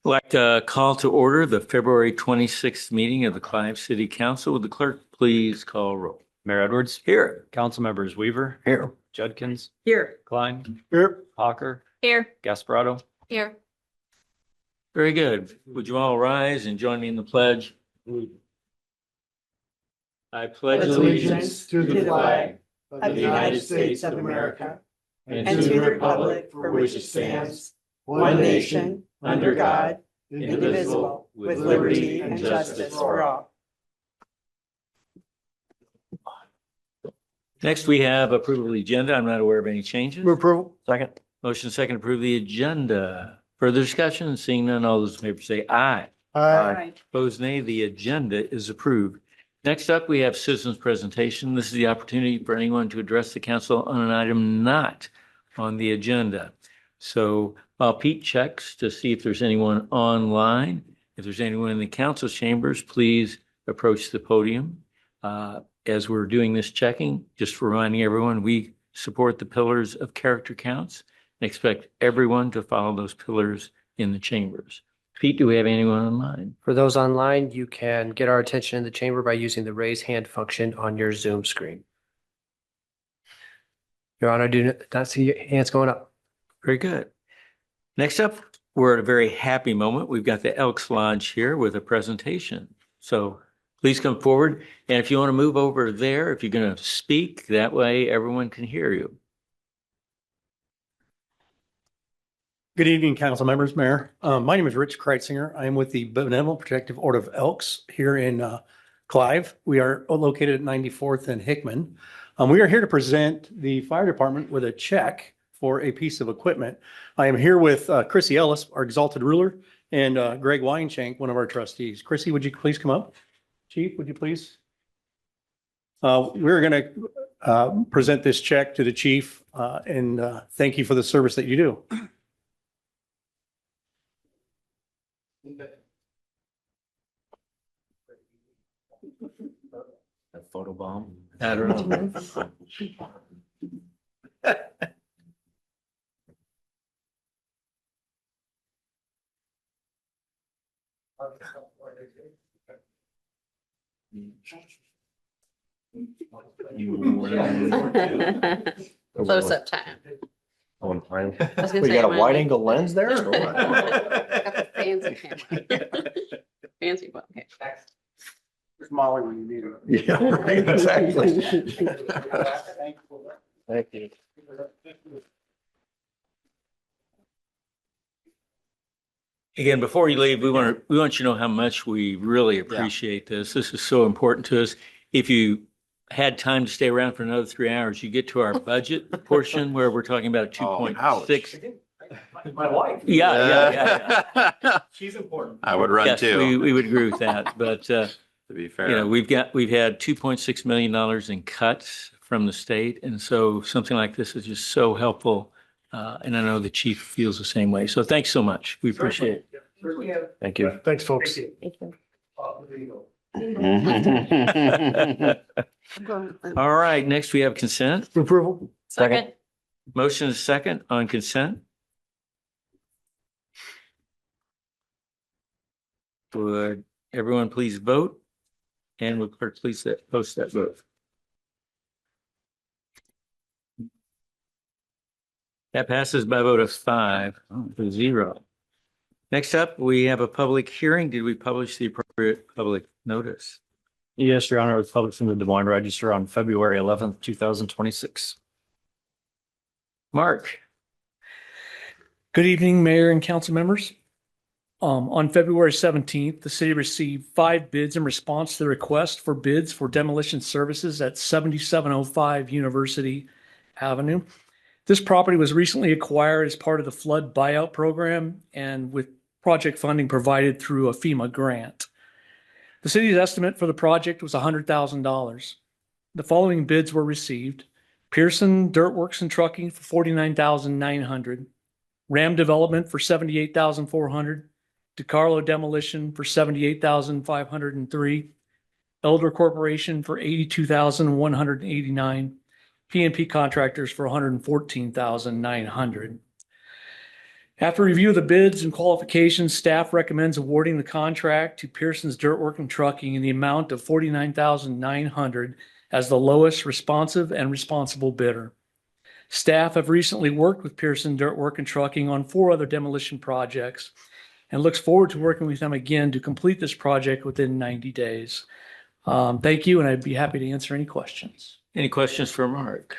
I'd like to call to order the February 26th meeting of the Clive City Council. Would the clerk please call roll? Mayor Edwards. Here. Council members Weaver. Here. Judkins. Here. Klein. Here. Hawker. Here. Gasparotto. Here. Very good. Would you all rise and join me in the pledge? I pledge allegiance to the flag of the United States of America and to the republic for which it stands, one nation, under God, indivisible, with liberty and justice for all. Next, we have approval of the agenda. I'm not aware of any changes. Move approval. Second. Motion second to approve the agenda. Further discussion? Seeing none, all those in favor say aye. Aye. Opposed, nay. The agenda is approved. Next up, we have citizens presentation. This is the opportunity for anyone to address the council on an item not on the agenda. So Pete checks to see if there's anyone online. If there's anyone in the council chambers, please approach the podium. As we're doing this checking, just reminding everyone, we support the pillars of character counts and expect everyone to follow those pillars in the chambers. Pete, do we have anyone online? For those online, you can get our attention in the chamber by using the raise hand function on your Zoom screen. Your Honor, I do not see your hands going up. Very good. Next up, we're at a very happy moment. We've got the Elks Lodge here with a presentation. So please come forward. And if you want to move over there, if you're going to speak, that way everyone can hear you. Good evening, council members, mayor. My name is Rich Kreitzinger. I am with the Benevolent Protective Order of Elks here in Clive. We are located at 94th and Hickman. We are here to present the fire department with a check for a piece of equipment. I am here with Chrissy Ellis, our exalted ruler, and Greg Weinshank, one of our trustees. Chrissy, would you please come up? Chief, would you please? We're going to present this check to the chief and thank you for the service that you do. A photo bomb? I don't know. Close up time. On time. I was gonna We say, got a mine- wide angle lens there? or what? Got the fancy camera. Fancy one. Okay. Molly when you need her. Yeah, right, exactly. Thank you. Again, before you leave, we want you to know how much we really appreciate this. This is so important to us. If you had time to stay around for another 3 hours, you get to our budget portion where we're talking about 2.6. My wife. Yeah. She's important. I would run Yes, too, we would agree with that. But, to be fair. you know, we've had $2.6 million in cuts from the state. And so something like this is just so helpful. And I know the chief feels the same way. So thanks so much. We appreciate it. Thank you. Thanks, folks. All right, next we have consent. Approval. Second. Motion is second on consent. Would everyone please vote? And would clerk please post that vote? That passes by a vote of 5-0. Next up, we have a public hearing. Did we publish the appropriate public notice? Yes, Your Honor, it was published in the Des Moines Register on February 11th, 2026. Mark? Good evening, Mayor and council members. On February 17th, the city received 5 bids in response to the request for bids for demolition services at 7705 University Avenue. This property was recently acquired as part of the flood buyout program and with project funding provided through a FEMA grant. The city's estimate for the project was $100,000. The following bids were received: Pearson Dirt Works and Trucking for $49,900, Ram Development for $78,400, DeCarlo Demolition for $78,503, Elder Corporation for $82,189, PNP Contractors for $114,900. After review of the bids and qualifications, staff recommends awarding the contract to Pearson's Dirt Work and Trucking in the amount of $49,900 as the lowest responsive and responsible bidder. Staff have recently worked with Pearson Dirt Work and Trucking on 4 other demolition projects and looks forward to working with them again to complete this project within 90 days. Thank you, and I'd be happy to answer any questions. Any questions for Mark?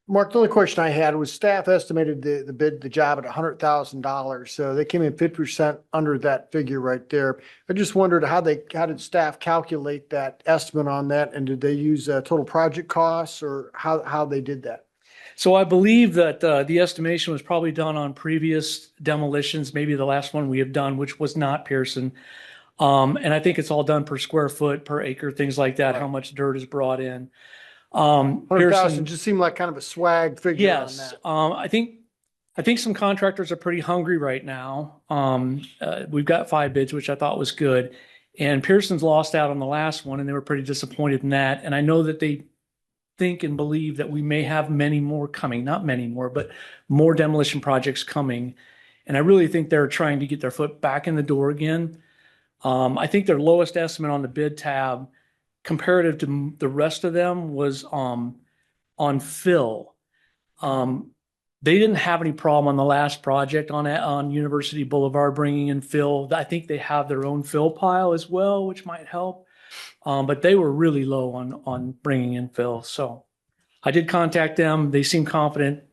Mark, the only question I had was staff estimated the job at $100,000. So they came in 50% under that figure right there. I just wondered how did staff calculate that estimate on that? And did they use total project costs or how they did that? So I believe that the estimation was probably done on previous demolitions, maybe the last one we have done, which was not Pearson. And I think it's all done per square foot, per acre, things like that, how much dirt is brought in. 100,000 just seemed like kind of a swag figure on Yes, that. I think some contractors are pretty hungry right now. We've got 5 bids, which I thought was good. And Pearson's lost out on the last one and they were pretty disappointed in that. And I know that they think and believe that we may have many more coming, not many more, but more demolition projects coming. And I really think they're trying to get their foot back in the door again. I think their lowest estimate on the bid tab comparative to the rest of them was on fill. They didn't have any problem on the last project on University Boulevard bringing in fill. I think they have their own fill pile as well, which might help. But they were really low on bringing in fill. So I did contact them. They seem confident.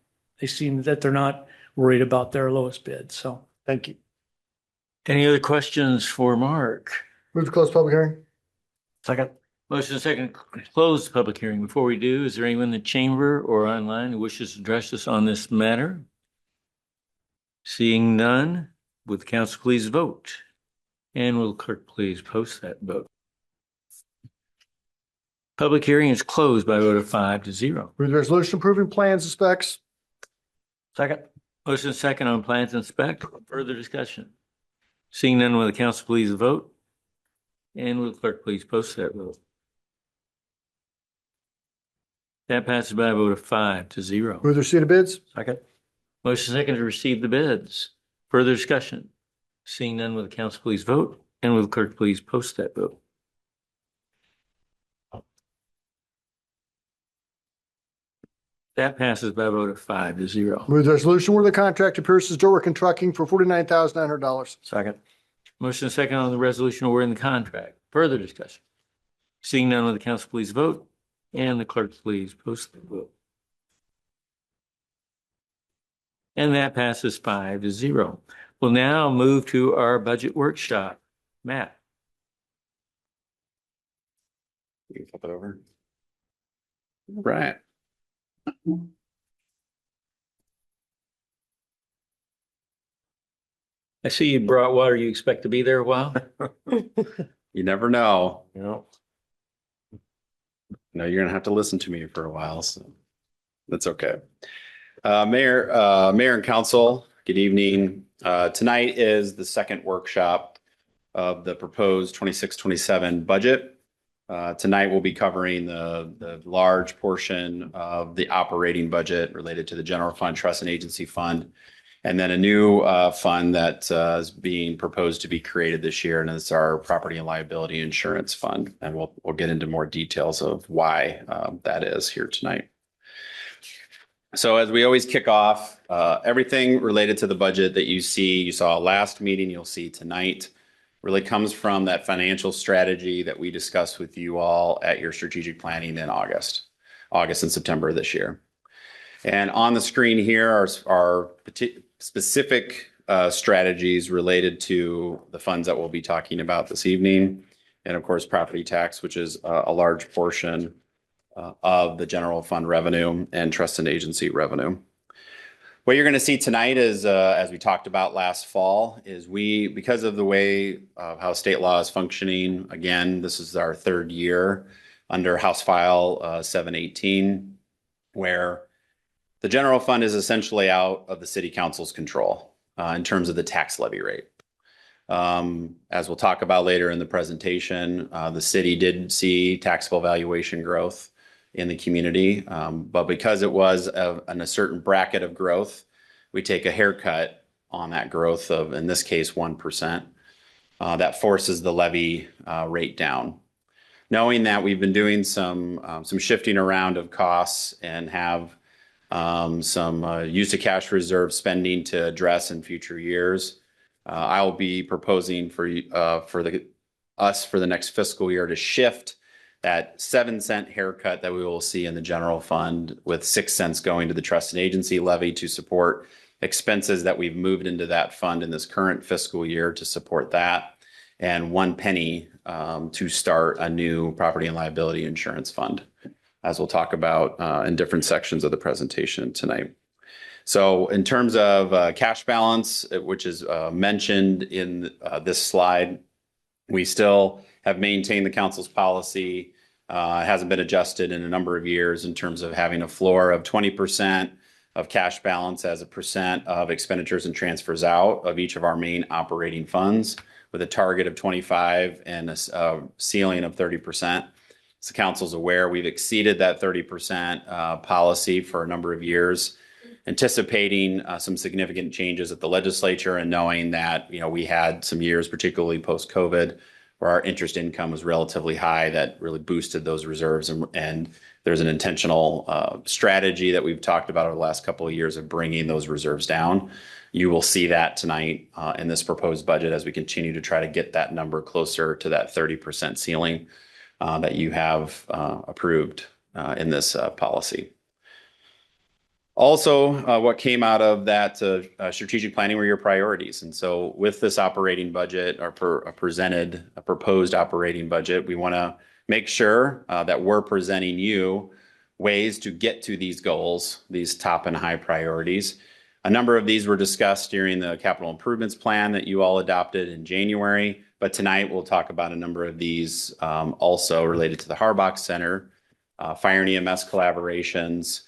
They seem that they're not worried about their lowest bid. So Thank you. Any other questions for Mark? Move to close public hearing. Second. Motion second, to close the public hearing. Before we do, is there anyone in the chamber or online who wishes to address us on this matter? Seeing none, would the council please vote? And will the clerk please post that vote? Public hearing is closed by a vote of 5-0. Move the resolution approving plans and specs. Second. Motion second on plans and spec. Further discussion? Seeing none, will the council please vote? And will the clerk please post that vote? That passes by a vote of 5-0. Move the receipt of bids. Second. Motion second to receive the bids. Further discussion? Seeing none, will the council please vote? And will the clerk please post that vote? That passes by a vote of 5-0. Move the resolution where the contract to Pearson's Dirt Work and Trucking for $49,900. Second. Motion second on the resolution awarding the contract. Further discussion? Seeing none, will the council please vote? And the clerk please post the vote. And that passes 5-0. We'll now move to our budget workshop. Matt. You can flip it over. Right. I see you brought water. You expect to be there a while? You never know. You know, No, you're gonna have to listen to me for a while, so that's okay. Mayor and council, good evening. Tonight is the second workshop of the proposed 26-27 budget. Tonight we'll be covering the large portion of the operating budget related to the general fund, trust and agency fund. And then a new fund that is being proposed to be created this year, and it's our property and liability insurance fund. And we'll get into more details of why that is here tonight. So as we always kick off, everything related to the budget that you saw last meeting, you'll see tonight, really comes from that financial strategy that we discussed with you all at your strategic planning in August and September this year. And on the screen here are specific strategies related to the funds that we'll be talking about this evening. And of course, property tax, which is a large portion of the general fund revenue and trust and agency revenue. What you're going to see tonight is, as we talked about last fall, is because of the way of how state law is functioning, again, this is our third year under House File 718, where the general fund is essentially out of the city council's control in terms of the tax levy rate. As we'll talk about later in the presentation, the city did see taxable valuation growth in the community, but because it was in a certain bracket of growth, we take a haircut on that growth of, in this case, 1%. That forces the levy rate down. Knowing that we've been doing some shifting around of costs and have some use of cash reserve spending to address in future years, I'll be proposing for us for the next fiscal year to shift that 7-cent haircut that we will see in the general fund, with 6 cents going to the trust and agency levy to support expenses that we've moved into that fund in this current fiscal year to support that, and 1 penny to start a new property and liability insurance fund, as we'll talk about in different sections of the presentation tonight. So in terms of cash balance, which is mentioned in this slide, we still have maintained the council's policy. It hasn't been adjusted in a number of years in terms of having a floor of 20% of cash balance as a percent of expenditures and transfers out of each of our main operating funds, with a target of 25 and a ceiling of 30%. As the council's aware, we've exceeded that 30% policy for a number of years, anticipating some significant changes at the legislature, and knowing that, you know, we had some years, particularly post-COVID, where our interest income was relatively high, that really boosted those reserves. And there's an intentional strategy that we've talked about over the last couple of years of bringing those reserves down. You will see that tonight in this proposed budget as we continue to try to get that number closer to that 30% ceiling that you have approved in this policy. Also, what came out of that strategic planning were your priorities. And so with this operating budget, or presented a proposed operating budget, we want to make sure that we're presenting you ways to get to these goals, these top and high priorities. A number of these were discussed during the capital improvements plan that you all adopted in January. But tonight we'll talk about a number of these also related to the Harbach Center, fire and EMS collaborations,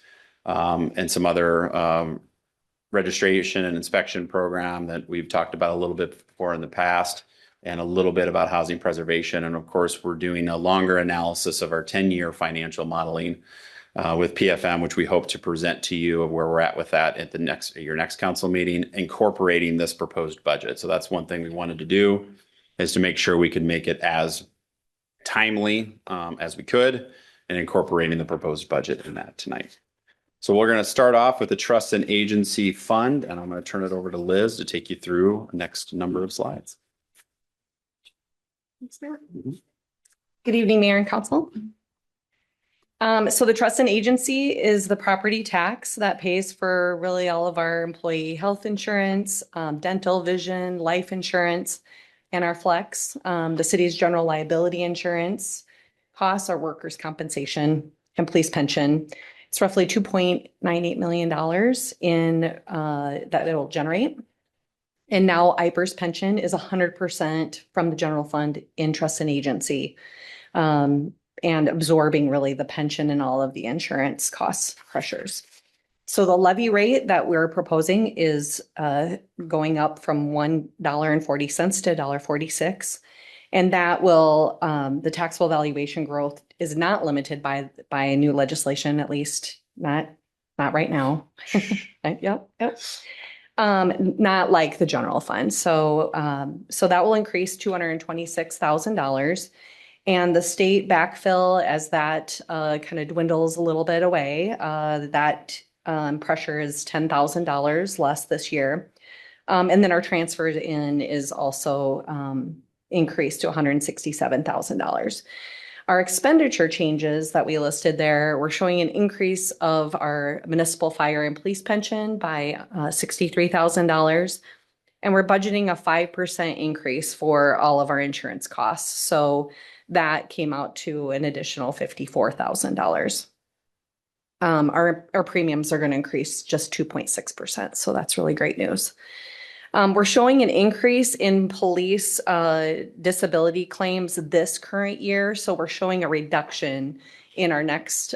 and some other registration and inspection program that we've talked about a little bit before in the past, and a little bit about housing preservation. And of course, we're doing a longer analysis of our 10-year financial modeling with PFM, which we hope to present to you of where we're at with that at your next council meeting, incorporating this proposed budget. So that's one thing we wanted to do, is to make sure we could make it as timely as we could, and incorporating the proposed budget in that tonight. So we're going to start off with the Trust and Agency Fund, and I'm going to turn it over to Liz to take you through the next number of slides. Good evening, Mayor and Council. So the Trust and Agency is the property tax that pays for really all of our employee health insurance, dental, vision, life insurance, and our flex. The city's general liability insurance costs, our workers' compensation, and police pension. It's roughly $2.98 million in that it will generate. And now IPER's pension is 100% from the general fund in Trust and Agency, and absorbing really the pension and all of the insurance cost pressures. So the levy rate that we're proposing is going up from $1.40 to $1.46. And that will, the taxable valuation growth is not limited by new legislation, at least not right now. Yep. Not like the general fund. So that will increase $226,000. And the state backfill, as that kind of dwindles a little bit away, that pressure is $10,000 less this year. And then our transfers in is also increased to $167,000. Our expenditure changes that we listed there, we're showing an increase of our municipal fire and police pension by $63,000. And we're budgeting a 5% increase for all of our insurance costs. So that came out to an additional $54,000. Our premiums are going to increase just 2.6%. So that's really great news. We're showing an increase in police disability claims this current year. So we're showing a reduction in our next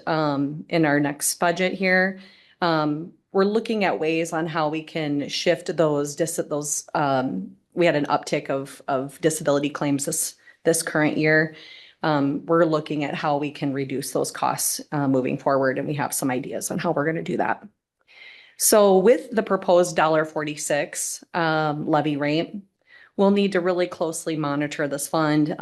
budget here. We're looking at ways on how we can shift those. We had an uptick of disability claims this current year. We're looking at how we can reduce those costs moving forward, and we have some ideas on how we're going to do that. So with the proposed $1.46 levy rate, we'll need to really closely monitor this fund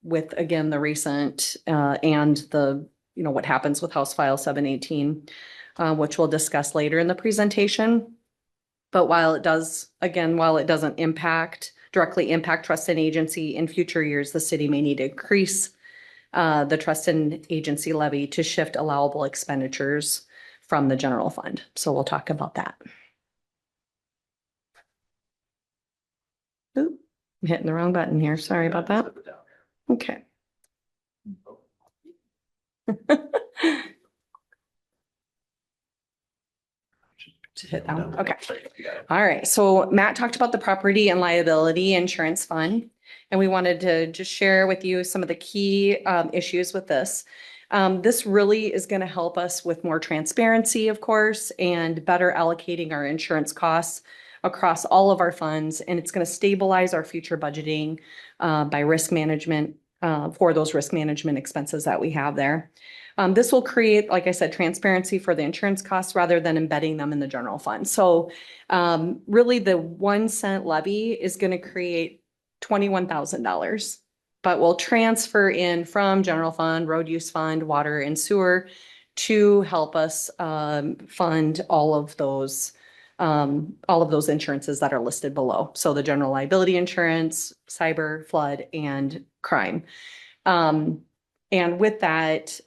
with, again, the recent and the, what happens with House File 718, which we'll discuss later in the presentation. But while it doesn't directly impact trust and agency in future years, the city may need to increase the trust and agency levy to shift allowable expenditures from the general fund. So we'll talk about that. Oop, I'm hitting the wrong button here. Sorry about that. Okay. To hit that one. Okay. All right. So Matt talked about the property and liability insurance fund, and we wanted to just share with you some of the key issues with this. This really is going to help us with more transparency, of course, and better allocating our insurance costs across all of our funds. And it's going to stabilize our future budgeting by risk management for those risk management expenses that we have there. This will create, like I said, transparency for the insurance costs rather than embedding them in the general fund. So really the 1 cent levy is going to create $21,000, but we'll transfer in from general fund, road use fund, water and sewer to help us fund all of those insurances that are listed below. So the general liability insurance, cyber, flood, and crime. And with that,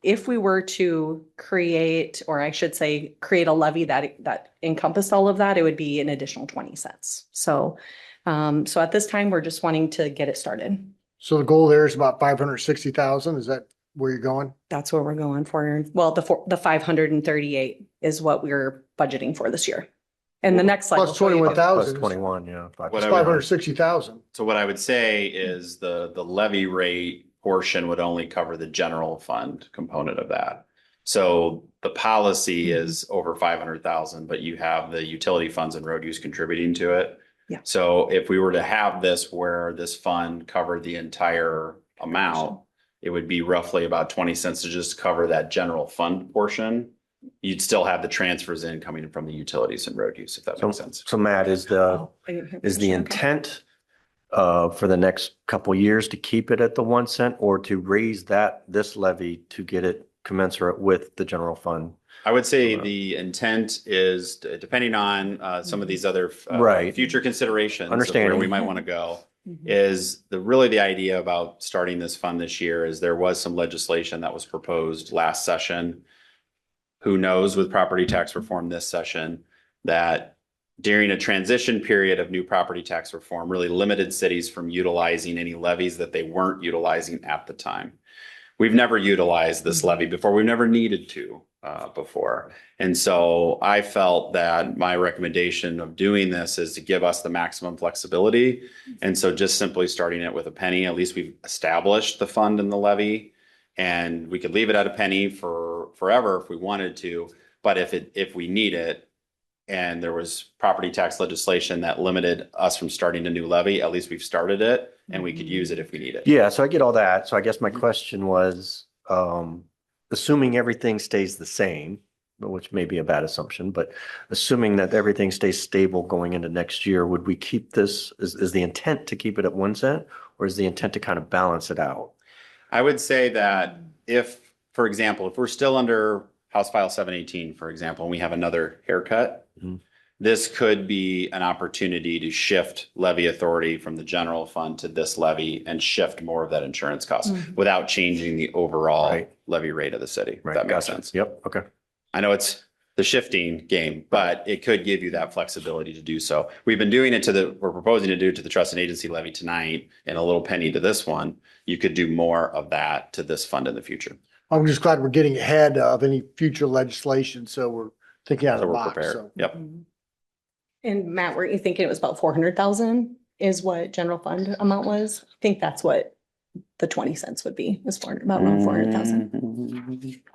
if we were to create, or I should say, create a levy that encompassed all of that, it would be an additional 20 cents. So at this time, we're just wanting to get it started. So the goal there is about 560,000. Is that where you're going? That's what we're going for. Well, the 538 is what we're budgeting for this year. And the next slide. Plus will show you too. 21,000. 21, yeah. It's Whatever. 560,000. So what I would say is the levy rate portion would only cover the general fund component of that. So the policy is over 500,000, but you have the utility funds and road use contributing to it. Yeah. So if we were to have this where this fund covered the entire amount, it would be roughly about 20 cents to just cover that general fund portion. You'd still have the transfers in coming from the utilities and road use, if that makes sense. So Matt, is Oh, I didn't hear the question. Okay. intent for the next couple of years to keep it at the 1 cent or to raise this levy to get it commensurate with the general fund? I would say the intent is, depending on some of these other Right. future considerations of where Understanding. we might want to go, Mhm. is really the idea about starting this fund this year is there was some legislation that was proposed last session. Who knows with property tax reform this session, that during a transition period of new property tax reform really limited cities from utilizing any levies that they weren't utilizing at the time. We've never utilized this levy before. We've never needed to before. And so I felt that my recommendation of doing this is to give us the maximum flexibility. And so just simply starting it with a penny, at least we've established the fund and the levy. And we could leave it at a penny for forever if we wanted to. But if we need it, and there was property tax legislation that limited us from starting a new levy, at least we've started it and we could use it if we need it. Yeah, so I get all that. So I guess my question was, assuming everything stays the same, which may be a bad assumption, but assuming that everything stays stable going into next year, would we keep this, is the intent to keep it at 1 cent or is the intent to kind of balance it out? I would say that if, for example, if we're still under House File 718, for example, and we have another haircut, Mhm. this could be an opportunity to shift levy authority from the general fund to this levy and shift more of that insurance cost Mhm. without changing the overall Right. levy rate of the city. If Right, that makes gotcha. sense. Yep, okay. I know it's the shifting game, but it could give you that flexibility to do so. We're proposing to do it to the trust and agency levy tonight and a little penny to this one. You could do more of that to this fund in the future. I'm just glad we're getting ahead of any future legislation. So we're thinking out of So the we're box. prepared. So Yep. Mhm. And Matt, were you thinking it was about 400,000 is what general fund amount was? I think that's what the 20 cents would be, was about 400,000.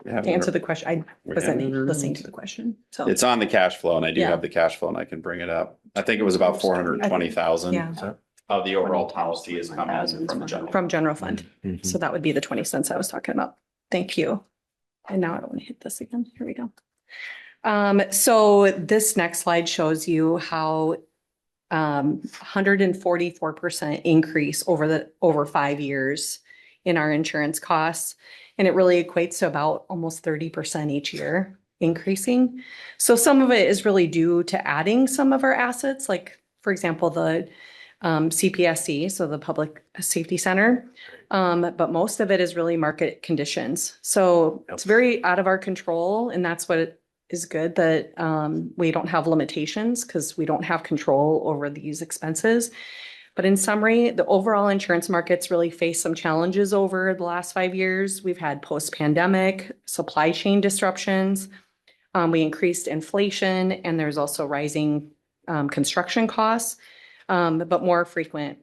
To answer the question, I wasn't listening to the question, so. It's on the cash flow and I do Yeah. have the cash flow and I can bring it up. I think it was about 420,000 Yeah, of the overall policy is coming from the general. from general fund. Mhm. So that would be the 20 cents I was talking about. Thank you. And now I don't want to hit this again. Here we go. So this next slide shows you how 144% increase over 5 years in our insurance costs. And it really equates to about almost 30% each year increasing. So some of it is really due to adding some of our assets, like for example, the CPSC, so the Public Safety Center. But most of it is really market conditions. So it's very out of our control, and that's what it is good that we don't have limitations because we don't have control over these expenses. But in summary, the overall insurance markets really faced some challenges over the last 5 years. We've had post-pandemic supply chain disruptions. We increased inflation, and there's also rising construction costs, but more frequent,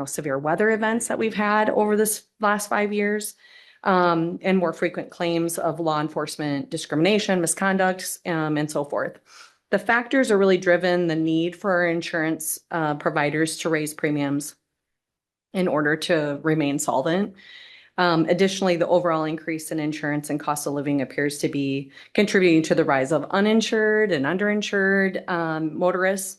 severe weather events that we've had over this last 5 years. And more frequent claims of law enforcement discrimination, misconduct, and so forth. The factors are really driven the need for our insurance providers to raise premiums in order to remain solvent. Additionally, the overall increase in insurance and cost of living appears to be contributing to the rise of uninsured and underinsured motorists,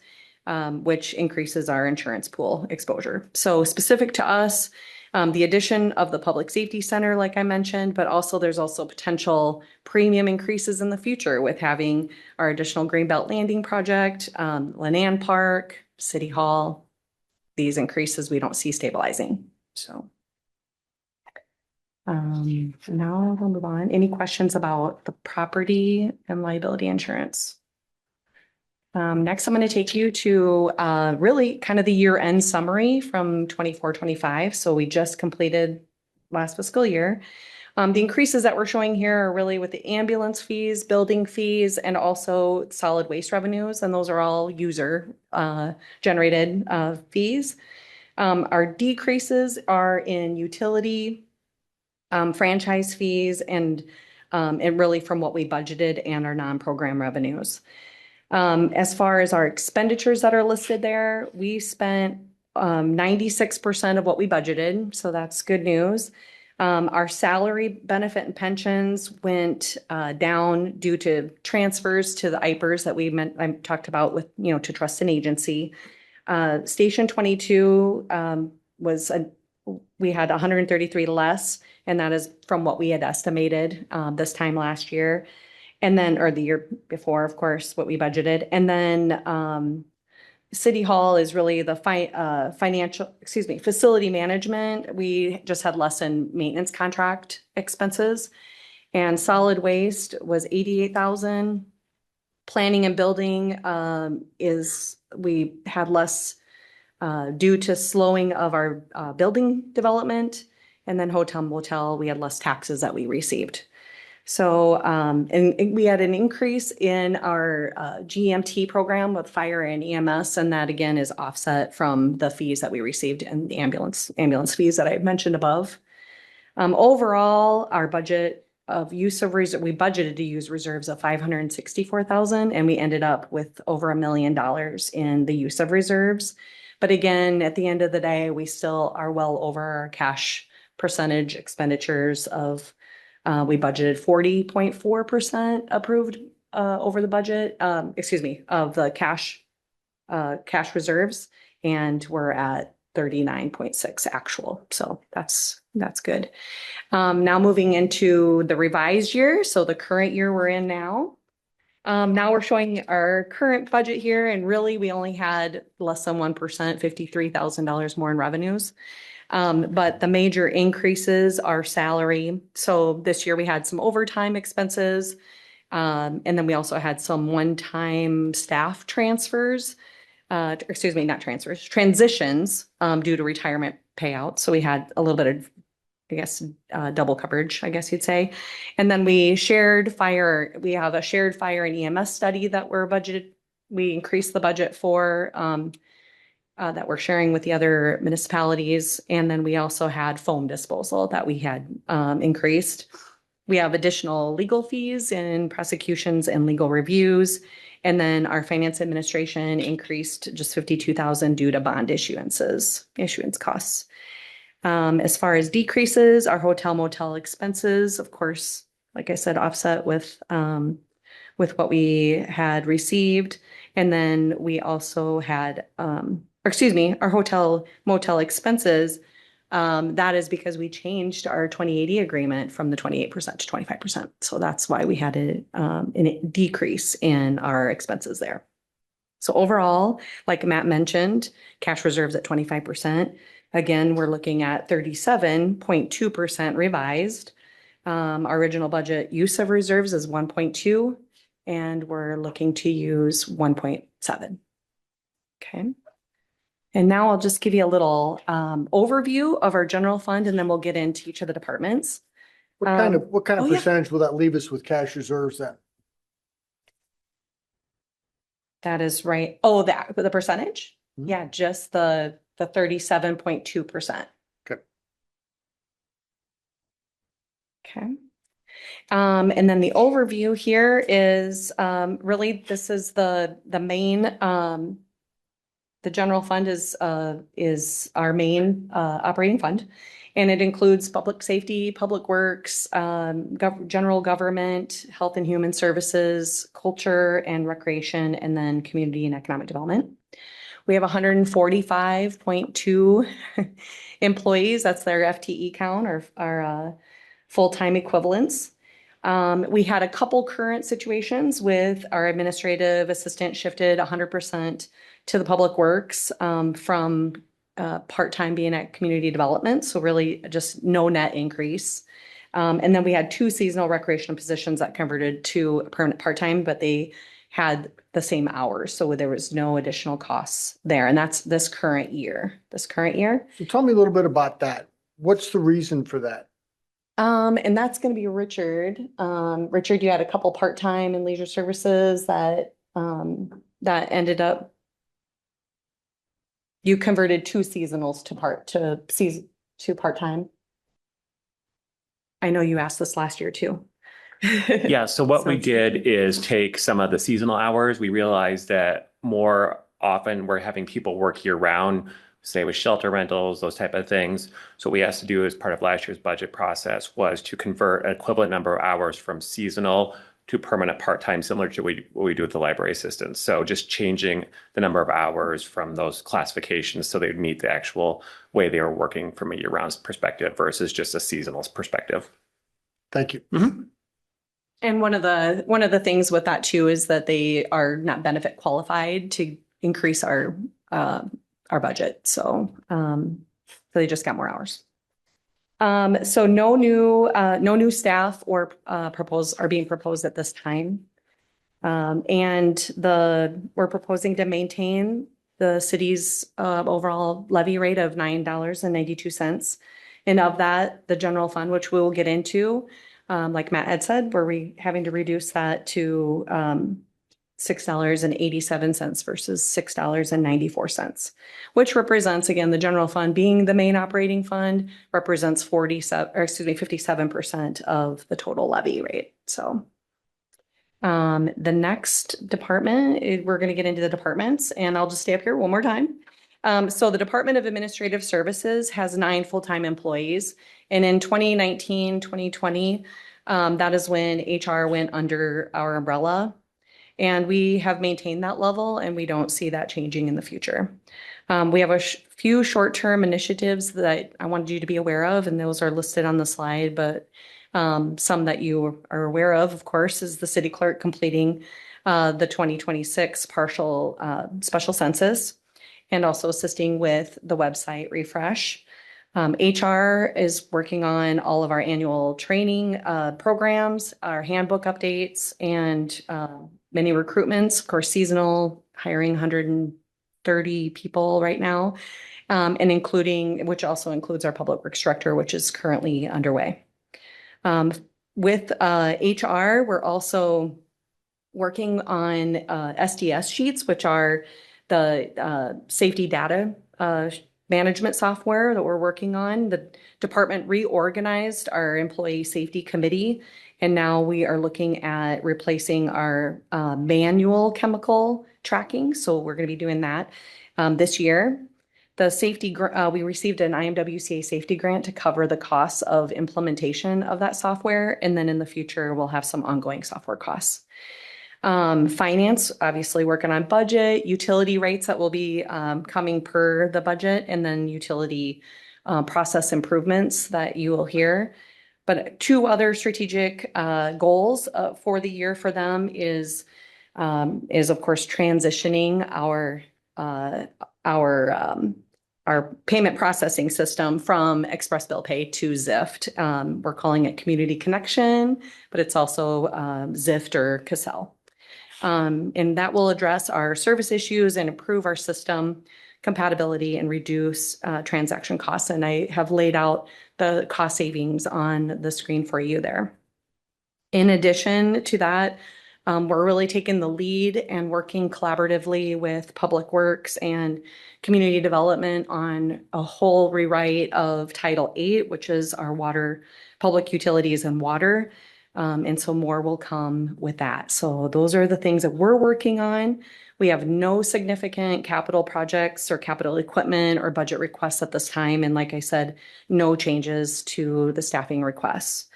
which increases our insurance pool exposure. So specific to us, the addition of the Public Safety Center, like I mentioned, but also there's also potential premium increases in the future with having our additional Greenbelt Landing project, Lannan Park, City Hall. These increases we don't see stabilizing. So now we'll move on. Any questions about the property and liability insurance? Next, I'm going to take you to really kind of the year-end summary from 24-25. So we just completed last fiscal year. The increases that we're showing here are really with the ambulance fees, building fees, and also solid waste revenues. And those are all user generated fees. Our decreases are in utility, franchise fees, and really from what we budgeted and our non-program revenues. As far as our expenditures that are listed there, we spent 96% of what we budgeted, so that's good news. Our salary, benefit, and pensions went down due to transfers to the IPERS that I talked about with, to trust and agency. Station 22 we had 133 less, and that is from what we had estimated this time last year. And then, or the year before, of course, what we budgeted. And then City Hall is really the facility management. We just had less in maintenance contract expenses. And solid waste was 88,000. Planning and building we had less due to slowing of our building development. And then hotel motel, we had less taxes that we received. So, and we had an increase in our GMT program with fire and EMS, and that again is offset from the fees that we received and the ambulance fees that I mentioned above. Overall, our budget of use of reserve, we budgeted to use reserves of 564,000, and we ended up with over $1 million in the use of reserves. But again, at the end of the day, we still are well over our cash percentage expenditures of we budgeted 40.4% approved over the budget, of the cash reserves, and we're at 39.6 actual. So that's good. Now moving into the revised year. So the current year we're in now. Now we're showing our current budget here, and really we only had less than 1%, $53,000 more in revenues. But the major increases are salary. So this year we had some overtime expenses. And then we also had some one-time staff transfers, not transfers, transitions due to retirement payouts. So we had a little bit of, double coverage, I guess you'd say. And then we have a shared fire and EMS study that we increased the budget for, that we're sharing with the other municipalities. And then we also had foam disposal that we had increased. We have additional legal fees and prosecutions and legal reviews. And then our finance administration increased just 52,000 due to bond issuance costs. As far as decreases, our hotel motel expenses, of course, like I said, offset with with what we had received. And then we also had, our hotel motel expenses. That is because we changed our 2080 agreement from the 28% to 25%. So that's why we had a decrease in our expenses there. So overall, like Matt mentioned, cash reserves at 25%. Again, we're looking at 37.2% revised. Our original budget use of reserves is 1.2, and we're looking to use 1.7. Okay. And now I'll just give you a little overview of our general fund, and then we'll get into each of the departments. What kind of oh, yeah. percentage will that leave us with cash reserves then? That is right. Oh, the percentage? Mhm. Yeah, just the 37.2%. Okay. Okay. And then the overview here is really this is the main the general fund is our main operating fund, and it includes public safety, public works, general government, health and human services, culture and recreation, and then community and economic development. We have 145.2 employees. That's their FTE count, or our full-time equivalents. We had a couple current situations with our administrative assistant shifted 100% to the public works from part-time being at community development. So really just no net increase. And then we had 2 seasonal recreational positions that converted to permanent part-time, but they had the same hours. So there was no additional costs there. And that's this current year. So tell me a little bit about that. What's the reason for that? And that's going to be Richard. Richard, you had a couple part-time and leisure services that ended up, you converted 2 seasonals to part-time. I know you asked this last year too. Yeah, so what we Sounds did is take some of the seasonal hours. We realized that more often we're having people work year round, say with shelter rentals, those type of things. So what we asked to do as part of last year's budget process was to convert an equivalent number of hours from seasonal to permanent part-time, similar to what we do with the library assistants. So just changing the number of hours from those classifications so they would meet the actual way they were working from a year-round perspective versus just a seasonal perspective. Thank you. Mm-hmm. And one of the things with that too is that they are not benefit qualified to increase our budget. So they just got more hours. So no new staff or are being proposed at this time. And we're proposing to maintain the city's overall levy rate of $9.92. And of that, the general fund, which we will get into, like Matt had said, we're having to reduce that to $6.87 versus $6.94, which represents, again, the general fund being the main operating fund represents 57% of the total levy rate. So the next department, we're going to get into the departments, and I'll just stay up here one more time. So the Department of Administrative Services has 9 full-time employees. And in 2019, 2020, that is when HR went under our umbrella. And we have maintained that level, and we don't see that changing in the future. We have a few short-term initiatives that I wanted you to be aware of, and those are listed on the slide. But some that you are aware of course, is the city clerk completing the 2026 partial special census, and also assisting with the website refresh. HR is working on all of our annual training programs, our handbook updates, and many recruitments, of course, seasonal, hiring 130 people right now, and which also includes our public works director, which is currently underway. With HR, we're also working on SDS sheets, which are the safety data management software that we're working on. The department reorganized our employee safety committee, and now we are looking at replacing our manual chemical tracking. So we're going to be doing that this year. The safety, we received an IMWCA safety grant to cover the costs of implementation of that software. And then in the future, we'll have some ongoing software costs. Finance, obviously working on budget, utility rates that will be coming per the budget, and then utility process improvements that you will hear. But two other strategic goals for the year for them is of course transitioning our payment processing system from Express Bill Pay to Zift. We're calling it Community Connection, but it's also Zift or Cassell. And that will address our service issues and improve our system compatibility and reduce transaction costs. And I have laid out the cost savings on the screen for you there. In addition to that, we're really taking the lead and working collaboratively with Public Works and Community Development on a whole rewrite of Title VIII, which is our water, public utilities and water. And so more will come with that. So those are the things that we're working on. We have no significant capital projects or capital equipment or budget requests at this time. And like I said, no changes to the staffing requests.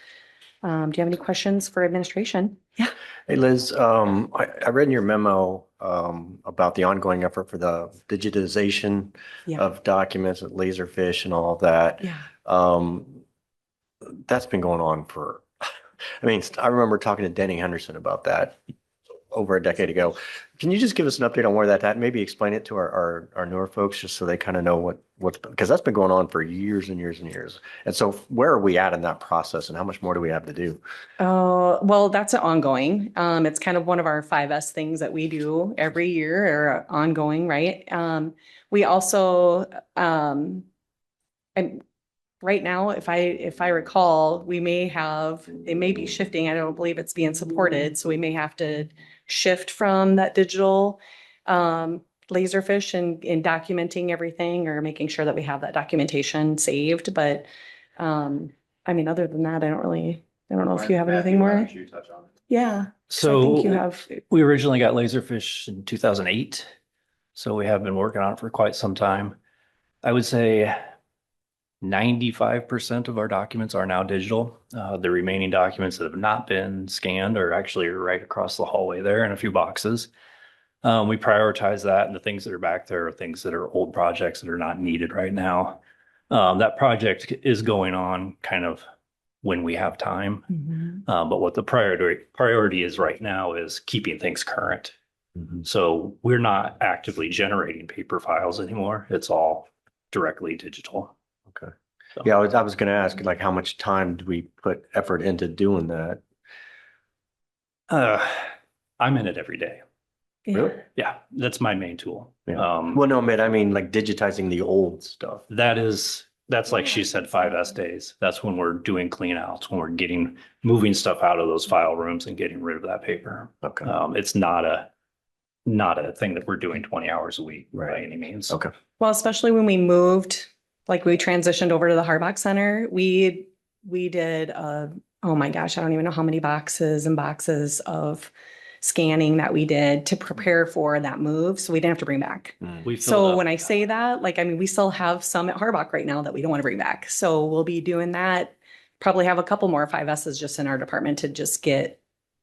Do you have any questions for administration? Yeah. Hey, Liz, I read in your memo about the ongoing effort for the digitization Yeah. of documents with Laserfish and all of that. Yeah. That's been going on for, I mean, I remember talking to Denny Henderson about that over a decade ago. Can you just give us an update on where that's at? Maybe explain it to our newer folks just so they kind of know what's, because that's been going on for years and years and years. And so where are we at in that process and how much more do we have to do? Well, that's ongoing. It's kind of one of our 5S things that we do every year or ongoing, right? We also, and right now, if I recall, they may be shifting. I don't believe it's being supported. So we may have to shift from that digital Laserfish and documenting everything or making sure that we have that documentation saved. But I mean, other than that, I don't know if you have anything more. Yeah. So I think you have. We originally got Laserfish in 2008. So we have been working on it for quite some time. I would say 95% of our documents are now digital. The remaining documents that have not been scanned are actually right across the hallway there in a few boxes. We prioritize that, and the things that are back there are things that are old projects that are not needed right now. That project is going on kind of when we have time. Mhm. But what the priority is right now is keeping things current. So we're not actively generating paper files anymore. It's all directly digital. Okay. So- Yeah, I was going to ask, like, how much time do we put effort into doing that? I'm in it every day. Really? Yeah, that's my main tool. Yeah. Well, no, man, I mean, like digitizing the old stuff. That's like she said, 5S days. That's when we're doing clean outs, when we're moving stuff out of those file rooms and getting rid of that paper. Okay. It's not a thing that we're doing 20 hours a week by any means. Okay. Well, especially when we moved, like we transitioned over to the Hardbox Center, we did, oh my gosh, I don't even know how many boxes and boxes of scanning that we did to prepare for that move. So we didn't have to bring back. We filled So up- when I say that, like, I mean, we still have some at Harbach right now that we don't want to bring back. So we'll be doing that. Probably have a couple more 5Ss just in our department to just get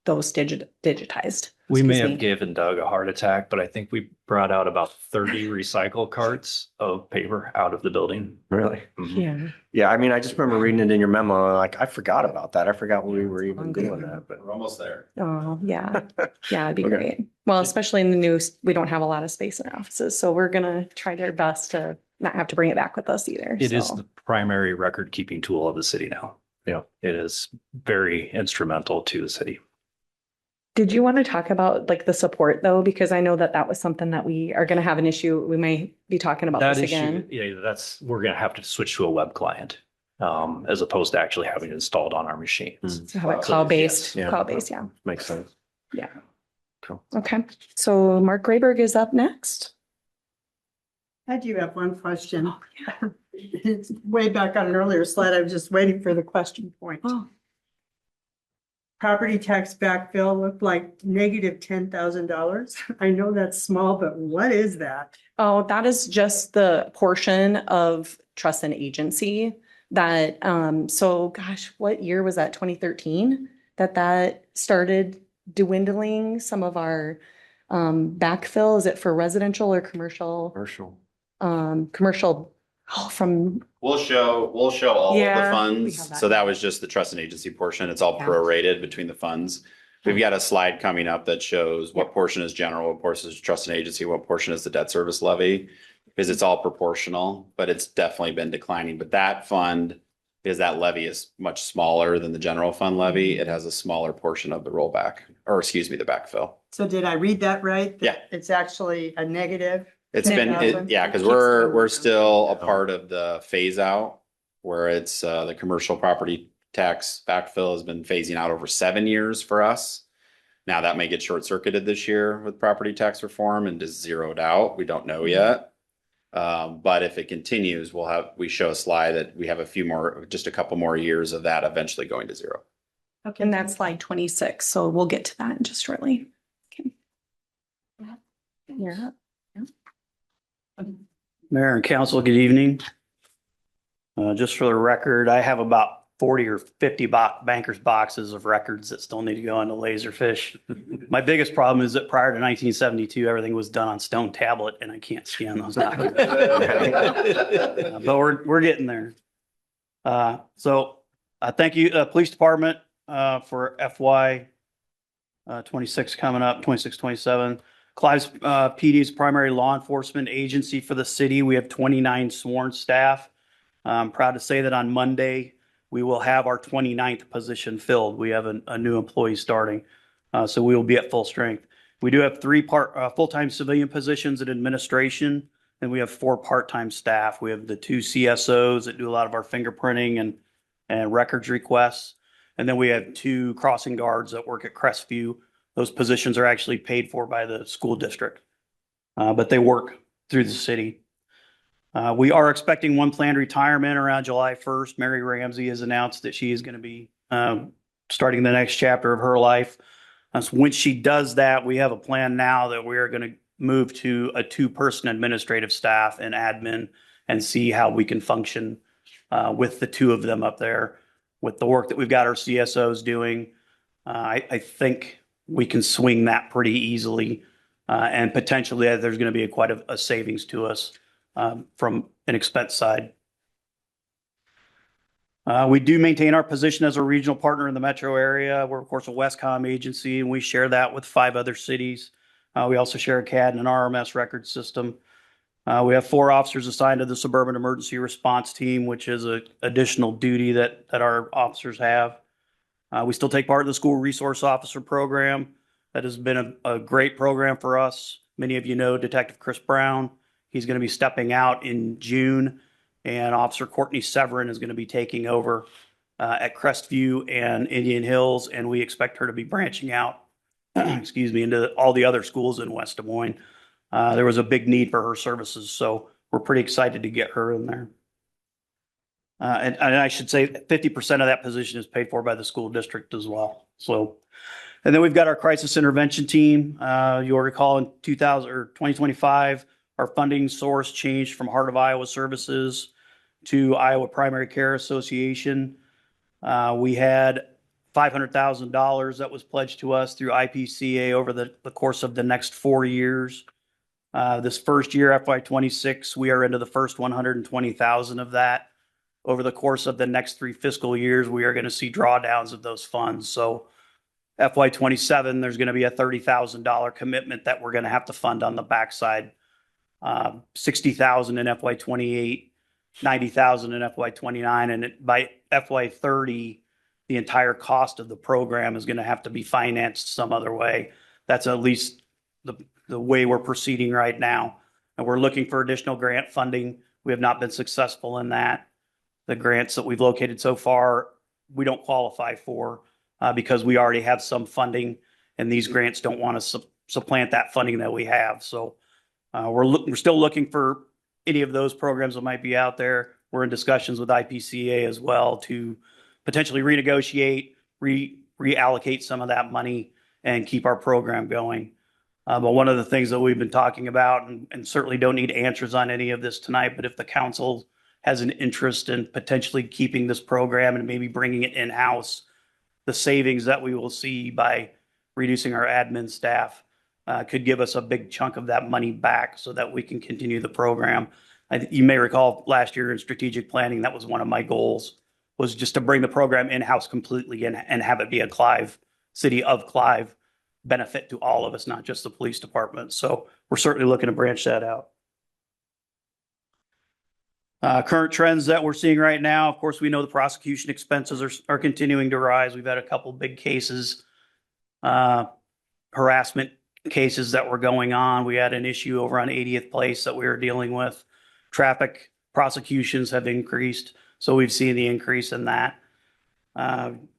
those digitized. We may Excuse have me. given Doug a heart attack, but I think we brought out about 30 recycle carts of paper out of the building. Really? Mhm. Yeah. Yeah, I mean, I just remember reading it in your memo, like, I forgot about that. I forgot we were even doing that, but. We're almost there. Oh, yeah. Yeah, it'd be Okay. great. Well, especially in the new, we don't have a lot of space in our offices, so we're gonna try our best to not have to bring it back with us either. It is so. the primary record keeping tool of the city now. Yeah. It is very instrumental to the city. Did you want to talk about like the support though? Because I know that that was something that we are gonna have an issue. We may be talking about That this issue, again. yeah, we're gonna have to switch to a web client, as opposed to actually having it installed on our machines. So have it Cloud-based, cloud-based, yes. Yeah. cloud-based, yeah. Makes sense. Yeah. Cool. Okay, so Mark Grayberg is up next. I do have one question. It's way back on an earlier slide. I was just waiting for the question point. Oh. Property tax backfill looked like negative $10,000. I know that's small, but what is that? Oh, that is just the portion of trust and agency that, so gosh, what year was that? 2013 that started dwindling some of our backfill. Is it for residential or commercial? Commercial. Commercial from, We'll show all of the Yeah, we have funds. that So that now. was just the trust and agency portion. It's all Yeah. prorated between the funds. We've got a slide coming up that shows what portion is general, what portion is trust and agency, what portion is the debt service levy. Because it's all proportional, but it's definitely been declining. But that fund, because that levy is much smaller than the general fund levy, it has a smaller portion of the rollback, or excuse me, the backfill. So did I read that right? Yeah. It's actually a negative? It's been, 10,000? yeah, because It keeps we're going down. still a part of the phase out where it's the commercial property tax backfill has been phasing out over 7 years for us. Now that may get short circuited this year with property tax reform and just zeroed out. We don't know yet. But if it continues, we show a slide that we have just a couple more years of that eventually going to zero. Okay. and that's slide 26. So we'll get to that just shortly. Okay. You're up. Mayor and council, good evening. Just for the record, I have about 40 or 50 bankers boxes of records that still need to go into Laserfish. My biggest problem is that prior to 1972, everything was done on stone tablet and I can't scan those documents. But we're getting there. So thank you, police department, for FY 26 coming up, 26, 27. Clive's PD is primary law enforcement agency for the city. We have 29 sworn staff. I'm proud to say that on Monday, we will have our 29th position filled. We have a new employee starting. So we will be at full strength. We do have 3 full-time civilian positions in administration, and we have 4 part-time staff. We have the 2 CSOs that do a lot of our fingerprinting and records requests. And then we have 2 crossing guards that work at Crestview. Those positions are actually paid for by the school district, but they work through the city. We are expecting 1 planned retirement around July 1st. Mary Ramsey has announced that she is going to be starting the next chapter of her life. So when she does that, we have a plan now that we are going to move to a 2-person administrative staff and admin and see how we can function with the 2 of them up there. With the work that we've got our CSOs doing, I think we can swing that pretty easily. And potentially there's going to be quite a savings to us from an expense side. We do maintain our position as a regional partner in the metro area. We're of course a Westcom agency and we share that with 5 other cities. We also share a CAD and an RMS record system. We have 4 officers assigned to the Suburban Emergency Response Team, which is an additional duty that our officers have. We still take part in the School Resource Officer Program. That has been a great program for us. Many of you know Detective Chris Brown. He's going to be stepping out in June, and Officer Courtney Severin is going to be taking over at Crestview and Indian Hills, and we expect her to be branching out, excuse me, into all the other schools in West Des Moines. There was a big need for her services, so we're pretty excited to get her in there. And I should say 50% of that position is paid for by the school district as well. So, and then we've got our crisis intervention team. You'll recall in 2025, our funding source changed from Heart of Iowa Services to Iowa Primary Care Association. We had $500,000 that was pledged to us through IPCA over the course of the next 4 years. This first year, FY26, we are into the first 120,000 of that. Over the course of the next 3 fiscal years, we are going to see drawdowns of those funds. So FY27, there's going to be a $30,000 commitment that we're going to have to fund on the backside. 60,000 in FY28, 90,000 in FY29, and by FY30, the entire cost of the program is going to have to be financed some other way. That's at least the way we're proceeding right now. And we're looking for additional grant funding. We have not been successful in that. The grants that we've located so far, we don't qualify for because we already have some funding, and these grants don't want to supplant that funding that we have. So we're still looking for any of those programs that might be out there. We're in discussions with IPCA as well to potentially renegotiate, reallocate some of that money and keep our program going. But one of the things that we've been talking about, and certainly don't need answers on any of this tonight, but if the council has an interest in potentially keeping this program and maybe bringing it in-house, the savings that we will see by reducing our admin staff could give us a big chunk of that money back so that we can continue the program. You may recall last year in strategic planning, that was one of my goals, was just to bring the program in-house completely and have it be a Clive, city of Clive benefit to all of us, not just the police department. So we're certainly looking to branch that out. Current trends that we're seeing right now, of course, we know the prosecution expenses are continuing to rise. We've had a couple big cases, harassment cases that were going on. We had an issue over on 80th Place that we were dealing with. Traffic prosecutions have increased, so we've seen the increase in that.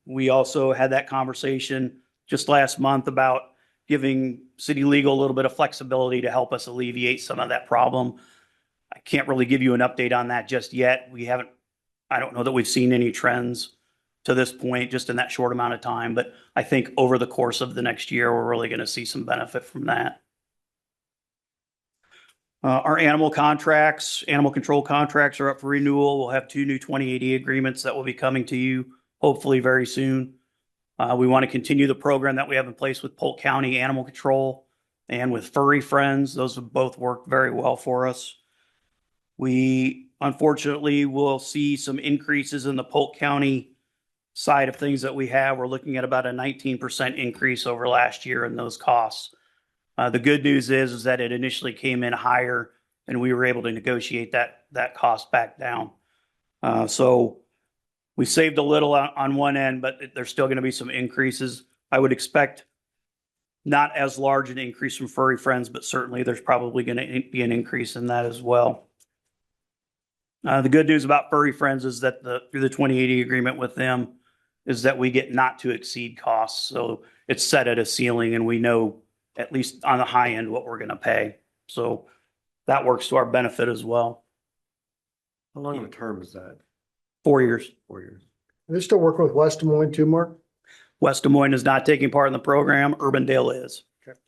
We also had that conversation just last month about giving city legal a little bit of flexibility to help us alleviate some of that problem. I can't really give you an update on that just yet. I don't know that we've seen any trends to this point, just in that short amount of time, but I think over the course of the next year, we're really going to see some benefit from that. Our animal control contracts are up for renewal. We'll have 2 new 2080 agreements that will be coming to you hopefully very soon. We want to continue the program that we have in place with Polk County Animal Control and with Furry Friends. Those have both worked very well for us. We unfortunately will see some increases in the Polk County side of things that we have. We're looking at about a 19% increase over last year in those costs. The good news is that it initially came in higher and we were able to negotiate that cost back down. So we saved a little on one end, but there's still going to be some increases. I would expect not as large an increase from Furry Friends, but certainly there's probably going to be an increase in that as well. The good news about Furry Friends is that through the 2080 agreement with them is that we get not to exceed costs. So it's set at a ceiling and we know at least on the high end what we're going to pay. So that works to our benefit as well. How long of a term is that? 4 years. 4 years. Are they still working with West Des Moines too, Mark? West Des Moines is not taking part in the program. Urbandale is. Okay.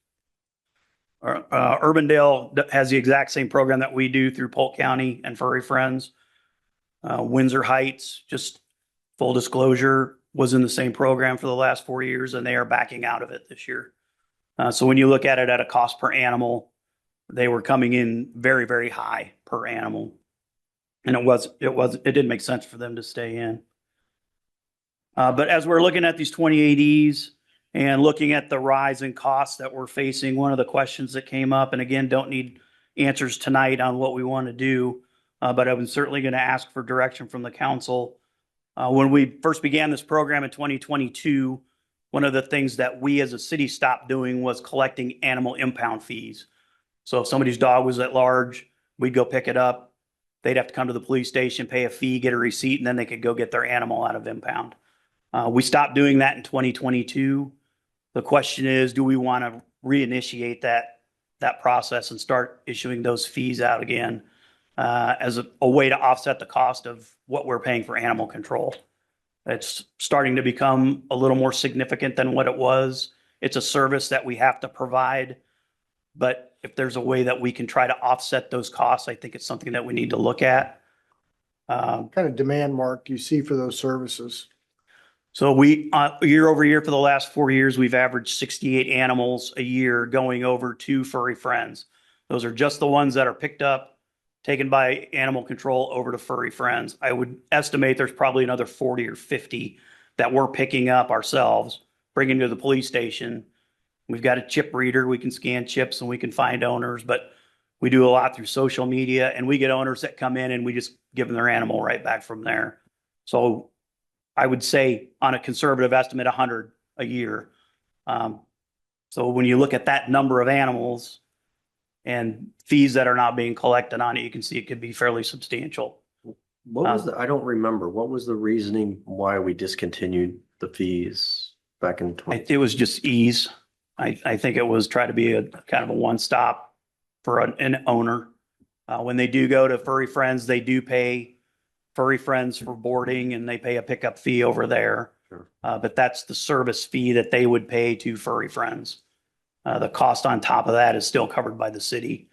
Urbandale has the exact same program that we do through Polk County and Furry Friends. Windsor Heights, just full disclosure, was in the same program for the last 4 years and they are backing out of it this year. So when you look at it at a cost per animal, they were coming in very, very high per animal. And it didn't make sense for them to stay in. But as we're looking at these 2080s and looking at the rise in costs that we're facing, one of the questions that came up, and again, don't need answers tonight on what we want to do, but I'm certainly going to ask for direction from the council. When we first began this program in 2022, one of the things that we as a city stopped doing was collecting animal impound fees. So if somebody's dog was at large, we'd go pick it up. They'd have to come to the police station, pay a fee, get a receipt, and then they could go get their animal out of impound. We stopped doing that in 2022. The question is, do we want to reinitiate that process and start issuing those fees out again as a way to offset the cost of what we're paying for animal control? It's starting to become a little more significant than what it was. It's a service that we have to provide, but if there's a way that we can try to offset those costs, I think it's something that we need to look at. What kind of demand, Mark, do you see for those services? So we, year over year for the last 4 years, we've averaged 68 animals a year going over to Furry Friends. Those are just the ones that are picked up, taken by animal control over to Furry Friends. I would estimate there's probably another 40 or 50 that we're picking up ourselves, bringing to the police station. We've got a chip reader. We can scan chips and we can find owners, but we do a lot through social media and we get owners that come in and we just give them their animal right back from there. So I would say on a conservative estimate, 100 a year. So when you look at that number of animals and fees that are not being collected on it, you can see it could be fairly substantial. What was I don't remember. What was the reasoning why we discontinued the fees back in 20? It was just ease. I think it was try to be a kind of a one-stop for an owner. When they do go to Furry Friends, they do pay Furry Friends for boarding and they pay a pickup fee over there. Sure. But that's the service fee that they would pay to Furry Friends. The cost on top of that is still covered by the city.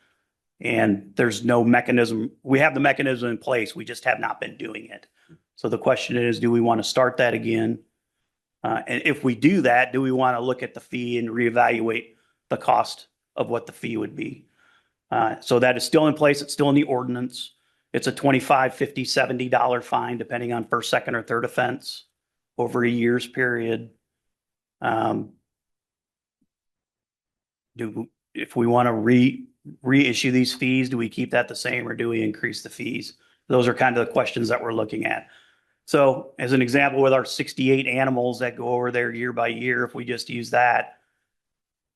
And there's no mechanism. We have the mechanism in place. We just have not been doing it. So the question is, do we want to start that again? And if we do that, do we want to look at the fee and reevaluate the cost of what the fee would be? So that is still in place. It's still in the ordinance. It's a $25, $50, $70 fine, depending on first, second, or third offense over a year's period. If we want to reissue these fees, do we keep that the same or do we increase the fees? Those are kind of the questions that we're looking at. So as an example, with our 68 animals that go over there year by year, if we just use that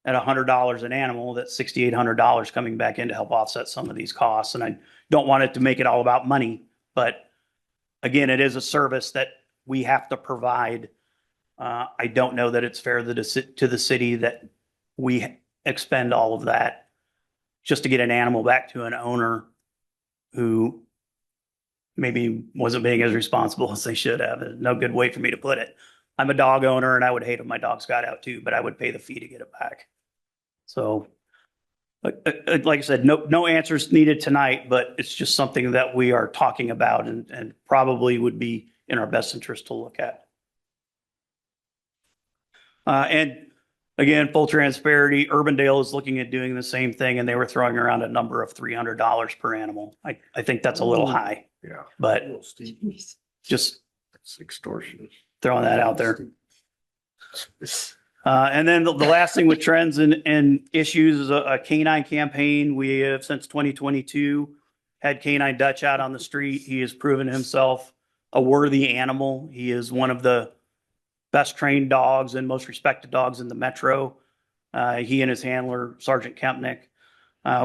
at $100 an animal, that's $6,800 coming back in to help offset some of these costs. And I don't want it to make it all about money, but again, it is a service that we have to provide. I don't know that it's fair to the city that we expend all of that just to get an animal back to an owner who maybe wasn't being as responsible as they should have. There's no good way for me to put it. I'm a dog owner and I would hate if my dogs got out too, but I would pay the fee to get it back. So like I said, no answers needed tonight, but it's just something that we are talking about and probably would be in our best interest to look at. And again, full transparency, Urbandale is looking at doing the same thing and they were throwing around a number of $300 per animal. I think that's a little high, Yeah. but just It's extortion. throwing that out there. And then the last thing with trends and issues is a canine campaign. We have since 2022 had Canine Dutch out on the street. He has proven himself a worthy animal. He is one of the best trained dogs and most respected dogs in the metro. He and his handler, Sergeant Kempnick.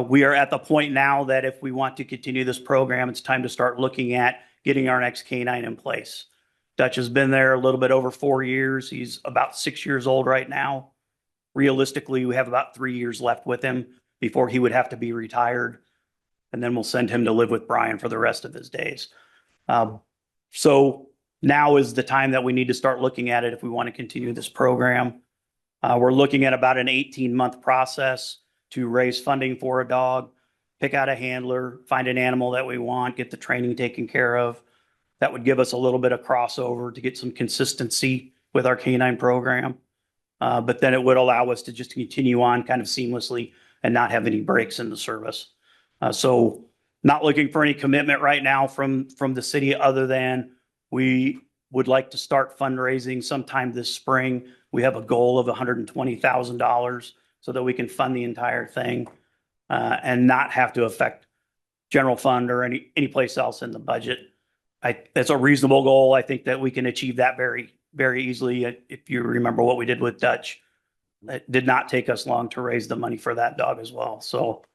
We are at the point now that if we want to continue this program, it's time to start looking at getting our next canine in place. Dutch has been there a little bit over 4 years. He's about 6 years old right now. Realistically, we have about 3 years left with him before he would have to be retired. And then we'll send him to live with Brian for the rest of his days. So now is the time that we need to start looking at it if we want to continue this program. We're looking at about an 18-month process to raise funding for a dog, pick out a handler, find an animal that we want, get the training taken care of. That would give us a little bit of crossover to get some consistency with our canine program. But then it would allow us to just continue on kind of seamlessly and not have any breaks in the service. So not looking for any commitment right now from the city other than we would like to start fundraising sometime this spring. We have a goal of $120,000 so that we can fund the entire thing and not have to affect general fund or any place else in the budget. That's a reasonable goal. I think that we can achieve that very, very easily. If you remember what we did with Dutch, it did not take us long to raise the money for that dog as well. So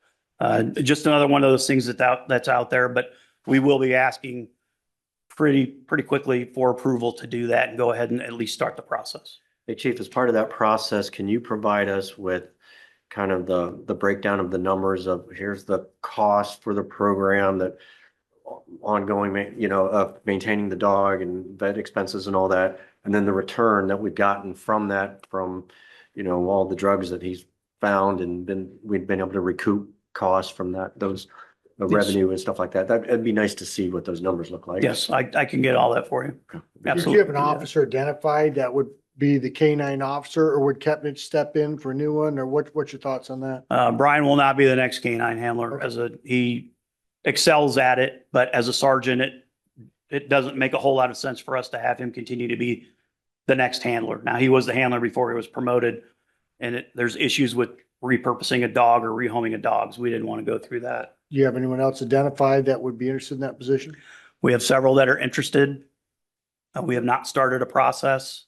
just another one of those things that's out there, but we will be asking pretty quickly for approval to do that and go ahead and at least start the process. Hey, Chief, as part of that process, can you provide us with kind of the breakdown of the numbers of here's the cost for the program that ongoing, of maintaining the dog and vet expenses and all that, and then the return that we've gotten from that, all the drugs that he's found and we've been able to recoup costs from those revenue and stuff like that. That'd be nice to see what those numbers look like. Yes, I can get all that for you. Did Absolutely. you have an officer identified that would be the canine officer, or would Kepnich step in for a new one, or what's your thoughts on that? Brian will not be the next canine handler he excels at it, but as a sergeant, it doesn't make a whole lot of sense for us to have him continue to be the next handler. Now, he was the handler before he was promoted, and there's issues with repurposing a dog or rehoming a dog. So we didn't want to go through that. Do you have anyone else identified that would be interested in that position? We have several that are interested. We have not started a process.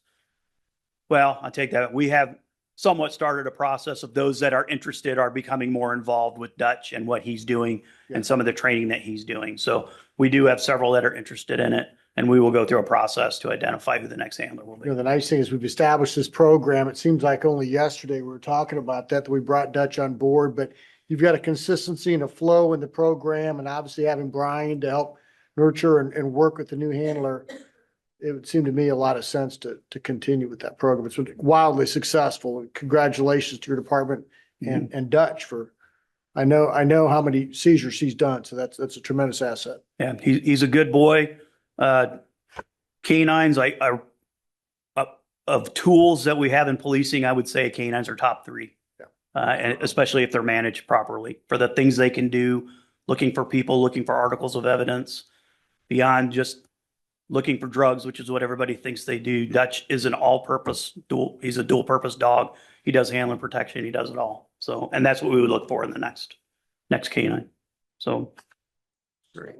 Well, I take that. We have somewhat started a process of those that are interested are becoming more involved with Dutch and what he's doing and some of the training that he's doing. So we do have several that are interested in it, and we will go through a process to identify who the next handler will be. The nice thing is we've established this program. It seems like only yesterday we were talking about that we brought Dutch on board, but you've got a consistency and a flow in the program, and obviously having Brian to help nurture and work with the new handler. It would seem to me a lot of sense to continue with that program. It's wildly successful. Congratulations to your department and Dutch for, I know how many seizures he's done. So that's a tremendous asset. Yeah, he's a good boy. Canines, of tools that we have in policing, I would say canines are top three. Yeah. And especially if they're managed properly for the things they can do, looking for people, looking for articles of evidence, beyond just looking for drugs, which is what everybody thinks they do. Dutch is an all-purpose he's a dual-purpose dog. He does handling protection. He does it all. So, and that's what we would look for in the next canine. So.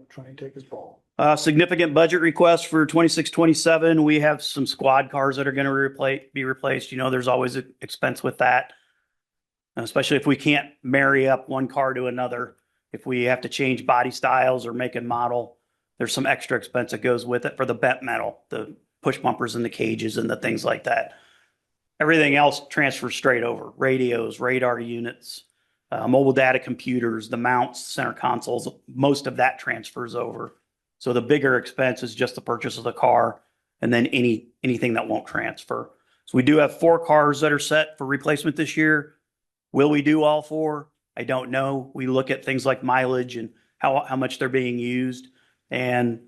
Trying to take his ball. Significant budget request for 26-27. We have some squad cars that are going to be replaced. You know, there's always an expense with that. Especially if we can't marry up one car to another. If we have to change body styles or make and model, there's some extra expense that goes with it for the bent metal, the push bumpers and the cages and the things like that. Everything else transfers straight over. Radios, radar units, mobile data computers, the mounts, center consoles, most of that transfers over. So the bigger expense is just the purchase of the car and then anything that won't transfer. So we do have 4 cars that are set for replacement this year. Will we do all 4? I don't know. We look at things like mileage and how much they're being used. And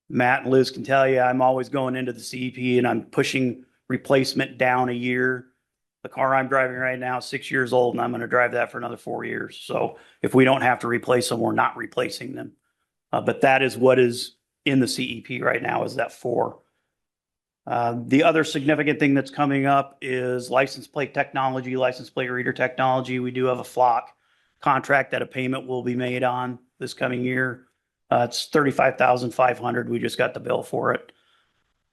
Matt and Liz can tell you, I'm always going into the CEP and I'm pushing replacement down a year. The car I'm driving right now is 6 years old and I'm going to drive that for another 4 years. So if we don't have to replace them, we're not replacing them. But that is what is in the CEP right now, is that 4. The other significant thing that's coming up is license plate technology, license plate reader technology. We do have a flock contract that a payment will be made on this coming year. It's $35,500. We just got the bill for it.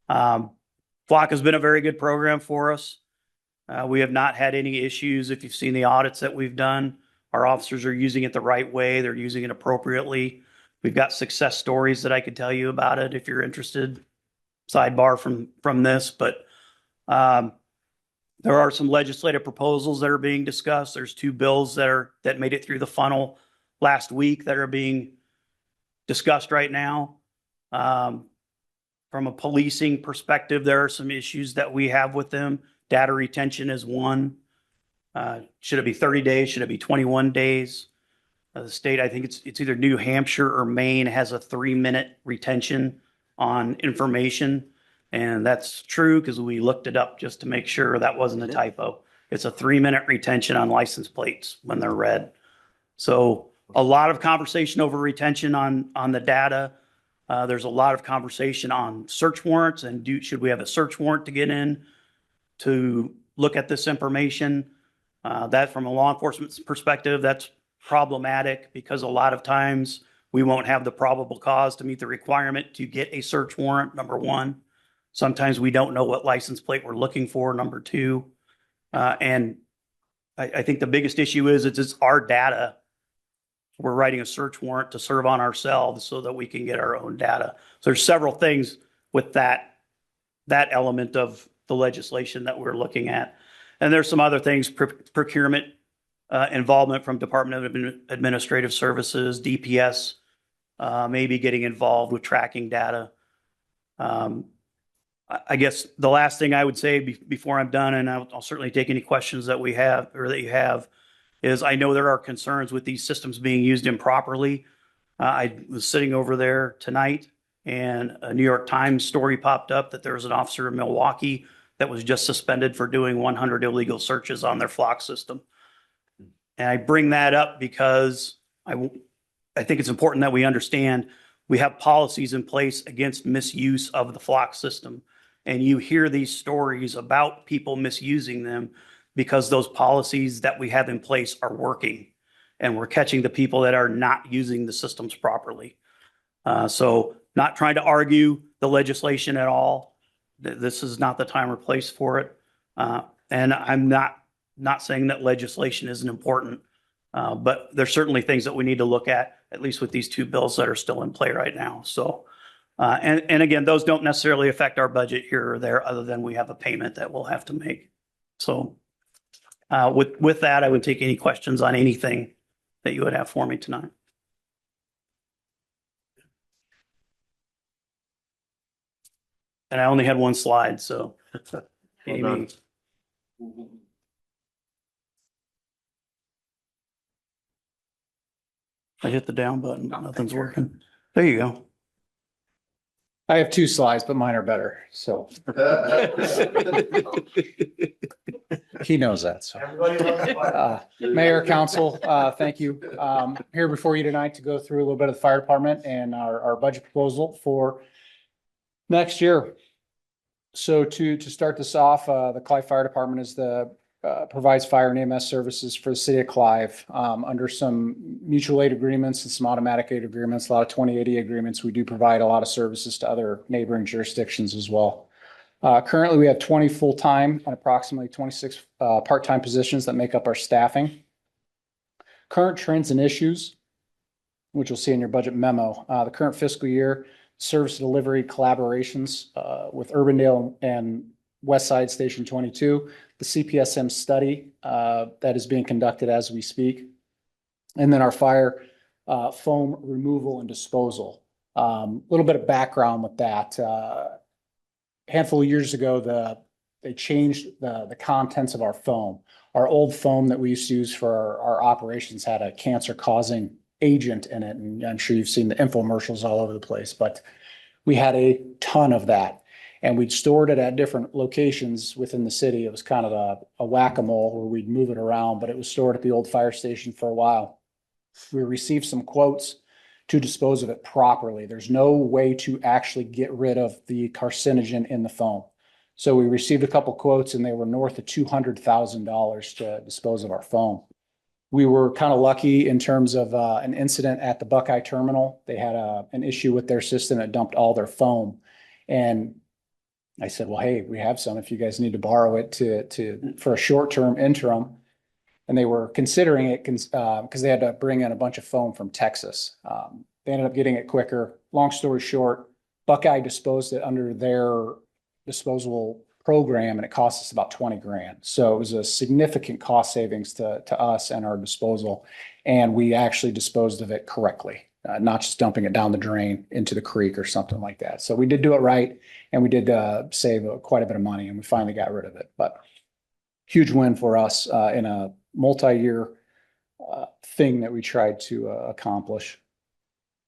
Flock has been a very good program for us. We have not had any issues. If you've seen the audits that we've done, our officers are using it the right way. They're using it appropriately. We've got success stories that I could tell you about it if you're interested. Sidebar from this, but there are some legislative proposals that are being discussed. There's 2 bills that made it through the funnel last week that are being discussed right now. From a policing perspective, there are some issues that we have with them. Data retention is one. Should it be 30 days? Should it be 21 days? The state, I think it's either New Hampshire or Maine, has a 3-minute retention on information. And that's true because we looked it up just to make sure that wasn't a typo. It's a 3-minute retention on license plates when they're read. So a lot of conversation over retention on the data. There's a lot of conversation on search warrants and should we have a search warrant to get in to look at this information? That from a law enforcement perspective, that's problematic because a lot of times we won't have the probable cause to meet the requirement to get a search warrant, number 1. Sometimes we don't know what license plate we're looking for, number 2. And I think the biggest issue is it's our data. We're writing a search warrant to serve on ourselves so that we can get our own data. So there's several things with that element of the legislation that we're looking at. And there's some other things, procurement involvement from Department of Administrative Services, DPS, maybe getting involved with tracking data. I guess the last thing I would say before I'm done, and I'll certainly take any questions that we have or that you have, is I know there are concerns with these systems being used improperly. I was sitting over there tonight and a New York Times story popped up that there was an officer in Milwaukee that was just suspended for doing 100 illegal searches on their flock system. And I bring that up because I think it's important that we understand we have policies in place against misuse of the flock system. And you hear these stories about people misusing them because those policies that we have in place are working and we're catching the people that are not using the systems properly. So not trying to argue the legislation at all. This is not the time or place for it. And I'm not saying that legislation isn't important, but there's certainly things that we need to look at least with these 2 bills that are still in play right now. So, and again, those don't necessarily affect our budget here or there other than we have a payment that we'll have to make. So with that, I would take any questions on anything that you would have for me tonight. And I only had 1 slide, so. Amy. I hit the down button, but nothing's working. There you go. I have two slides, but mine are better. So he knows that. So. Mayor, council, thank you. Here before you tonight to go through a little bit of the fire department and our budget proposal for next year. So to start this off, the Clive Fire Department is provides fire and EMS services for the city of Clive, under some mutual aid agreements and some automatic aid agreements, a lot of 2080 agreements. We do provide a lot of services to other neighboring jurisdictions as well. Currently, we have 20 full-time and approximately 26 part-time positions that make up our staffing. Current trends and issues, which you'll see in your budget memo. The current fiscal year, service delivery collaborations with Urbandale and West Side Station 22, the CPSM study that is being conducted as we speak, and then our fire foam removal and disposal. A little bit of background with that. Handful of years ago, they changed the contents of our foam. Our old foam that we used to use for our operations had a cancer-causing agent in it, and I'm sure you've seen the infomercials all over the place, but we had a ton of that, and we'd stored it at different locations within the city. It was kind of a whack-a-mole where we'd move it around, but it was stored at the old fire station for a while. We received some quotes to dispose of it properly. There's no way to actually get rid of the carcinogen in the foam. So we received a couple quotes and they were north of $200,000 to dispose of our foam. We were kind of lucky in terms of an incident at the Buckeye terminal. They had an issue with their system that dumped all their foam. And I said, well, hey, we have some if you guys need to borrow it for a short-term interim. And they were considering it because they had to bring in a bunch of foam from Texas. They ended up getting it quicker. Long story short, Buckeye disposed it under their disposable program, and it cost us about 20 grand. So it was a significant cost savings to us and our disposal. And we actually disposed of it correctly, not just dumping it down the drain into the creek or something like that. So we did do it right, and we did save quite a bit of money, and we finally got rid of it. But huge win for us in a multi-year thing that we tried to accomplish.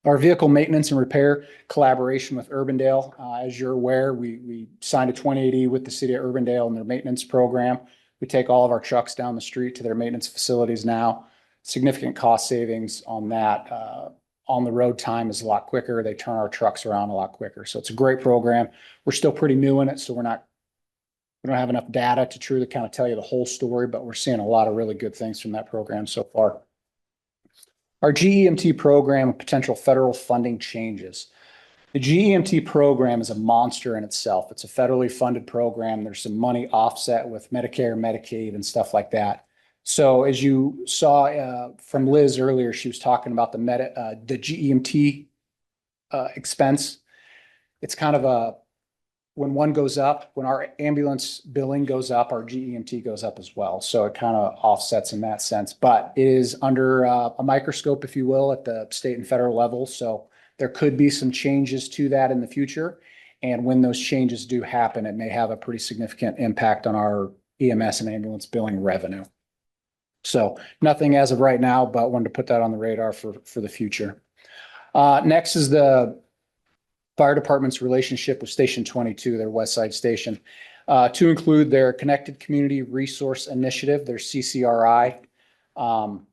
Our vehicle maintenance and repair collaboration with Urbandale. As you're aware, we signed a 2080 with the city of Urbandale and their maintenance program. We take all of our trucks down the street to their maintenance facilities now. Significant cost savings on that. On the road time is a lot quicker. They turn our trucks around a lot quicker. So it's a great program. We're still pretty new in it, so we don't have enough data to truly kind of tell you the whole story, but we're seeing a lot of really good things from that program so far. Our GEMT program and potential federal funding changes. The GEMT program is a monster in itself. It's a federally funded program. There's some money offset with Medicare, Medicaid, and stuff like that. So as you saw from Liz earlier, she was talking about the GEMT expense. It's kind of when one goes up, when our ambulance billing goes up, our GEMT goes up as well. So it kind of offsets in that sense, but it is under a microscope, if you will, at the state and federal level. So there could be some changes to that in the future. And when those changes do happen, it may have a pretty significant impact on our EMS and ambulance billing revenue. So nothing as of right now, but wanted to put that on the radar for the future. Next is the fire department's relationship with Station 22, their West Side Station, to include their Connected Community Resource Initiative, their CCRI. And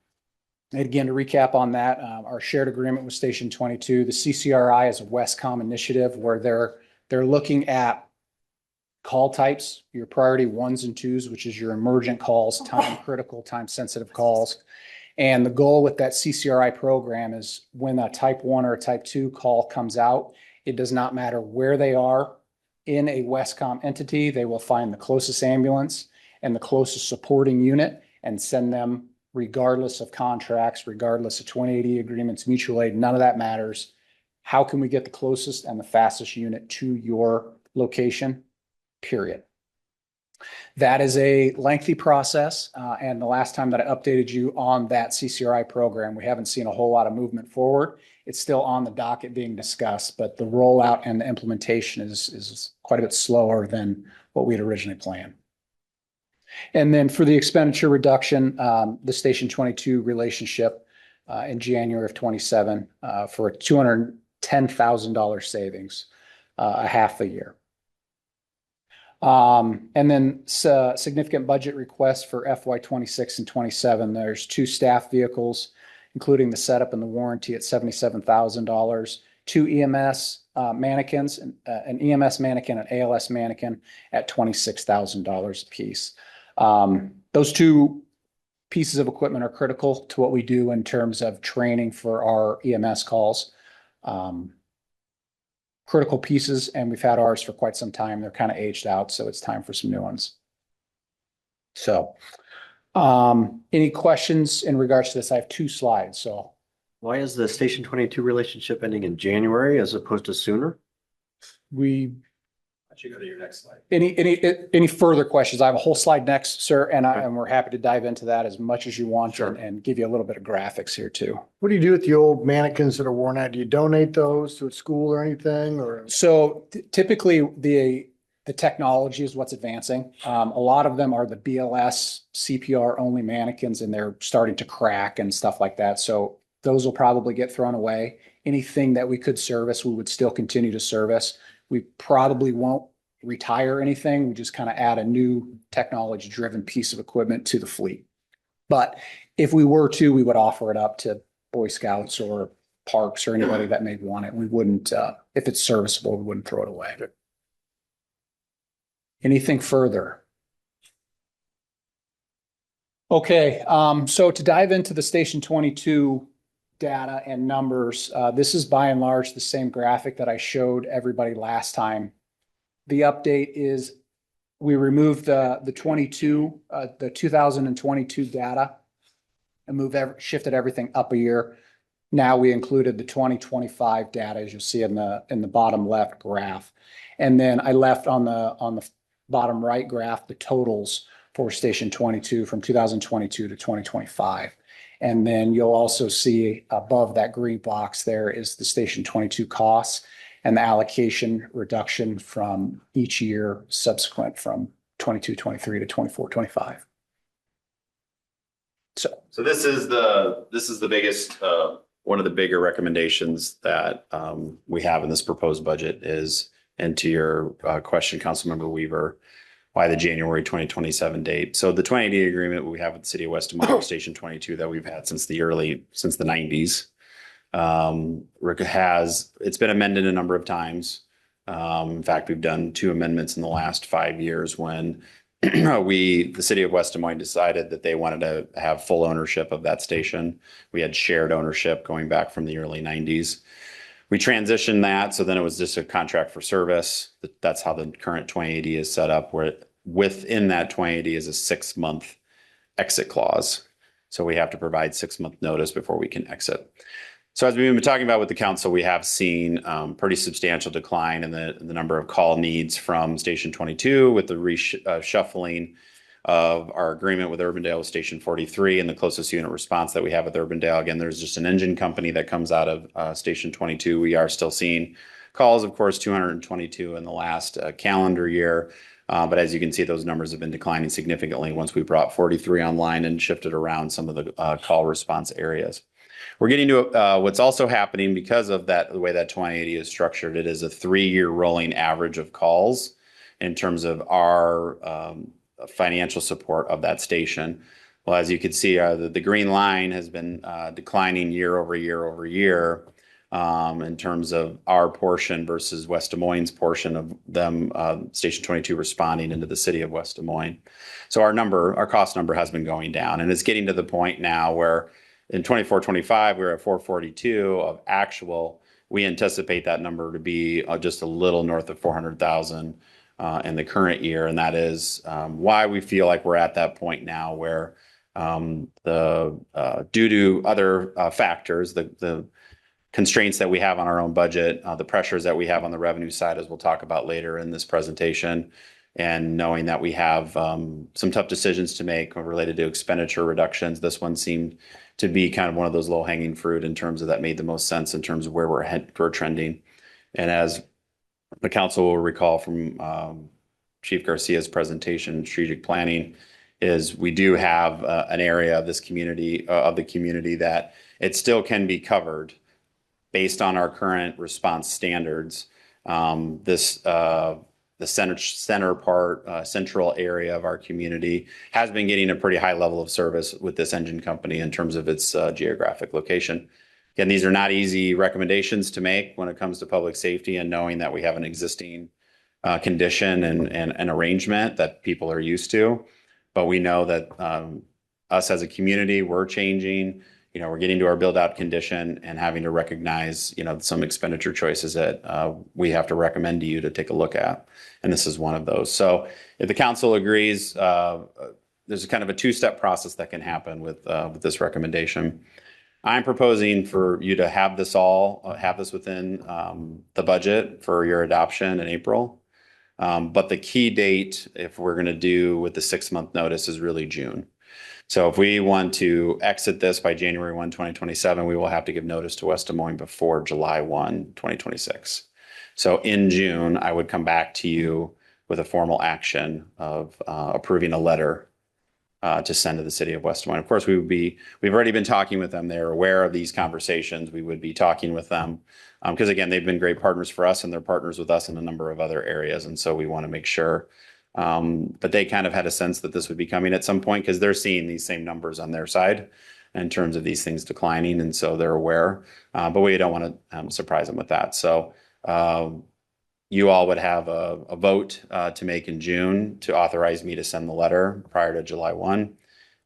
again, to recap on that, our shared agreement with Station 22, the CCRI is a Westcom initiative where they're looking at call types, your priority 1s and 2s, which is your emergent calls, time critical, time sensitive calls. And the goal with that CCRI program is when a type 1 or a type 2 call comes out, it does not matter where they are in a Westcom entity, they will find the closest ambulance and the closest supporting unit and send them regardless of contracts, regardless of 2080 agreements, mutual aid, none of that matters. How can we get the closest and the fastest unit to your location? Period. That is a lengthy process. And the last time that I updated you on that CCRI program, we haven't seen a whole lot of movement forward. It's still on the docket being discussed, but the rollout and the implementation is quite a bit slower than what we had originally planned. And then for the expenditure reduction, the Station 22 relationship in January of 27 for a $210,000 savings. a half a year. And then significant budget requests for FY 26 and 27. There's 2 staff vehicles, including the setup and the warranty at $77,000, 2 EMS mannequins, an EMS mannequin, an ALS mannequin at $26,000 a piece. Those 2 pieces of equipment are critical to what we do in terms of training for our EMS calls. Critical pieces, and we've had ours for quite some time. They're kind of aged out, so it's time for some new ones. So, any questions in regards to this? I have 2 slides, so. Why is the Station 22 relationship ending in January as opposed to sooner? We, Actually, go to your next slide. any further questions? I have a whole slide next, sir, and we're happy to dive into that as much as you want and give you a little bit of graphics here too. What do you do with the old mannequins that are worn out? Do you donate those to a school or anything, or? So typically the technology is what's advancing. A lot of them are the BLS CPR only mannequins, and they're starting to crack and stuff like that. So those will probably get thrown away. Anything that we could service, we would still continue to service. We probably won't retire anything. We just kind of add a new technology driven piece of equipment to the fleet. But if we were to, we would offer it up to Boy Scouts or parks or anybody that may want it. We wouldn't, if it's serviceable, we wouldn't throw it away. Anything further? Okay, so to dive into the Station 22 data and numbers, this is by and large the same graphic that I showed everybody last time. The update is we removed the 2022 data and shifted everything up a year. Now we included the 2025 data, as you'll see in the bottom left graph. And then I left on the bottom right graph the totals for Station 22 from 2022 to 2025. And then you'll also see above that green box there is the Station 22 costs and the allocation reduction from each year subsequent from 22, 23 to 24, 25. So this is the biggest, one of the bigger recommendations that we have in this proposed budget is, and to your question, Councilmember Weaver, why the January 2027 date. So the 2080 agreement we have with the city of West Des Moines, Station 22, that we've had since the 90s. It's been amended a number of times. In fact, we've done 2 amendments in the last 5 years when the city of West Des Moines decided that they wanted to have full ownership of that station. We had shared ownership going back from the early 90s. We transitioned that, so then it was just a contract for service. That's how the current 2080 is set up, where within that 2080 is a 6-month exit clause. So we have to provide 6-month notice before we can exit. So as we've been talking about with the council, we have seen pretty substantial decline in the number of call needs from Station 22 with the reshuffling of our agreement with Urbandale Station 43 and the closest unit response that we have with Urbandale. Again, there's just an engine company that comes out of Station 22. We are still seeing calls, of course, 222 in the last calendar year. But as you can see, those numbers have been declining significantly once we brought 43 online and shifted around some of the call response areas. We're getting to what's also happening because of that, the way that 2080 is structured. It is a 3-year rolling average of calls in terms of our financial support of that station. Well, as you can see, the green line has been declining year over year over year in terms of our portion versus West Des Moines' portion of them, Station 22 responding into the city of West Des Moines. So our cost number has been going down, and it's getting to the point now where in 24-25, we're at 442 of actual. We anticipate that number to be just a little north of 400,000 in the current year. And that is why we feel like we're at that point now where due to other factors, the constraints that we have on our own budget, the pressures that we have on the revenue side, as we'll talk about later in this presentation, and knowing that we have some tough decisions to make related to expenditure reductions, this one seemed to be kind of one of those low-hanging fruit in terms of that made the most sense in terms of where we're trending. And as the council will recall from Chief Garcia's presentation, strategic planning, is we do have an area of this community, of the community, that it still can be covered based on our current response standards. The center part, central area of our community has been getting a pretty high level of service with this engine company in terms of its geographic location. Again, these are not easy recommendations to make when it comes to public safety and knowing that we have an existing condition and arrangement that people are used to. But we know that us as a community, we're changing. We're getting to our build out condition and having to recognize, some expenditure choices that we have to recommend to you to take a look at. And this is one of those. So if the council agrees, there's kind of a two-step process that can happen with this recommendation. I'm proposing for you to have this within the budget for your adoption in April. But the key date, if we're going to do with the 6-month notice, is really June. So if we want to exit this by January 1, 2027, we will have to give notice to West Des Moines before July 1, 2026. So in June, I would come back to you with a formal action of approving a letter to send to the city of West Des Moines. Of course, we've already been talking with them. They're aware of these conversations. We would be talking with them because again, they've been great partners for us and they're partners with us in a number of other areas. And so we want to make sure, but they kind of had a sense that this would be coming at some point because they're seeing these same numbers on their side in terms of these things declining. And so they're aware, but we don't want to surprise them with that. So you all would have a vote to make in June to authorize me to send the letter prior to July 1.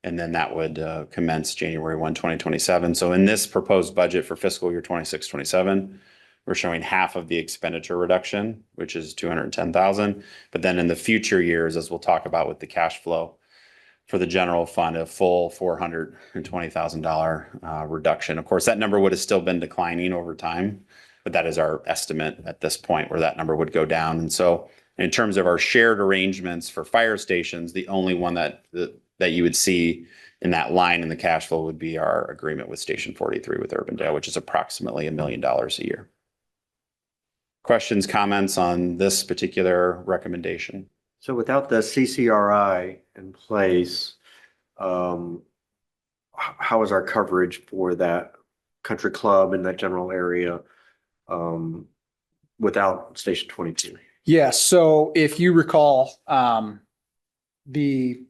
And then that would commence January 1, 2027. So in this proposed budget for fiscal year 26-27, we're showing half of the expenditure reduction, which is $210,000. But then in the future years, as we'll talk about with the cash flow for the general fund, a full $420,000 reduction. Of course, that number would have still been declining over time, but that is our estimate at this point where that number would go down. And so in terms of our shared arrangements for fire stations, the only one that you would see in that line in the cash flow would be our agreement with Station 43 with Urbandale, which is approximately $1 million a year. Questions, comments on this particular recommendation? So without the CCRI in place, how is our coverage for that country club in that general area without Station 22? Yeah, so if you recall, the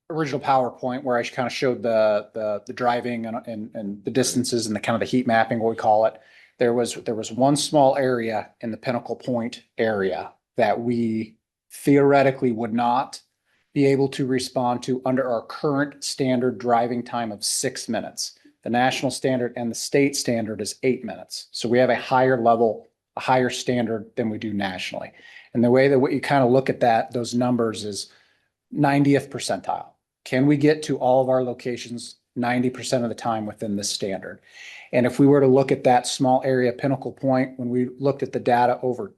original PowerPoint where I kind of showed the driving and the distances and the kind of the heat mapping, what we call it, there was one small area in the Pinnacle Point area that we theoretically would not be able to respond to under our current standard driving time of 6 minutes. The national standard and the state standard is 8 minutes. So we have a higher level, a higher standard than we do nationally. And the way that what you kind of look at those numbers is 90th percentile. Can we get to all of our locations 90% of the time within this standard? And if we were to look at that small area Pinnacle Point, when we looked at the data over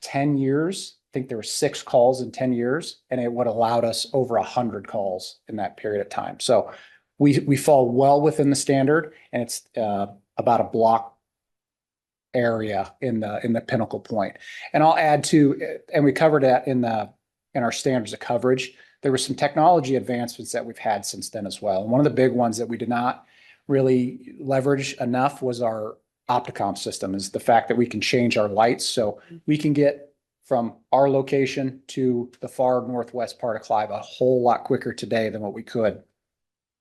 10 years, I think there were 6 calls in 10 years, and it would have allowed us over 100 calls in that period of time. So we fall well within the standard, and it's about a block area in the Pinnacle Point. And I'll add to, and we covered that in our standards of coverage. There were some technology advancements that we've had since then as well. And one of the big ones that we did not really leverage enough was our Opticom system, is the fact that we can change our lights. So we can get from our location to the far northwest part of Clive a whole lot quicker today than what we could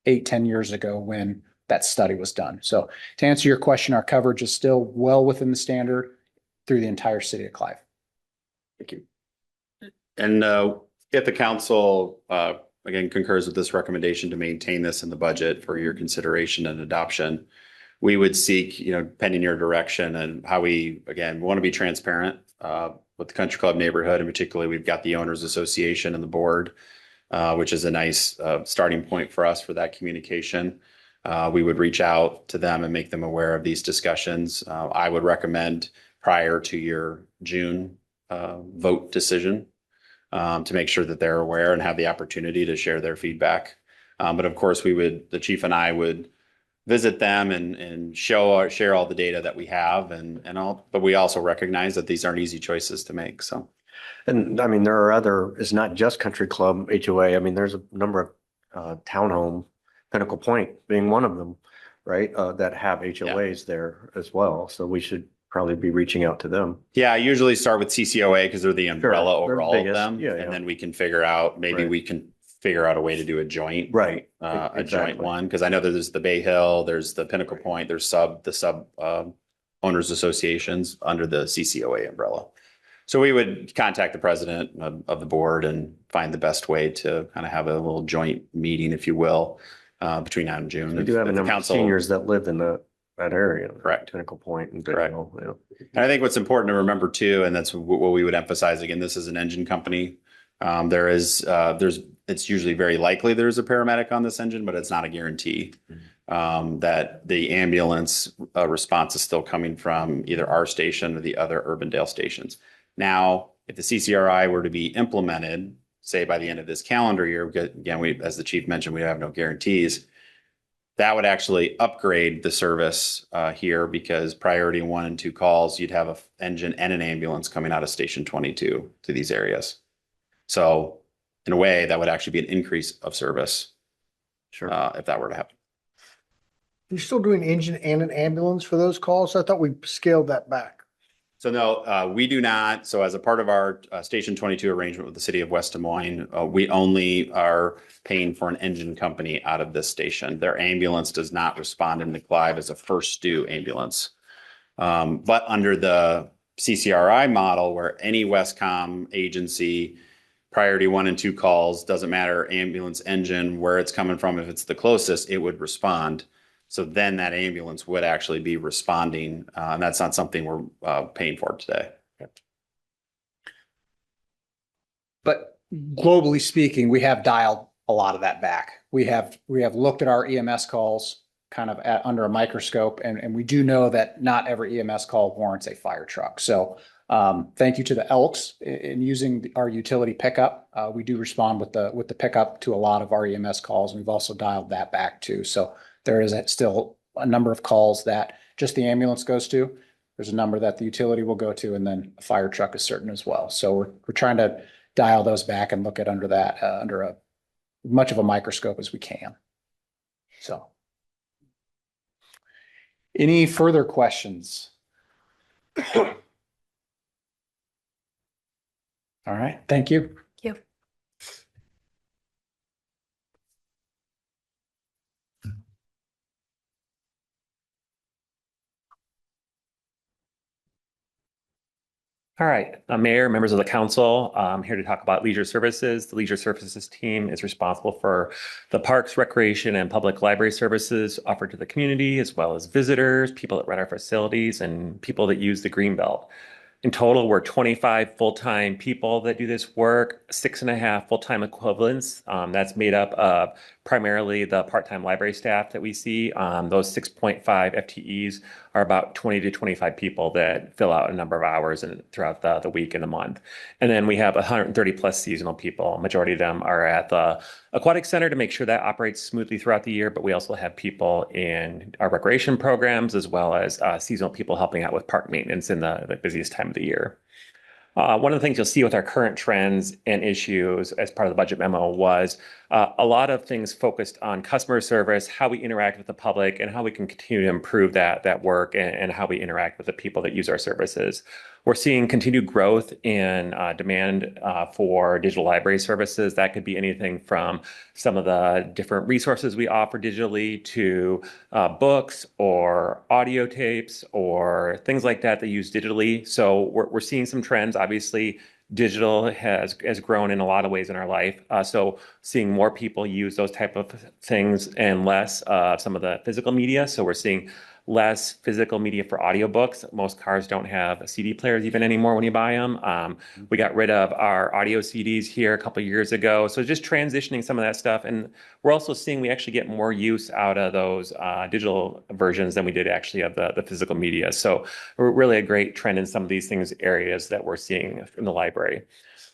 8-10 years ago when that study was done. So to answer your question, our coverage is still well within the standard through the entire city of Clive. Thank you. And if the council, again, concurs with this recommendation to maintain this in the budget for your consideration and adoption, we would seek, pending your direction and how we want to be transparent with the country club neighborhood. And particularly, we've got the owners association and the board, which is a nice starting point for us for that communication. We would reach out to them and make them aware of these discussions. I would recommend prior to your June vote decision to make sure that they're aware and have the opportunity to share their feedback. But of course, the chief and I would visit them and share all the data that we have but we also recognize that these aren't easy choices to make. So, and I mean, it's not just country club HOA. I mean, there's a number of townhome, Pinnacle Point being one of them, right? That have HOAs there as well. So we should probably be reaching out to them. Yeah, I usually start with CCOA because they're the umbrella They're over all of biggest. them. Yeah, yeah. And then we can figure out, maybe Right. we can figure out a way to do a joint. Right. A joint Exactly. one, because I know that there's the Bay Hill, there's the Pinnacle Point, there's the sub owners associations under the CCOA umbrella. So we would contact the president of the board and find the best way to kind of have a little joint meeting, if you will, between now and June. We do have a If the number of council- seniors that live in that area. Correct. Pinnacle Point and Correct. Bidwell, yeah. And I think what's important to remember too, and that's what we would emphasize again, this is an engine company. It's usually very likely there's a paramedic on this engine, but it's not a guarantee. That the ambulance response is still coming from either our station or the other Urbandale stations. Now, if the CCRI were to be implemented, say by the end of this calendar year, again, as the chief mentioned, we have no guarantees. That would actually upgrade the service here, because priority 1 and 2 calls, you'd have an engine and an ambulance coming out of station 22 to these areas. So in a way, that would actually be an increase of service. Sure. If that were to happen. You're still doing engine and an ambulance for those calls? I thought we scaled that back. So no, we do not. So as a part of our Station 22 arrangement with the city of West Des Moines, we only are paying for an engine company out of this station. Their ambulance does not respond into Clive as a first due ambulance. But under the CCRI model, where any Westcom agency, priority 1 and 2 calls, doesn't matter, ambulance engine, where it's coming from, if it's the closest, it would respond. So then that ambulance would actually be responding, and that's not something we're paying for today. But globally speaking, we have dialed a lot of that back. We have looked at our EMS calls kind of under a microscope, and we do know that not every EMS call warrants a fire truck. So thank you to the Elks in using our utility pickup. We do respond with the pickup to a lot of our EMS calls. We've also dialed that back too. So there is still a number of calls that just the ambulance goes to. There's a number that the utility will go to, and then a fire truck is certain as well. So we're trying to dial those back and look at under that, under a much of a microscope as we can. So. Any further questions? All right, thank you. Thank you. All right, Mayor, members of the council, I'm here to talk about leisure services. The leisure services team is responsible for the parks, recreation, and public library services offered to the community, as well as visitors, people that rent our facilities, and people that use the Greenbelt. In total, we're 25 full-time people that do this work, 6.5 full-time equivalents. That's made up of primarily the part-time library staff that we see. Those 6.5 FTEs are about 20 to 25 people that fill out a number of hours throughout the week and the month. And then we have 130 plus seasonal people. Majority of them are at the aquatic center to make sure that operates smoothly throughout the year. But we also have people in our recreation programs, as well as seasonal people helping out with park maintenance in the busiest time of the year. One of the things you'll see with our current trends and issues as part of the budget memo was a lot of things focused on customer service, how we interact with the public, and how we can continue to improve that work and how we interact with the people that use our services. We're seeing continued growth in demand for digital library services. That could be anything from some of the different resources we offer digitally to books or audio tapes or things like that use digitally. So we're seeing some trends. Obviously, digital has grown in a lot of ways in our life. So seeing more people use those type of things and less some of the physical media. So we're seeing less physical media for audiobooks. Most cars don't have CD players even anymore when you buy them. We got rid of our audio CDs here a couple of years ago. So just transitioning some of that stuff. And we're also seeing we actually get more use out of those digital versions than we did actually of the physical media. So we're really a great trend in some of these things, areas that we're seeing in the library.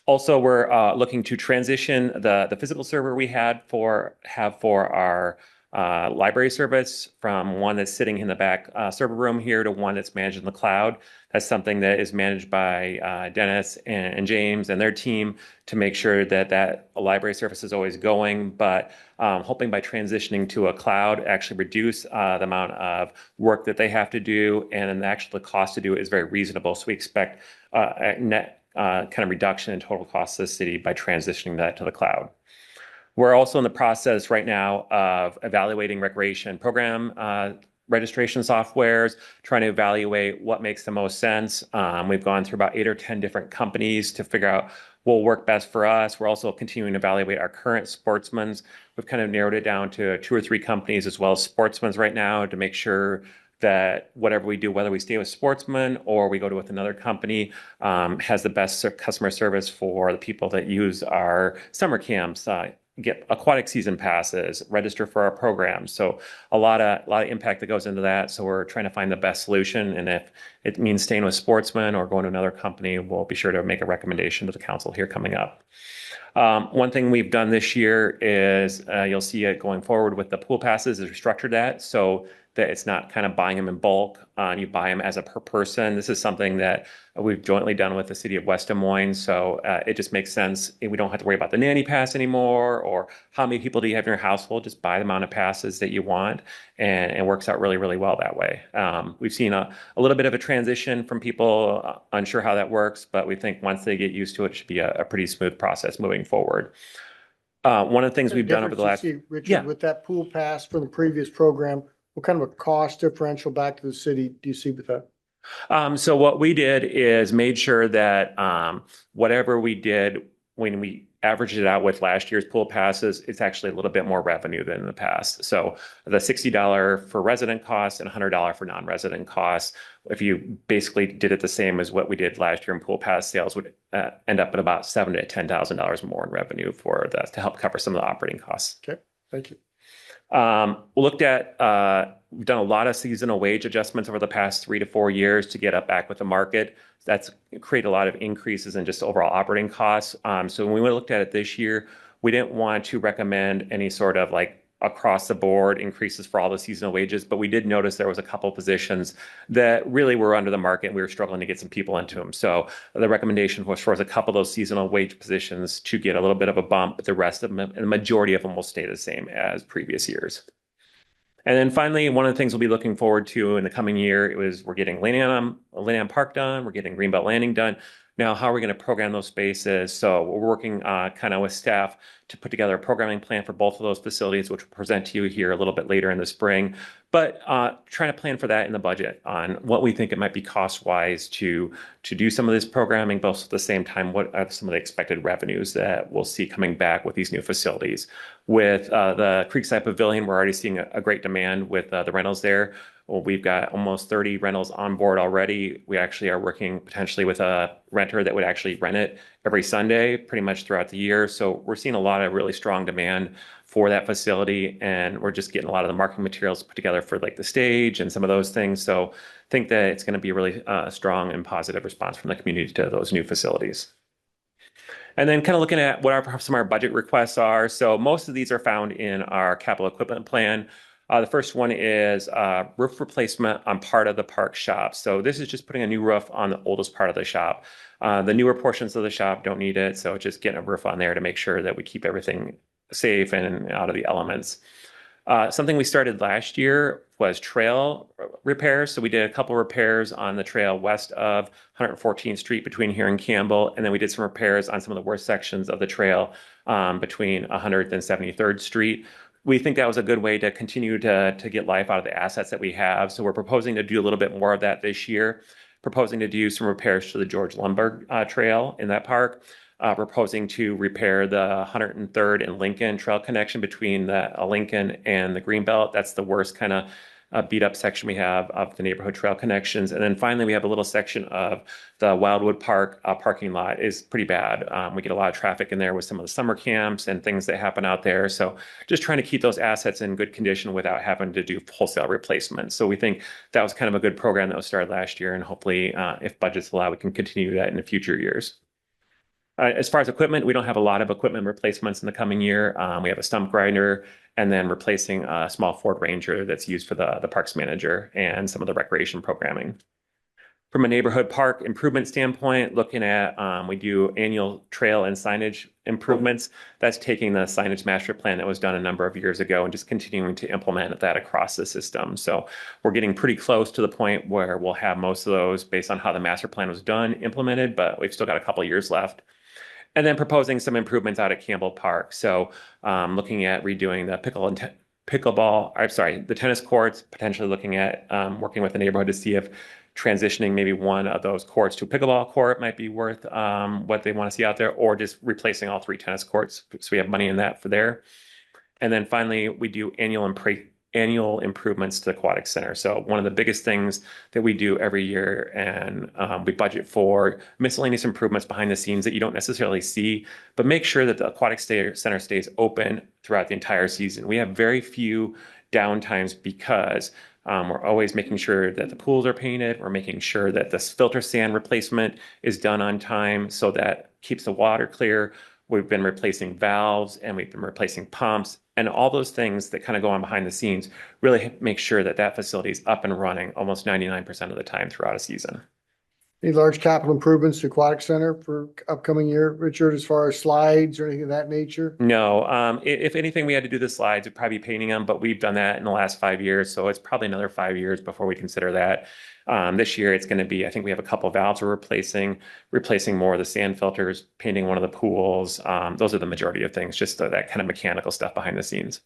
Also, we're looking to transition the physical server we have for our library service from one that's sitting in the back server room here to one that's managed in the cloud. That's something that is managed by Dennis and James and their team to make sure that that library service is always going, but hoping by transitioning to a cloud actually reduce the amount of work that they have to do, and then actually the cost to do it is very reasonable. So we expect a net kind of reduction in total cost to the city by transitioning that to the cloud. We're also in the process right now of evaluating recreation program registration softwares, trying to evaluate what makes the most sense. We've gone through about 8 or 10 different companies to figure out what will work best for us. We're also continuing to evaluate our current sportsmen's. We've kind of narrowed it down to 2 or 3 companies as well as sportsmen's right now to make sure that whatever we do, whether we stay with Sportsman or we go to with another company, has the best customer service for the people that use our summer camps, get aquatic season passes, register for our programs. So a lot of impact that goes into that. So we're trying to find the best solution. And if it means staying with Sportsman or going to another company, we'll be sure to make a recommendation to the council here coming up. One thing we've done this year is you'll see it going forward with the pool passes is restructured that so that it's not kind of buying them in bulk. You buy them as a per person. This is something that we've jointly done with the city of West Des Moines. So it just makes sense. We don't have to worry about the nanny pass anymore or how many people do you have in your household. Just buy the amount of passes that you want, and it works out really, really well that way. We've seen a little bit of a transition from people unsure how that works, but we think once they get used to it, it should be a pretty smooth process moving forward. One of the things we've done over the last... Richard, with that pool pass from the previous program, what kind of a cost differential back to the city do you see with that? So what we did is made sure that whatever we did when we averaged it out with last year's pool passes, it's actually a little bit more revenue than in the past. So the $60 for resident costs and $100 for non-resident costs, if you basically did it the same as what we did last year in pool pass sales, would end up at about $7,000 to $10,000 more in revenue for that to help cover some of the operating costs. Okay, thank you. We've done a lot of seasonal wage adjustments over the past 3 to 4 years to get up back with the market. That's created a lot of increases in just overall operating costs. So when we looked at it this year, we didn't want to recommend any sort of like across the board increases for all the seasonal wages, but we did notice there was a couple of positions that really were under the market and we were struggling to get some people into them. So the recommendation was for a couple of those seasonal wage positions to get a little bit of a bump, but the rest of them, and the majority of them will stay the same as previous years. And then finally, one of the things we'll be looking forward to in the coming year is we're getting Lanham Park done, we're getting Greenbelt Landing done. Now, how are we going to program those spaces? So we're working kind of with staff to put together a programming plan for both of those facilities, which we'll present to you here a little bit later in the spring. But trying to plan for that in the budget on what we think it might be cost-wise to do some of this programming, both at the same time, what are some of the expected revenues that we'll see coming back with these new facilities. With the Creekside Pavilion, we're already seeing a great demand with the rentals there. Well, we've got almost 30 rentals on board already. We actually are working potentially with a renter that would actually rent it every Sunday, pretty much throughout the year. So we're seeing a lot of really strong demand for that facility, and we're just getting a lot of the marketing materials put together for like the stage and some of those things. So I think that it's going to be a really strong and positive response from the community to those new facilities. And then kind of looking at what some of our budget requests are. So most of these are found in our capital equipment plan. The first one is roof replacement on part of the park shop. So this is just putting a new roof on the oldest part of the shop. The newer portions of the shop don't need it. So just getting a roof on there to make sure that we keep everything safe and out of the elements. Something we started last year was trail repairs. So we did a couple repairs on the trail west of 114th Street between here and Campbell. And then we did some repairs on some of the worst sections of the trail between 100th and 73rd Street. We think that was a good way to continue to get life out of the assets that we have. So we're proposing to do a little bit more of that this year, proposing to do some repairs to the George Lundberg Trail in that park, proposing to repair the 103rd and Lincoln Trail connection between the Lincoln and the Greenbelt. That's the worst kind of beat up section we have of the neighborhood trail connections. And then finally, we have a little section of the Wildwood Park parking lot is pretty bad. We get a lot of traffic in there with some of the summer camps and things that happen out there. So just trying to keep those assets in good condition without having to do wholesale replacements. So we think that was kind of a good program that was started last year. And hopefully, if budgets allow, we can continue that in the future years. As far as equipment, we don't have a lot of equipment replacements in the coming year. We have a stump grinder and then replacing a small Ford Ranger that's used for the parks manager and some of the recreation programming. From a neighborhood park improvement standpoint, looking at, we do annual trail and signage improvements. That's taking the signage master plan that was done a number of years ago and just continuing to implement that across the system. So we're getting pretty close to the point where we'll have most of those based on how the master plan was done, implemented, but we've still got a couple of years left. And then proposing some improvements out at Campbell Park. So looking at redoing the the tennis courts, potentially looking at working with the neighborhood to see if transitioning maybe one of those courts to a pickleball court might be worth what they want to see out there, or just replacing all 3 tennis courts. So we have money in that for there. And then finally, we do annual improvements to the aquatic center. So one of the biggest things that we do every year, and we budget for miscellaneous improvements behind the scenes that you don't necessarily see, but make sure that the aquatic center stays open throughout the entire season. We have very few downtimes because we're always making sure that the pools are painted. We're making sure that this filter sand replacement is done on time so that keeps the water clear. We've been replacing valves and we've been replacing pumps, and all those things that kind of go on behind the scenes really make sure that that facility is up and running almost 99% of the time throughout a season. Any large capital improvements to aquatic center for upcoming year, Richard, as far as slides or anything of that nature? No, if anything, we had to do the slides, we'd probably be painting them, but we've done that in the last 5 years. So it's probably another 5 years before we consider that. This year it's going to be, I think we have a couple of valves we're replacing more of the sand filters, painting one of the pools. Those are the majority of things, just that kind of mechanical stuff behind the scenes.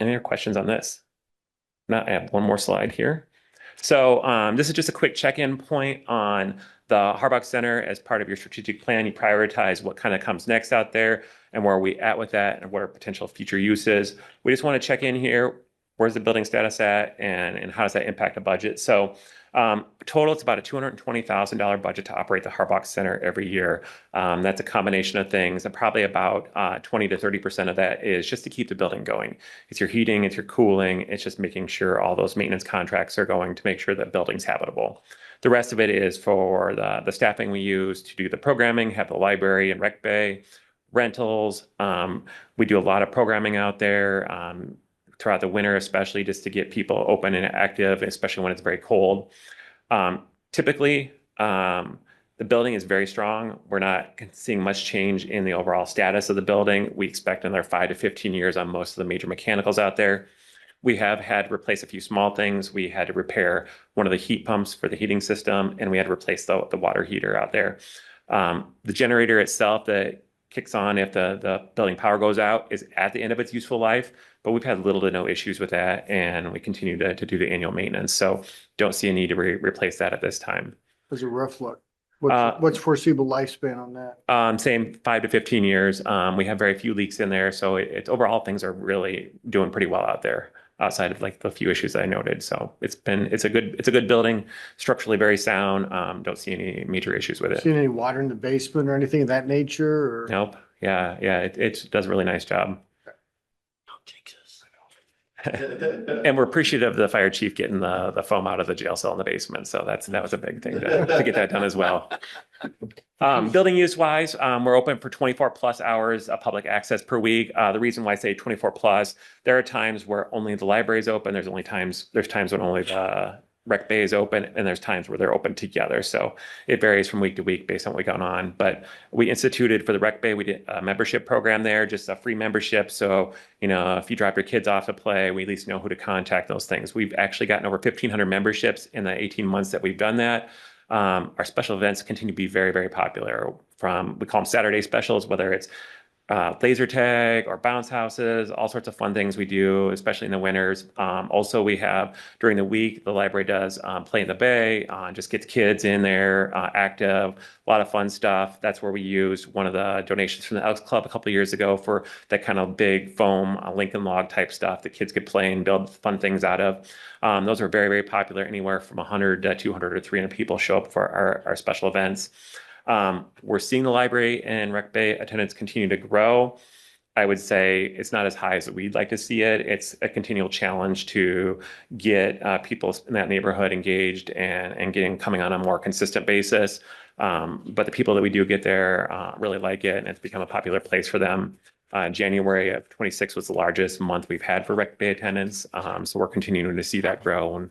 Any other questions on this? Now I have one more slide here. So this is just a quick check-in point on the Harbach Center. As part of your strategic plan, you prioritize what kind of comes next out there and where are we at with that and what are potential future uses. We just want to check in here. Where's the building status at and how does that impact the budget? So total, it's about a $220,000 budget to operate the Harbach Center every year. That's a combination of things, and probably about 20 to 30% of that is just to keep the building going. It's your heating, it's your cooling, it's just making sure all those maintenance contracts are going to make sure that building's habitable. The rest of it is for the staffing we use to do the programming, have the library and rec bay, rentals. We do a lot of programming out there throughout the winter, especially just to get people open and active, especially when it's very cold. Typically, the building is very strong. We're not seeing much change in the overall status of the building. We expect another 5 to 15 years on most of the major mechanicals out there. We have had to replace a few small things. We had to repair one of the heat pumps for the heating system, and we had to replace the water heater out there. The generator itself that kicks on if the building power goes out is at the end of its useful life, but we've had little to no issues with that, and we continue to do the annual maintenance. So don't see a need to replace that at this time. As a rough look, what's foreseeable lifespan on that? Same 5 to 15 years. We have very few leaks in there, so it's overall things are really doing pretty well out there outside of like the few issues I noted. So it's a good building, structurally very sound. Don't see any major issues with it. Seen any water in the basement or anything of that nature? Or? Nope. Yeah. It does a really nice job. And we're appreciative of the fire chief getting the foam out of the jail cell in the basement. So that was a big thing to get that done as well. Building use wise, we're open for 24 plus hours of public access per week. The reason why I say 24 plus, there are times where only the library is open. There's times when only the rec bay is open, and there's times where they're open together. So it varies from week to week based on what's going on. But we instituted for the rec bay, we did a membership program there, just a free membership. So, if you drop your kids off to play, we at least know who to contact, those things. We've actually gotten over 1,500 memberships in the 18 months that we've done that. Our special events continue to be very, very popular. We call them Saturday specials, whether it's laser tag or bounce houses, all sorts of fun things we do, especially in the winters. Also, we have during the week, the library does Play in the Bay, just gets kids in there, active, a lot of fun stuff. That's where we used one of the donations from the Elks Club a couple of years ago for that kind of big foam Lincoln log type stuff that kids could play and build fun things out of. Those are very, very popular. Anywhere from 100 to 200 or 300 people show up for our special events. We're seeing the library and rec bay attendance continue to grow. I would say it's not as high as we'd like to see it. It's a continual challenge to get people in that neighborhood engaged and getting coming on a more consistent basis. But the people that we do get there really like it, and it's become a popular place for them. January of 26 was the largest month we've had for Rec Bay attendance. So we're continuing to see that grow and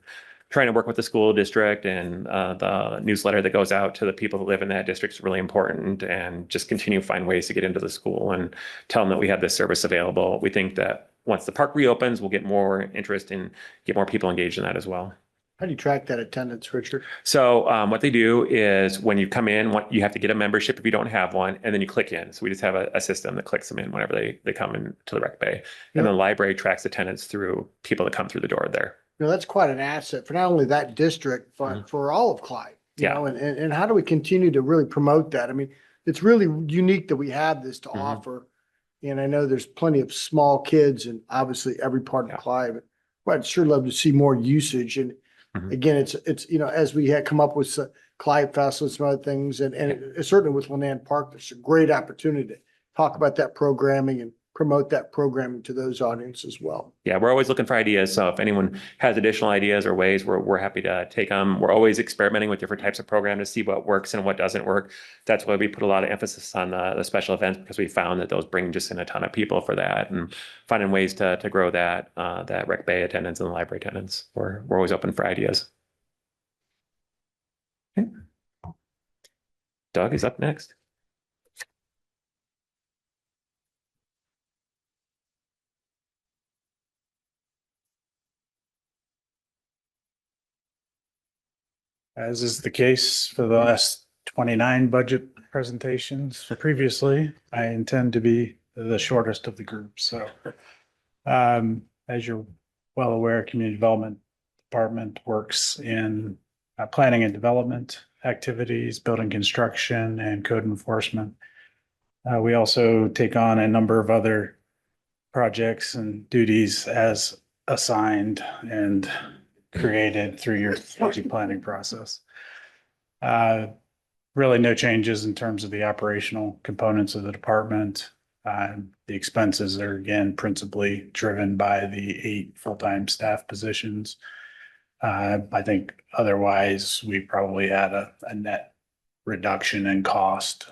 trying to work with the school district, and the newsletter that goes out to the people who live in that district is really important, and just continue to find ways to get into the school and tell them that we have this service available. We think that once the park reopens, we'll get more interest and get more people engaged in that as well. How do you track that attendance, Richard? So what they do is when you come in, you have to get a membership if you don't have one, and then you click in. So we just have a system that clicks them in whenever they come into the Rec Bay. And the library tracks attendance through people that come through the door there. You know, that's quite an asset for not only that district, but for all of Clive. You know, and how do we continue to really promote that? I mean, it's really unique that we have this to offer. And I know there's plenty of small kids and obviously every part of Clive. But I'd sure love to see more usage. And again, it's, you know, as we had come up with Clive Fest and some other things, and certainly with Lenan Park, there's a great opportunity to talk about that programming and promote that programming to those audiences as well. Yeah, we're always looking for ideas. So if anyone has additional ideas or ways, we're happy to take them. We're always experimenting with different types of programs to see what works and what doesn't work. That's why we put a lot of emphasis on the special events, because we found that those bring just in a ton of people for that, and finding ways to grow that Rec Bay attendance and the library attendance. We're always open for ideas. Okay. Doug is up next. As is the case for the last 29 budget presentations previously, I intend to be the shortest of the group. So as you're well aware, Community Development Department works in planning and development activities, building construction, and code enforcement. We also take on a number of other projects and duties as assigned and created through your strategic planning process. Really no changes in terms of the operational components of the department. The expenses are again principally driven by the 8 full-time staff positions. I think otherwise we probably had a net reduction in cost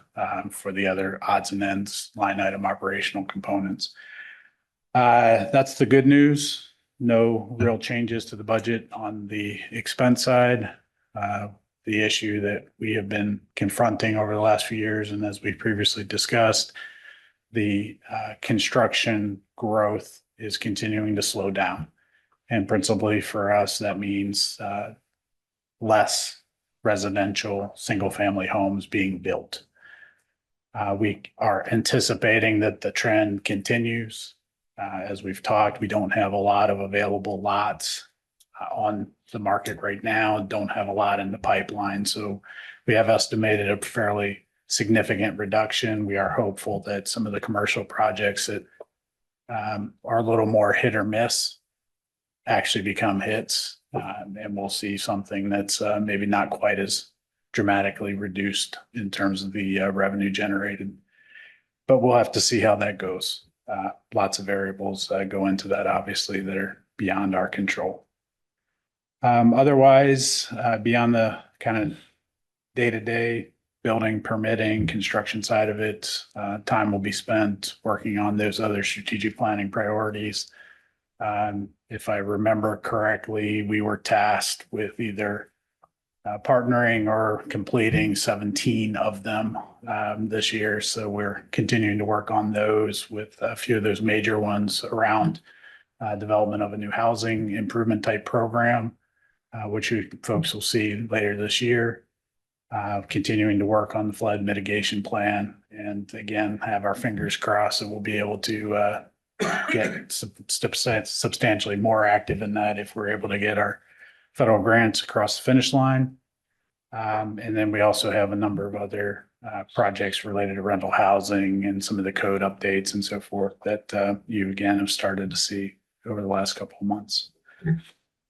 for the other odds and ends line item operational components. That's the good news. No real changes to the budget on the expense side. The issue that we have been confronting over the last few years, and as we previously discussed, the construction growth is continuing to slow down. And principally for us, that means less residential single-family homes being built. We are anticipating that the trend continues. As we've talked, we don't have a lot of available lots on the market right now, don't have a lot in the pipeline. So we have estimated a fairly significant reduction. We are hopeful that some of the commercial projects that are a little more hit or miss actually become hits. And we'll see something that's maybe not quite as dramatically reduced in terms of the revenue generated. But we'll have to see how that goes. Lots of variables go into that, obviously, that are beyond our control. Otherwise, beyond the kind of day-to-day building, permitting, construction side of it, time will be spent working on those other strategic planning priorities. If I remember correctly, we were tasked with either partnering or completing 17 of them this year. So we're continuing to work on those, with a few of those major ones around development of a new housing improvement type program, which you folks will see later this year. Continuing to work on the flood mitigation plan, and again, have our fingers crossed that we'll be able to get substantially more active in that if we're able to get our federal grants across the finish line. And then we also have a number of other projects related to rental housing and some of the code updates and so forth that you again have started to see over the last couple of months.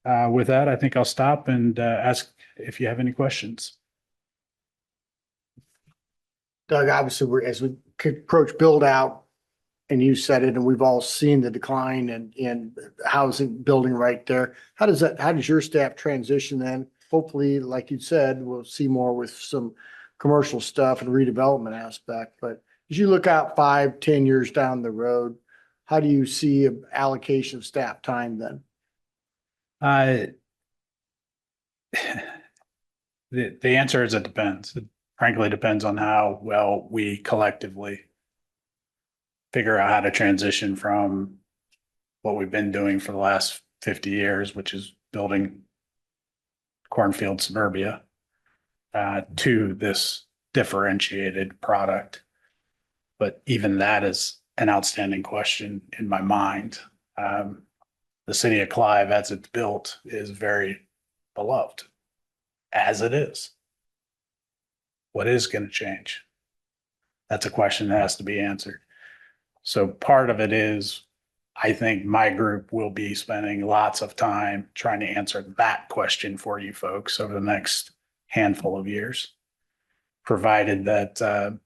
With that, I think I'll stop and ask if you have any questions. Doug, obviously, as we approach build out and you said it, and we've all seen the decline in housing building right there. How does your staff transition then? Hopefully, like you said, we'll see more with some commercial stuff and redevelopment aspect, but as you look out 5, 10 years down the road, how do you see an allocation of staff time then? The answer is it depends. It frankly depends on how well we collectively figure out how to transition from what we've been doing for the last 50 years, which is building cornfield suburbia, to this differentiated product. But even that is an outstanding question in my mind. The city of Clive, as it's built, is very beloved, as it is. What is going to change? That's a question that has to be answered. So part of it is, I think my group will be spending lots of time trying to answer that question for you folks over the next handful of years, provided that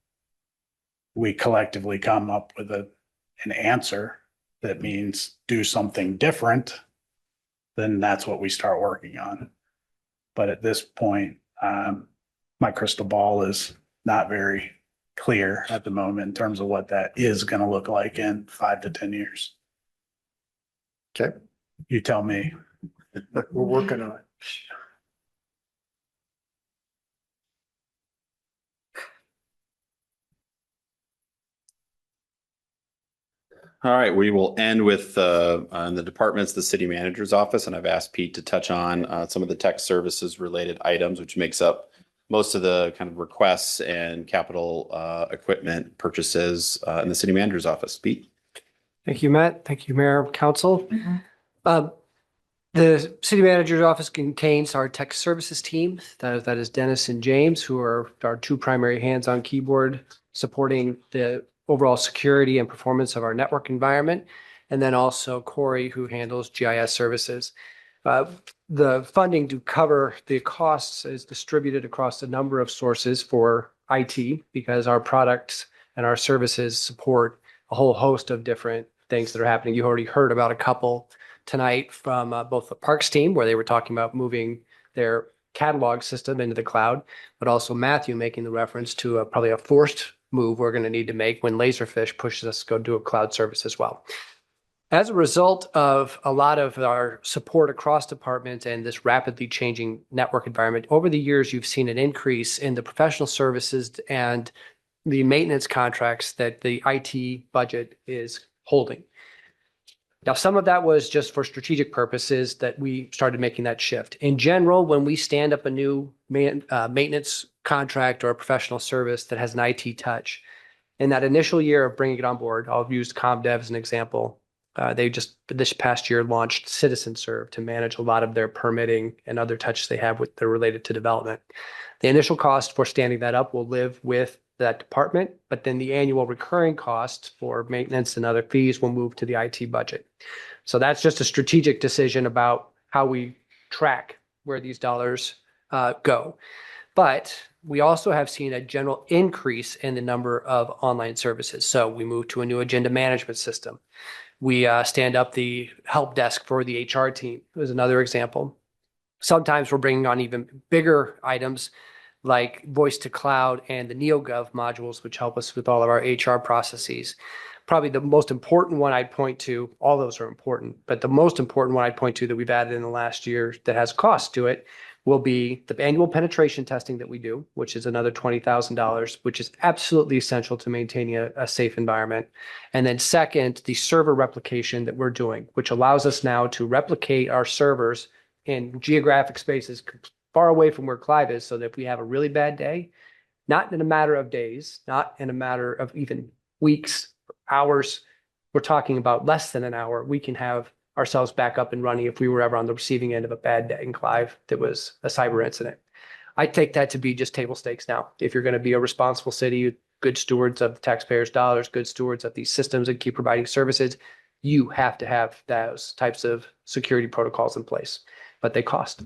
we collectively come up with an answer that means do something different, then that's what we start working on. But at this point, my crystal ball is not very clear at the moment in terms of what that is going to look like in 5 to 10 years. Okay. You tell me. We're working on it. All right, we will end with in the departments, the city manager's office, and I've asked Pete to touch on some of the tech services related items, which makes up most of the kind of requests and capital equipment purchases in the city manager's office. Pete? Thank you, Matt. Thank you, Mayor, Council. The city manager's office contains our tech services team. That is Dennis and James, who are our two primary hands-on keyboard supporting the overall security and performance of our network environment. And then also Corey, who handles GIS services. The funding to cover the costs is distributed across a number of sources for IT because our products and our services support a whole host of different things that are happening. You already heard about a couple tonight from both the parks team, where they were talking about moving their catalog system into the cloud, but also Matthew making the reference to probably a forced move we're going to need to make when Laserfish pushes us to go do a cloud service as well. As a result of a lot of our support across departments and this rapidly changing network environment, over the years, you've seen an increase in the professional services and the maintenance contracts that the IT budget is holding. Now, some of that was just for strategic purposes that we started making that shift. In general, when we stand up a new maintenance contract or a professional service that has an IT touch, in that initial year of bringing it on board, I'll use ComDev as an example. They just this past year launched CitizenServe to manage a lot of their permitting and other touches they have that are related to development. The initial cost for standing that up will live with that department, but then the annual recurring costs for maintenance and other fees will move to the IT budget. So that's just a strategic decision about how we track where these dollars go. But we also have seen a general increase in the number of online services. So we moved to a new agenda management system. We stand up the help desk for the HR team is another example. Sometimes we're bringing on even bigger items like voice to cloud and the NeoGov modules, which help us with all of our HR processes. Probably the most important one I'd point to, all those are important, but the most important one I'd point to that we've added in the last year that has cost to it will be the annual penetration testing that we do, which is another $20,000, which is absolutely essential to maintaining a safe environment. And then second, the server replication that we're doing, which allows us now to replicate our servers in geographic spaces far away from where Clive is, so that if we have a really bad day, not in a matter of days, not in a matter of even weeks, hours, we're talking about less than an hour, we can have ourselves back up and running if we were ever on the receiving end of a bad day in Clive that was a cyber incident. I take that to be just table stakes now. If you're going to be a responsible city, good stewards of the taxpayers' dollars, good stewards of these systems and keep providing services, you have to have those types of security protocols in place, but they cost.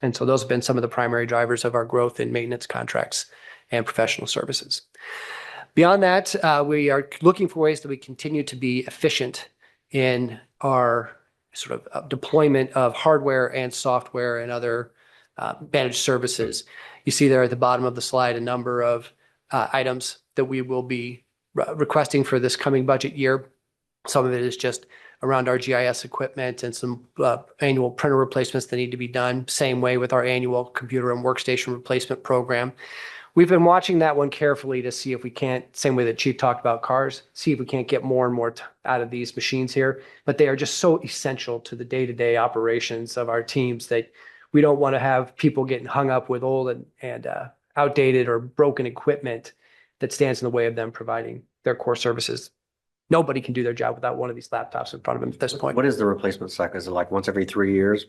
And so those have been some of the primary drivers of our growth in maintenance contracts and professional services. Beyond that, we are looking for ways that we continue to be efficient in our sort of deployment of hardware and software and other managed services. You see there at the bottom of the slide a number of items that we will be requesting for this coming budget year. Some of it is just around our GIS equipment and some annual printer replacements that need to be done. Same way with our annual computer and workstation replacement program. We've been watching that one carefully to see if we can't, same way that Chief talked about cars, see if we can't get more and more out of these machines here. But they are just so essential to the day-to-day operations of our teams that we don't want to have people getting hung up with old and outdated or broken equipment that stands in the way of them providing their core services. Nobody can do their job without one of these laptops in front of them at this point. What is the replacement cycle? Is it like once every 3 years?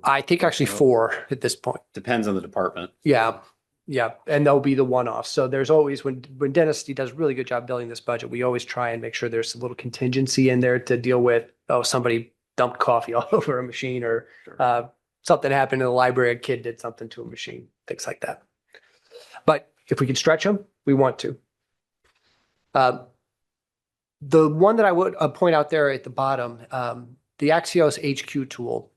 I think actually 4 at this point. Depends on the department. Yeah. Yeah. And they'll be the one-off. So there's always, when Dennis, he does a really good job building this budget, we always try and make sure there's a little contingency in there to deal with, oh, somebody dumped coffee all over a machine or something happened in the library, a kid did something to a machine, things like that. But if we can stretch them, we want to. The one that I would point out there at the bottom, the Axios HQ tool.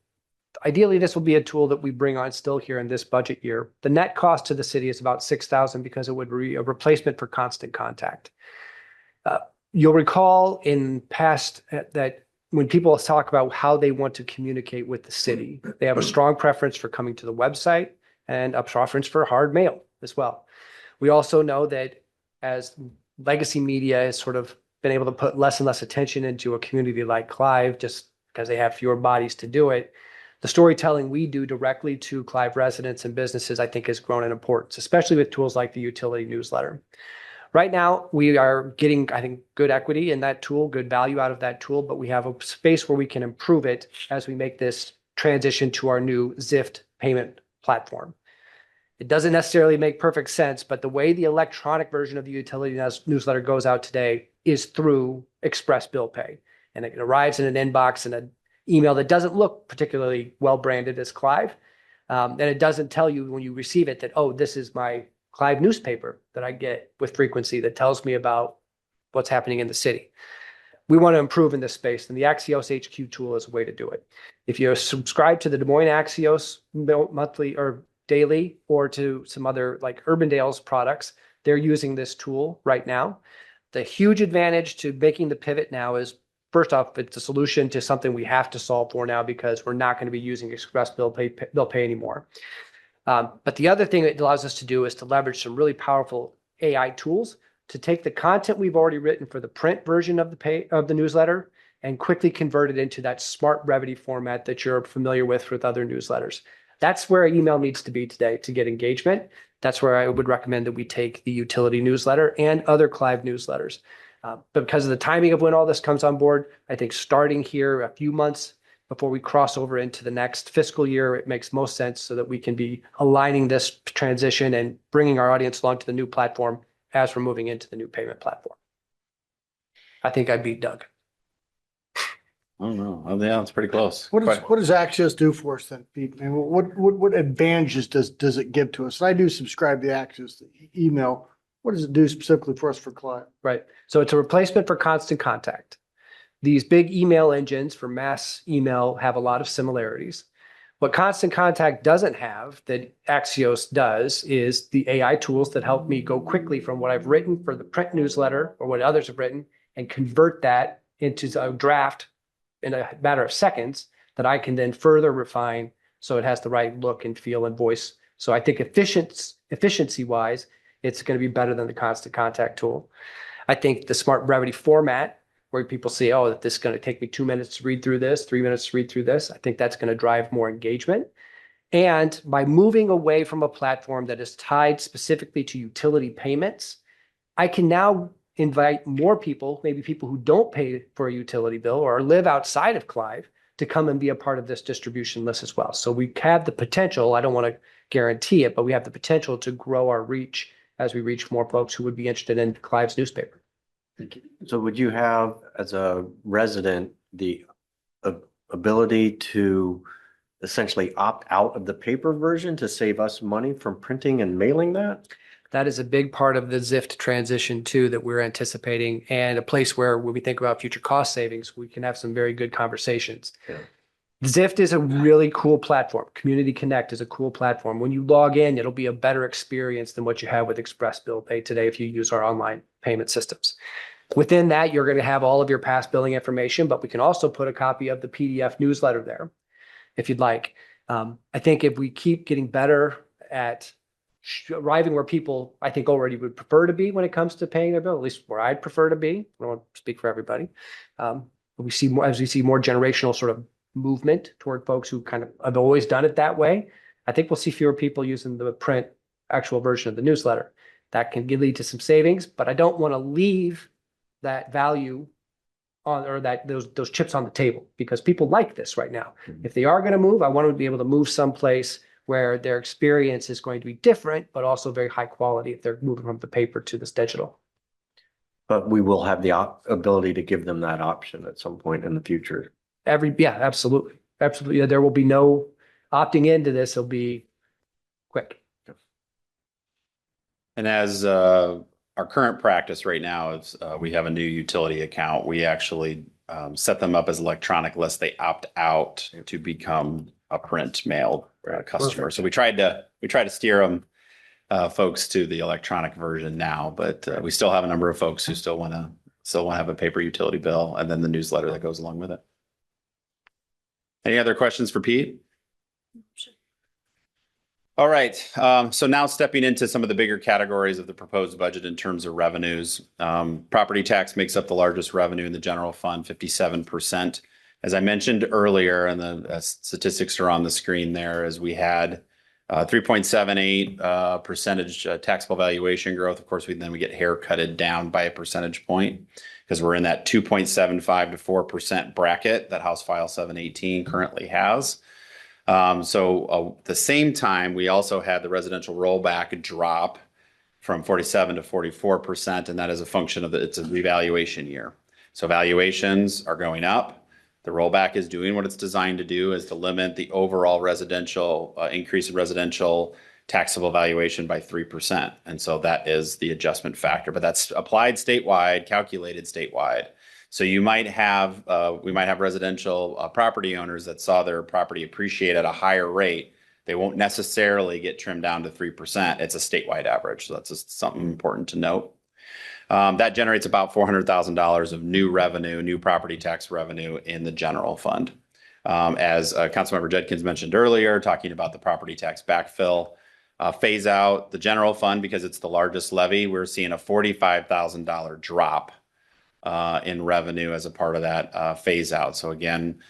Ideally, this will be a tool that we bring on still here in this budget year. The net cost to the city is about $6,000 because it would be a replacement for Constant Contact. You'll recall in past that when people talk about how they want to communicate with the city, they have a strong preference for coming to the website and a preference for hard mail as well. We also know that as legacy media has sort of been able to put less and less attention into a community like Clive, just because they have fewer bodies to do it, the storytelling we do directly to Clive residents and businesses, I think, has grown in importance, especially with tools like the utility newsletter. Right now, we are getting, I think, good equity in that tool, good value out of that tool, but we have a space where we can improve it as we make this transition to our new Zift payment platform. It doesn't necessarily make perfect sense, but the way the electronic version of the utility newsletter goes out today is through Express Bill Pay. And it arrives in an inbox in an email that doesn't look particularly well branded as Clive. And it doesn't tell you when you receive it that, oh, this is my Clive newspaper that I get with frequency that tells me about what's happening in the city. We want to improve in this space, and the Axios HQ tool is a way to do it. If you subscribe to the Des Moines Axios monthly or daily, or to some other like Urbandale's products, they're using this tool right now. The huge advantage to making the pivot now is, first off, it's a solution to something we have to solve for now because we're not going to be using Express Bill Pay anymore. But the other thing it allows us to do is to leverage some really powerful AI tools to take the content we've already written for the print version of the newsletter and quickly convert it into that smart brevity format that you're familiar with other newsletters. That's where email needs to be today to get engagement. That's where I would recommend that we take the utility newsletter and other Clive newsletters. But because of the timing of when all this comes on board, I think starting here a few months before we cross over into the next fiscal year, it makes most sense so that we can be aligning this transition and bringing our audience along to the new platform as we're moving into the new payment platform. I think I beat Doug. I don't know. Oh, yeah, it's pretty close. What does Axios do for us then, Pete? And what advantages does it give to us? And I do subscribe to Axios email. What does it do specifically for us for Clive? Right. So it's a replacement for Constant Contact. These big email engines for mass email have a lot of similarities. What Constant Contact doesn't have that Axios does is the AI tools that help me go quickly from what I've written for the print newsletter or what others have written and convert that into a draft in a matter of seconds that I can then further refine so it has the right look and feel and voice. So I think efficiency-wise, it's going to be better than the Constant Contact tool. I think the smart brevity format, where people say, oh, this is going to take me 2 minutes to read through this, 3 minutes to read through this, I think that's going to drive more engagement. And by moving away from a platform that is tied specifically to utility payments, I can now invite more people, maybe people who don't pay for a utility bill or live outside of Clive, to come and be a part of this distribution list as well. So we have the potential, I don't want to guarantee it, but we have the potential to grow our reach as we reach more folks who would be interested in Clive's newspaper. So would you have, as a resident, the ability to essentially opt out of the paper version to save us money from printing and mailing that? That is a big part of the ZIFT transition too that we're anticipating, and a place where when we think about future cost savings, we can have some very good conversations. Yeah. ZIFT is a really cool platform. Community Connect is a cool platform. When you log in, it'll be a better experience than what you have with Express Bill Pay today if you use our online payment systems. Within that, you're going to have all of your past billing information, but we can also put a copy of the PDF newsletter there if you'd like. I think if we keep getting better at arriving where people, I think, already would prefer to be when it comes to paying their bill, at least where I'd prefer to be. I don't want to speak for everybody. We see more as we see more generational sort of movement toward folks who kind of have always done it that way. I think we'll see fewer people using the print actual version of the newsletter. That can lead to some savings, but I don't want to leave that value on, or that those chips on the table, because people like this right now. If they are going to move, I want them to be able to move someplace where their experience is going to be different, but also very high quality if they're moving from the paper to this digital. But we will have the ability to give them that option at some point in the future. Yeah, absolutely. Absolutely. There will be no opting into this. It'll be quick. And as our current practice right now is we have a new utility account. We actually set them up as electronic unless they opt out to become a print mailed customer. Perfect. So we tried to steer them folks to the electronic version now, but we still have a number of folks who still want to have a paper utility bill and then the newsletter that goes along with it. Any other questions for Pete? Sure. All right. So now stepping into some of the bigger categories of the proposed budget in terms of revenues. Property tax makes up the largest revenue in the general fund, 57%. As I mentioned earlier, and the statistics are on the screen there, as we had 3.78 percentage taxable valuation growth. Of course, we get haircutted down by a percentage point because we're in that 2.75 to 4% bracket that House File 718 currently has. So at the same time, we also had the residential rollback drop from 47 to 44%, and that is a function of it's a revaluation year. So valuations are going up. The rollback is doing what it's designed to do, is to limit the overall residential increase in residential taxable valuation by 3%. And so that is the adjustment factor, but that's applied statewide, calculated statewide. So you might have, we might have residential property owners that saw their property appreciate at a higher rate. They won't necessarily get trimmed down to 3%. It's a statewide average. So that's just something important to note. That generates about $400,000 of new revenue, new property tax revenue in the general fund. As Councilmember Judkins mentioned earlier, talking about the property tax backfill, phase out the general fund because it's the largest levy, we're seeing a $45,000 drop in revenue as a part of that phase out. So again,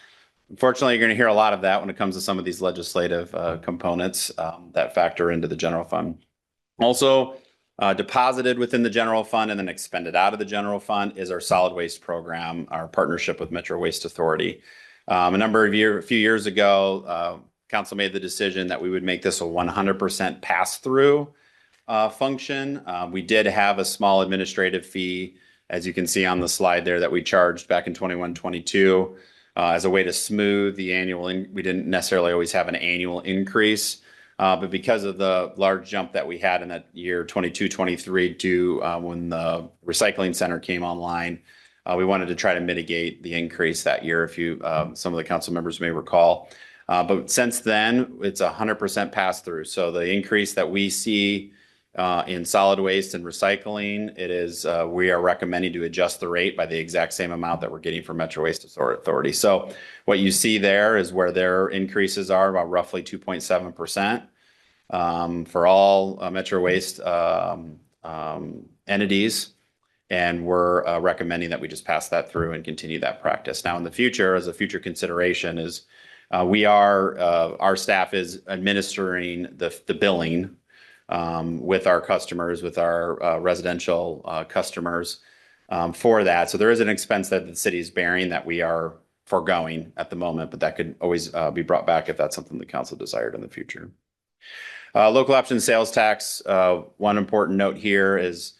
unfortunately, you're going to hear a lot of that when it comes to some of these legislative components that factor into the general fund. Also, deposited within the general fund and then expended out of the general fund is our solid waste program, our partnership with Metro Waste Authority. A few years ago, council made the decision that we would make this a 100% pass-through function. We did have a small administrative fee, as you can see on the slide there, that we charged back in 21-22 as a way to smooth the annual. We didn't necessarily always have an annual increase, but because of the large jump that we had in that year 22-23 to when the recycling center came online, we wanted to try to mitigate the increase that year. If you, some of the council members may recall. But since then, it's 100% pass through. So the increase that we see in solid waste and recycling, it is we are recommending to adjust the rate by the exact same amount that we're getting from Metro Waste Authority. So what you see there is where their increases are, about roughly 2.7% for all Metro Waste entities. And we're recommending that we just pass that through and continue that practice. Now in the future, as a future consideration, is our staff is administering the billing with our customers, with our residential customers for that. So there is an expense that the city is bearing that we are foregoing at the moment, but that could always be brought back if that's something the council desired in the future. Local option sales tax, one important note here is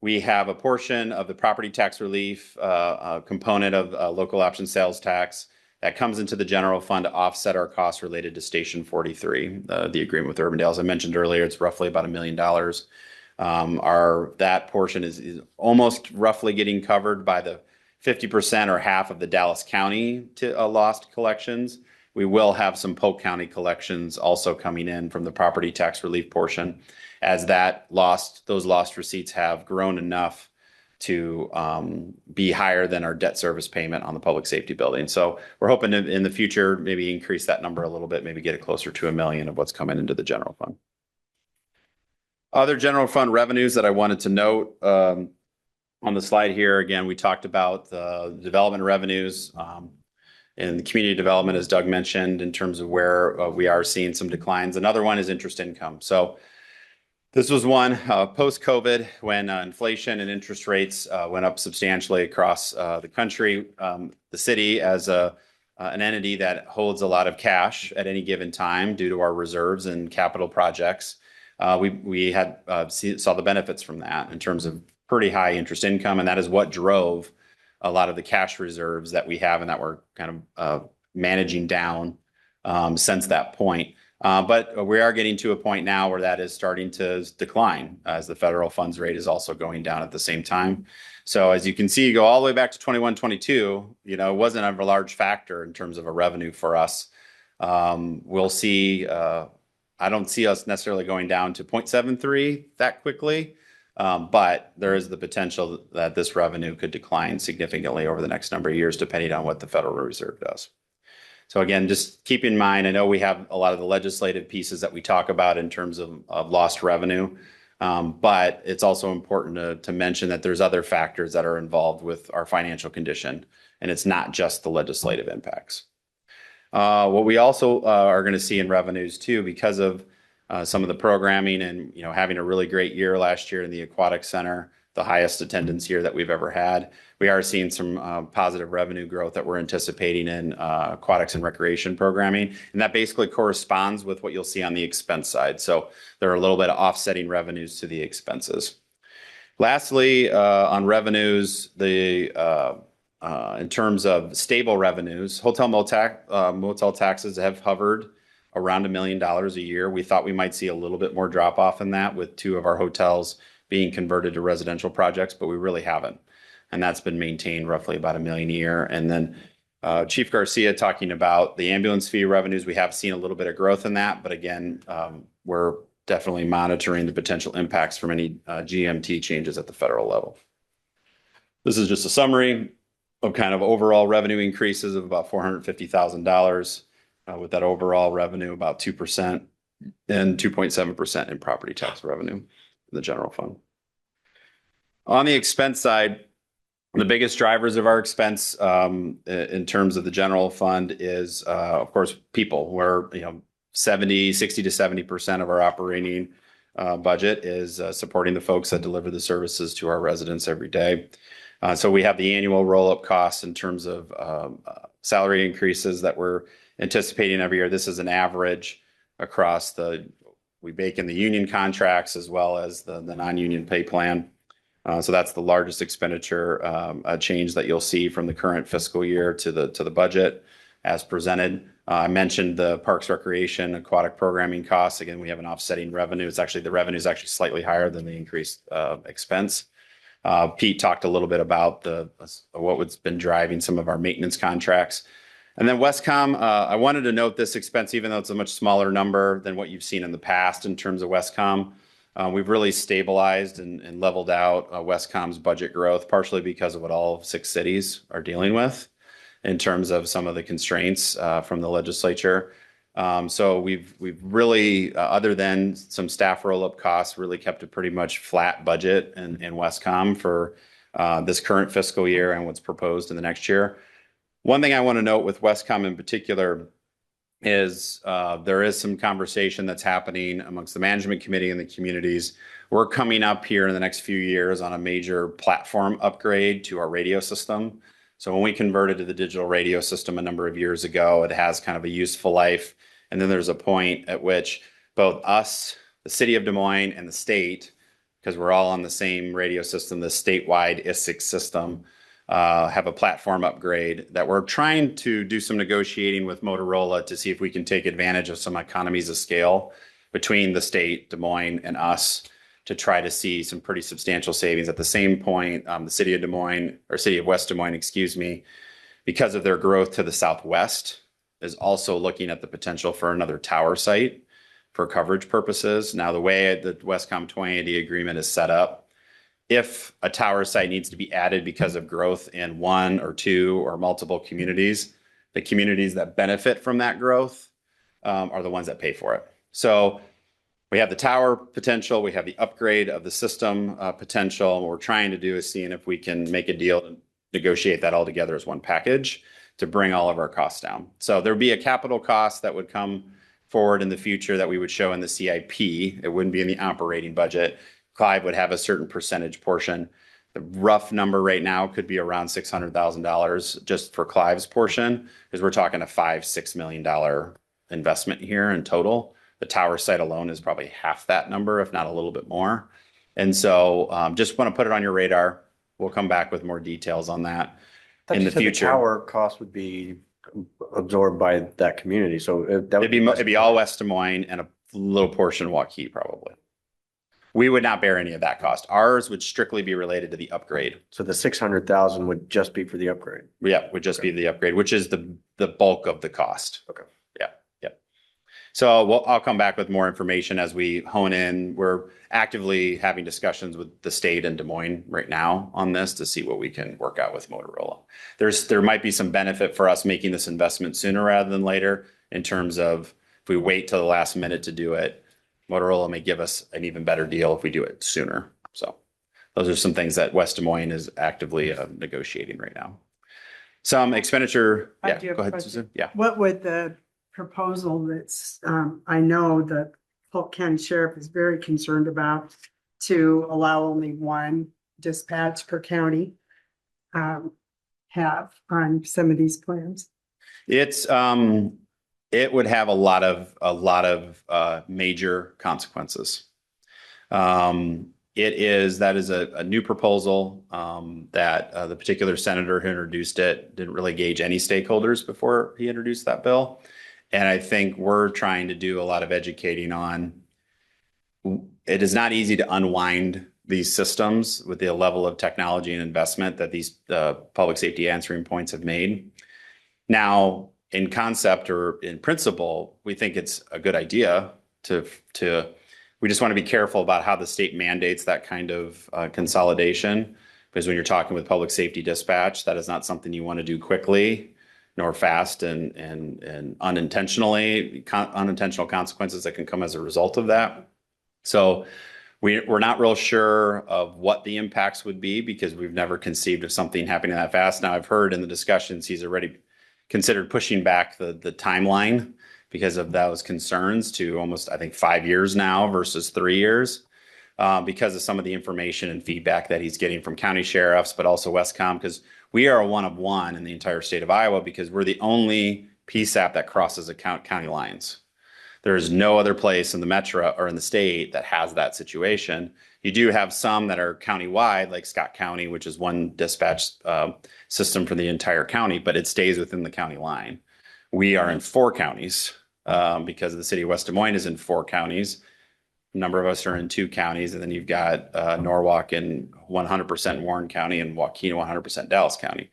we have a portion of the property tax relief component of local option sales tax that comes into the general fund to offset our costs related to Station 43, the agreement with Urbandale. As I mentioned earlier, it's roughly about $1 million. That portion is almost roughly getting covered by the 50% or half of the Dallas County lost collections. We will have some Polk County collections also coming in from the property tax relief portion, as those lost receipts have grown enough to be higher than our debt service payment on the public safety building. So we're hoping to, in the future, maybe increase that number a little bit, maybe get it closer to $1 million of what's coming into the general fund. Other general fund revenues that I wanted to note on the slide here, again, we talked about the development revenues and the community development, as Doug mentioned, in terms of where we are seeing some declines. Another one is interest income. So this was one post-COVID when inflation and interest rates went up substantially across the country. The city, as an entity that holds a lot of cash at any given time due to our reserves and capital projects, we saw the benefits from that in terms of pretty high interest income, and that is what drove a lot of the cash reserves that we have and that we're kind of managing down since that point. But we are getting to a point now where that is starting to decline as the federal funds rate is also going down at the same time. So as you can see, you go all the way back to 21, 22, it wasn't a large factor in terms of a revenue for us. We'll see. I don't see us necessarily going down to 0.73 that quickly, but there is the potential that this revenue could decline significantly over the next number of years, depending on what the Federal Reserve does. So again, just keep in mind, I know we have a lot of the legislative pieces that we talk about in terms of lost revenue, but it's also important to mention that there's other factors that are involved with our financial condition, and it's not just the legislative impacts. What we also are going to see in revenues too, because of some of the programming and having a really great year last year in the Aquatic Center, the highest attendance year that we've ever had. We are seeing some positive revenue growth that we're anticipating in aquatics and recreation programming, and that basically corresponds with what you'll see on the expense side. So there are a little bit of offsetting revenues to the expenses. Lastly, on revenues, in terms of stable revenues, hotel motel taxes have hovered around $1 million a year. We thought we might see a little bit more drop off in that with 2 of our hotels being converted to residential projects, but we really haven't. And that's been maintained roughly about $1 million a year. And then Chief Garcia talking about the ambulance fee revenues, we have seen a little bit of growth in that, but again, we're definitely monitoring the potential impacts from any GMT changes at the federal level. This is just a summary of kind of overall revenue increases of about $450,000, with that overall revenue about 2% and 2.7% in property tax revenue in the general fund. On the expense side, the biggest drivers of our expense in terms of the general fund is, of course, people, where 60 to 70% of our operating budget is supporting the folks that deliver the services to our residents every day. So we have the annual roll-up costs in terms of salary increases that we're anticipating every year. This is an average across we bake in the union contracts as well as the non-union pay plan. So that's the largest expenditure change that you'll see from the current fiscal year to the budget as presented. I mentioned the Parks Recreation Aquatic Programming costs. Again, we have an offsetting revenue. The revenue is actually slightly higher than the increased expense. Pete talked a little bit about what's been driving some of our maintenance contracts. And then Westcom, I wanted to note this expense, even though it's a much smaller number than what you've seen in the past in terms of Westcom. We've really stabilized and leveled out Westcom's budget growth, partially because of what all 6 cities are dealing with in terms of some of the constraints from the legislature. So we've really, other than some staff roll-up costs, really kept a pretty much flat budget in Westcom for this current fiscal year and what's proposed in the next year. One thing I want to note with Westcom in particular is there is some conversation that's happening amongst the management committee and the communities. We're coming up here in the next few years on a major platform upgrade to our radio system. So when we converted to the digital radio system a number of years ago, it has kind of a useful life. And then there's a point at which both us, the city of Des Moines, and the state, because we're all on the same radio system, the statewide IS6 system, have a platform upgrade that we're trying to do some negotiating with Motorola to see if we can take advantage of some economies of scale between the state, Des Moines, and us to try to see some pretty substantial savings. At the same point, the city of Des Moines, or city of West Des Moines, excuse me, because of their growth to the southwest, is also looking at the potential for another tower site for coverage purposes. Now, the way the Westcom 2080 agreement is set up, if a tower site needs to be added because of growth in one or two or multiple communities, the communities that benefit from that growth are the ones that pay for it. So we have the tower potential, we have the upgrade of the system potential. And what we're trying to do is seeing if we can make a deal and negotiate that all together as one package to bring all of our costs down. So there'd be a capital cost that would come forward in the future that we would show in the CIP. It wouldn't be in the operating budget. Clive would have a certain percentage portion. The rough number right now could be around $600,000 just for Clive's portion, because we're talking a $5-6 million investment here in total. The tower site alone is probably half that number, if not a little bit more. And so just want to put it on your radar. We'll come back with more details on that in the future. Tower cost would be absorbed by that community. So it'd be all West Des Moines and a little portion Waukee probably. We would not bear any of that cost. Ours would strictly be related to the upgrade. So the 600,000 would just be for the upgrade. Yeah, would just be the upgrade, which is the bulk of the cost. Okay. Yeah. So I'll come back with more information as we hone in. We're actively having discussions with the state and Des Moines right now on this to see what we can work out with Motorola. There might be some benefit for us making this investment sooner rather than later, in terms of if we wait till the last minute to do it, Motorola may give us an even better deal if we do it sooner. So those are some things that West Des Moines is actively negotiating right now. Some expenditure. I Yeah, do have go a ahead, question. Susan. Yeah. What would the proposal that's, I know that Polk County Sheriff is very concerned about, to allow only one dispatch per county, have on some of these plans? It's it would have a lot of major consequences. That is a new proposal that the particular senator who introduced it didn't really gauge any stakeholders before he introduced that bill. And I think we're trying to do a lot of educating on. It is not easy to unwind these systems with the level of technology and investment that these public safety answering points have made. Now, in concept or in principle, we think it's a good idea we just want to be careful about how the state mandates that kind of consolidation, because when you're talking with public safety dispatch, that is not something you want to do quickly nor fast, and unintentional consequences that can come as a result of that. So we're not real sure of what the impacts would be, because we've never conceived of something happening that fast. Now, I've heard in the discussions he's already considered pushing back the timeline because of those concerns to almost, I think, 5 years now versus 3 years, because of some of the information and feedback that he's getting from county sheriffs, but also Westcom, because we are a one of one in the entire state of Iowa, because we're the only PSAP that crosses county lines. There is no other place in the metro or in the state that has that situation. You do have some that are countywide, like Scott County, which is one dispatch system for the entire county, but it stays within the county line. We are in 4 counties because the city of West Des Moines is in 4 counties. A number of us are in 2 counties, and then you've got Norwalk and 100% Warren County and Waukee 100% Dallas County.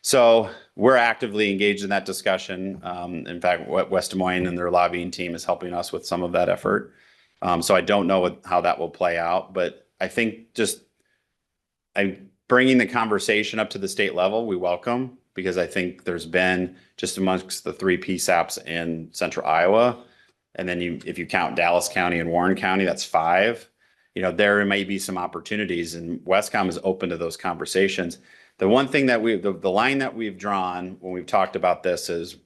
So we're actively engaged in that discussion. In fact, West Des Moines and their lobbying team is helping us with some of that effort. So I don't know how that will play out, but I think bringing the conversation up to the state level, we welcome, because I think there's been, just amongst the 3 PSAPs in central Iowa, and then if you count Dallas County and Warren County, that's 5. There may be some opportunities, and Westcom is open to those conversations. The one thing that the line that we've drawn when we've talked about this is,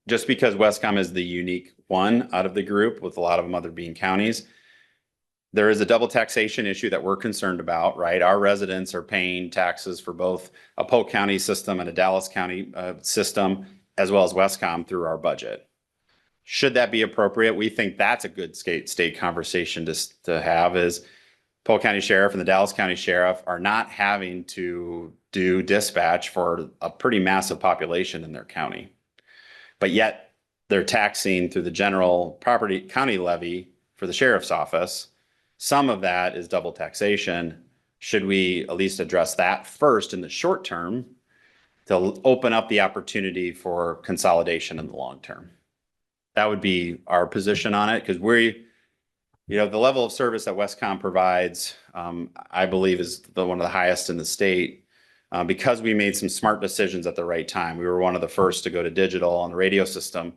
just because Westcom is the unique one out of the group, with a lot of them other being counties, there is a double taxation issue that we're concerned about, right? Our residents are paying taxes for both a Polk County system and a Dallas County system, as well as Westcom through our budget. Should that be appropriate? We think that's a good state conversation to have, is Polk County Sheriff and the Dallas County Sheriff are not having to do dispatch for a pretty massive population in their county. But yet they're taxing through the general property county levy for the sheriff's office Some of that is double taxation. Should we at least address that first in the short term to open up the opportunity for consolidation in the long term? That would be our position on it, because the level of service that Westcom provides, I believe, is one of the highest in the state, because we made some smart decisions at the right time. We were one of the first to go to digital on the radio system.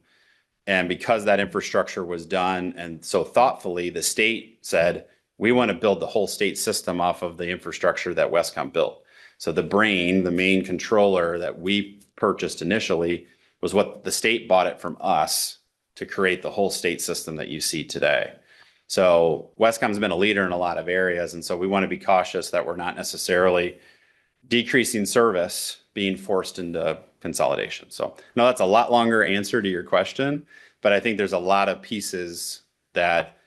And because that infrastructure was done and so thoughtfully, the state said, we want to build the whole state system off of the infrastructure that Westcom built. So the main controller that we purchased initially, was what the state bought it from us to create the whole state system that you see today. So Westcom's been a leader in a lot of areas. And so we want to be cautious that we're not necessarily decreasing service being forced into consolidation. So no, that's a lot longer answer to your question, but I think there's a lot of pieces that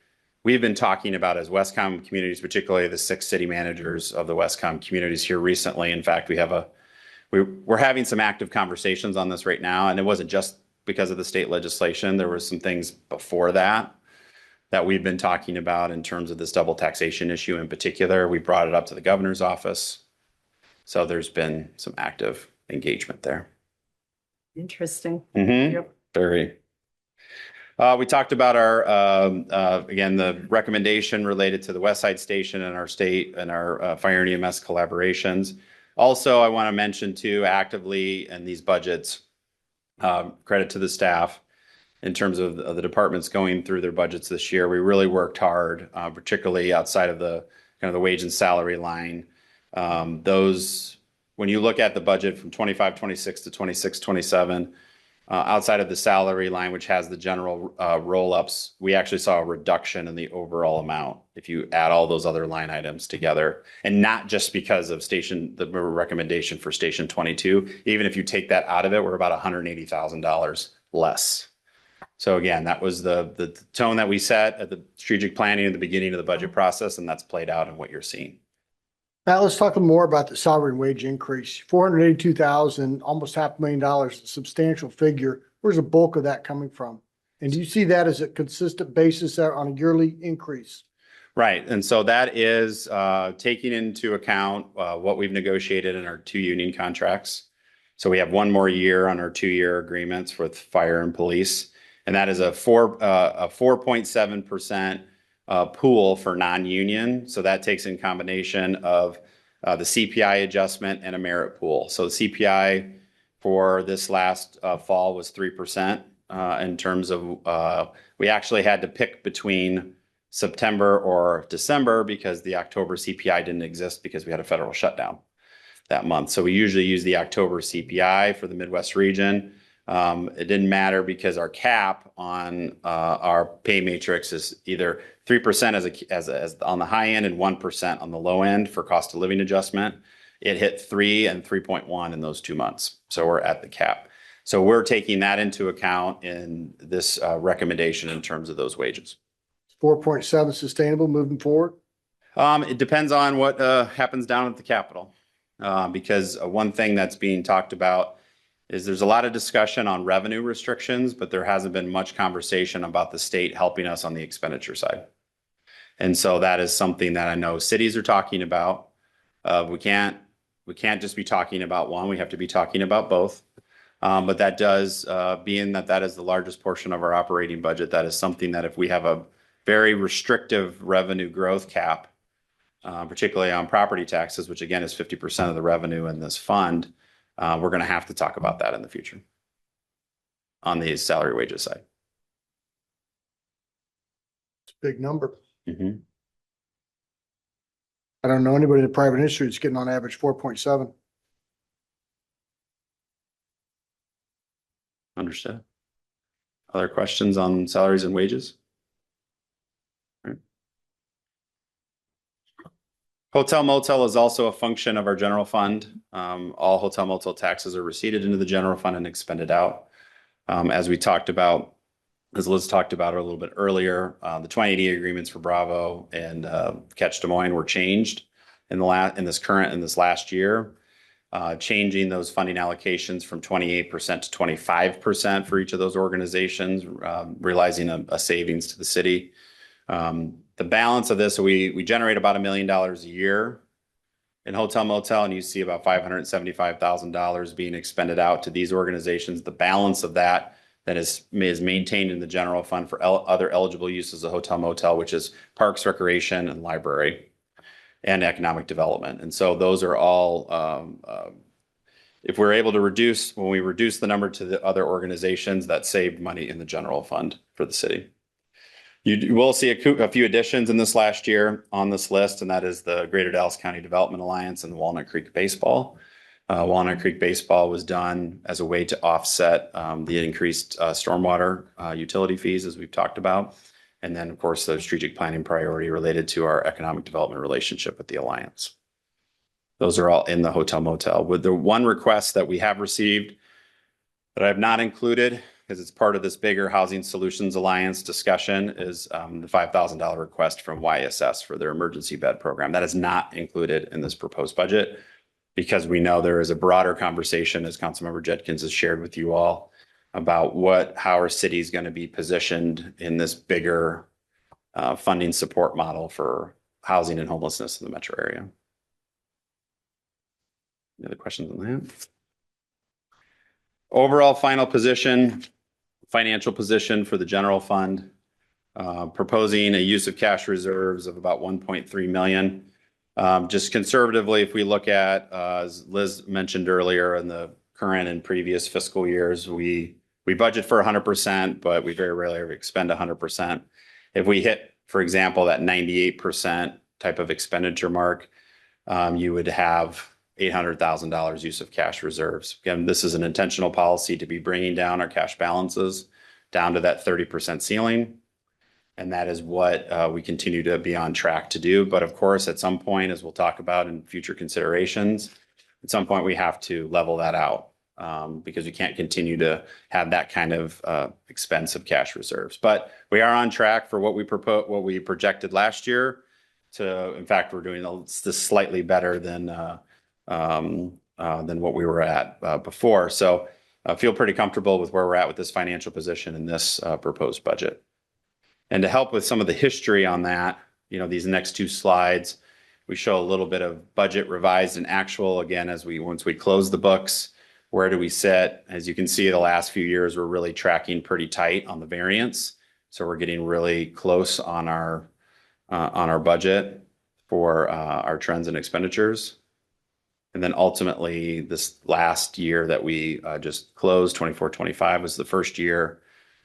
we've been talking about as Westcom communities, particularly the 6 city managers of the Westcom communities here recently. In fact, we're having some active conversations on this right now. And it wasn't just because of the state legislation. There were some things before that we've been talking about in terms of this double taxation issue in particular. We brought it up to the governor's office. So there's been some active engagement there. Interesting. Mm-hmm. Yep. Very. We talked about again, the recommendation related to the West Side Station and our state and our fire and EMS collaborations. Also, I want to mention too, actively in these budgets, credit to the staff in terms of the departments going through their budgets this year. We really worked hard, particularly outside of the kind of the wage and salary line. When you look at the budget from 25, 26 to 26, 27, outside of the salary line, which has the general roll-ups, we actually saw a reduction in the overall amount if you add all those other line items together. And not just because of the recommendation for Station 22. Even if you take that out of it, we're about $180,000 less. So again, that was the tone that we set at the strategic planning at the beginning of the budget process, and that's played out in what you're seeing. Now let's talk more about the salary and wage increase. $482,000, almost $500,000, a substantial figure. Where's the bulk of that coming from? And do you see that as a consistent basis on a yearly increase? Right. And so that is taking into account what we've negotiated in our 2 union contracts. So we have 1 more year on our 2-year agreements with fire and police. And that is a 4.7% pool for non-union. So that takes in combination of the CPI adjustment and a merit pool. So the CPI for this last fall was 3% in terms of we actually had to pick between September or December because the October CPI didn't exist because we had a federal shutdown that month. So we usually use the October CPI for the Midwest region. It didn't matter because our cap on our pay matrix is either 3% as on the high end and 1% on the low end for cost of living adjustment. It hit 3 and 3.1 in those 2 months. So we're at the cap. So we're taking that into account in this recommendation in terms of those wages. 4.7 sustainable moving forward? It depends on what happens down at the Capitol. Because one thing that's being talked about is there's a lot of discussion on revenue restrictions, but there hasn't been much conversation about the state helping us on the expenditure side. And so that is something that I know cities are talking about. We can't just be talking about one, we have to be talking about both. But that does, being that is the largest portion of our operating budget, that is something that if we have a very restrictive revenue growth cap, particularly on property taxes, which again is 50% of the revenue in this fund, we're going to have to talk about that in the future on the salary wages side. It's a big number. Mm-hmm. I don't know anybody in the private industry that's getting on average 4.7. Understood. Other questions on salaries and wages? All right. Hotel motel is also a function of our general fund. All hotel motel taxes are receipted into the general fund and expended out. As we talked about, as Liz talked about a little bit earlier, the 2080 agreements for Bravo and Catch Des Moines were changed in this last year, changing those funding allocations from 28% to 25% for each of those organizations, realizing a savings to the city. The balance of this, we generate about $1 million a year in hotel motel, and you see about $575,000 being expended out to these organizations. The balance of that is maintained in the general fund for other eligible uses of hotel motel, which is parks, recreation, and library, and economic development. And so those are all, if we're able to reduce, when we reduce the number to the other organizations, that saved money in the general fund for the city. You will see a few additions in this last year on this list, and that is the Greater Dallas County Development Alliance and the Walnut Creek Baseball. Walnut Creek Baseball was done as a way to offset the increased stormwater utility fees, as we've talked about. And then, of course, the strategic planning priority related to our economic development relationship with the Alliance. Those are all in the hotel motel. With the one request that we have received that I have not included, because it's part of this bigger Housing Solutions Alliance discussion, is the $5,000 request from YSS for their emergency bed program. That is not included in this proposed budget because we know there is a broader conversation, as Councilmember Judkins has shared with you all, about how our city is going to be positioned in this bigger funding support model for housing and homelessness in the metro area. Any other questions on that? Overall final position, financial position for the general fund, proposing a use of cash reserves of about 1.3 million. Just conservatively, if we look at, as Liz mentioned earlier, in the current and previous fiscal years, we budget for 100%, but we very rarely expend 100%. If we hit, for example, that 98% type of expenditure mark, you would have $800,000 use of cash reserves. Again, this is an intentional policy to be bringing down our cash balances down to that 30% ceiling. And that is what we continue to be on track to do. But of course, at some point, as we'll talk about in future considerations, at some point we have to level that out because we can't continue to have that kind of expense of cash reserves. But we are on track for what we projected last year. In fact, we're doing this slightly better than what we were at before. So I feel pretty comfortable with where we're at with this financial position in this proposed budget. And to help with some of the history on that, these next two slides, we show a little bit of budget revised and actual. Again, once we close the books, where do we sit? As you can see, the last few years, we're really tracking pretty tight on the variance. So we're getting really close on our budget for our trends and expenditures. And then ultimately, this last year that we just closed, 24-25, was the first year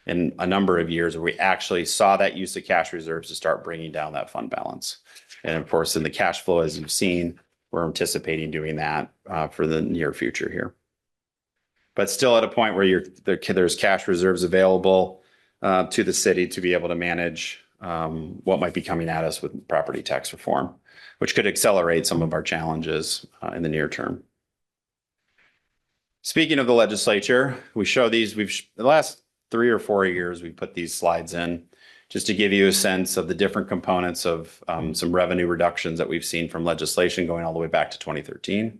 in a number of years where we actually saw that use of cash reserves to start bringing down that fund balance. And of course, in the cash flow, as you've seen, we're anticipating doing that for the near future here. But still at a point where there's cash reserves available to the city to be able to manage what might be coming at us with property tax reform, which could accelerate some of our challenges in the near term. Speaking of the legislature, we show these. The last 3 or 4 years, we put these slides in just to give you a sense of the different components of some revenue reductions that we've seen from legislation going all the way back to 2013.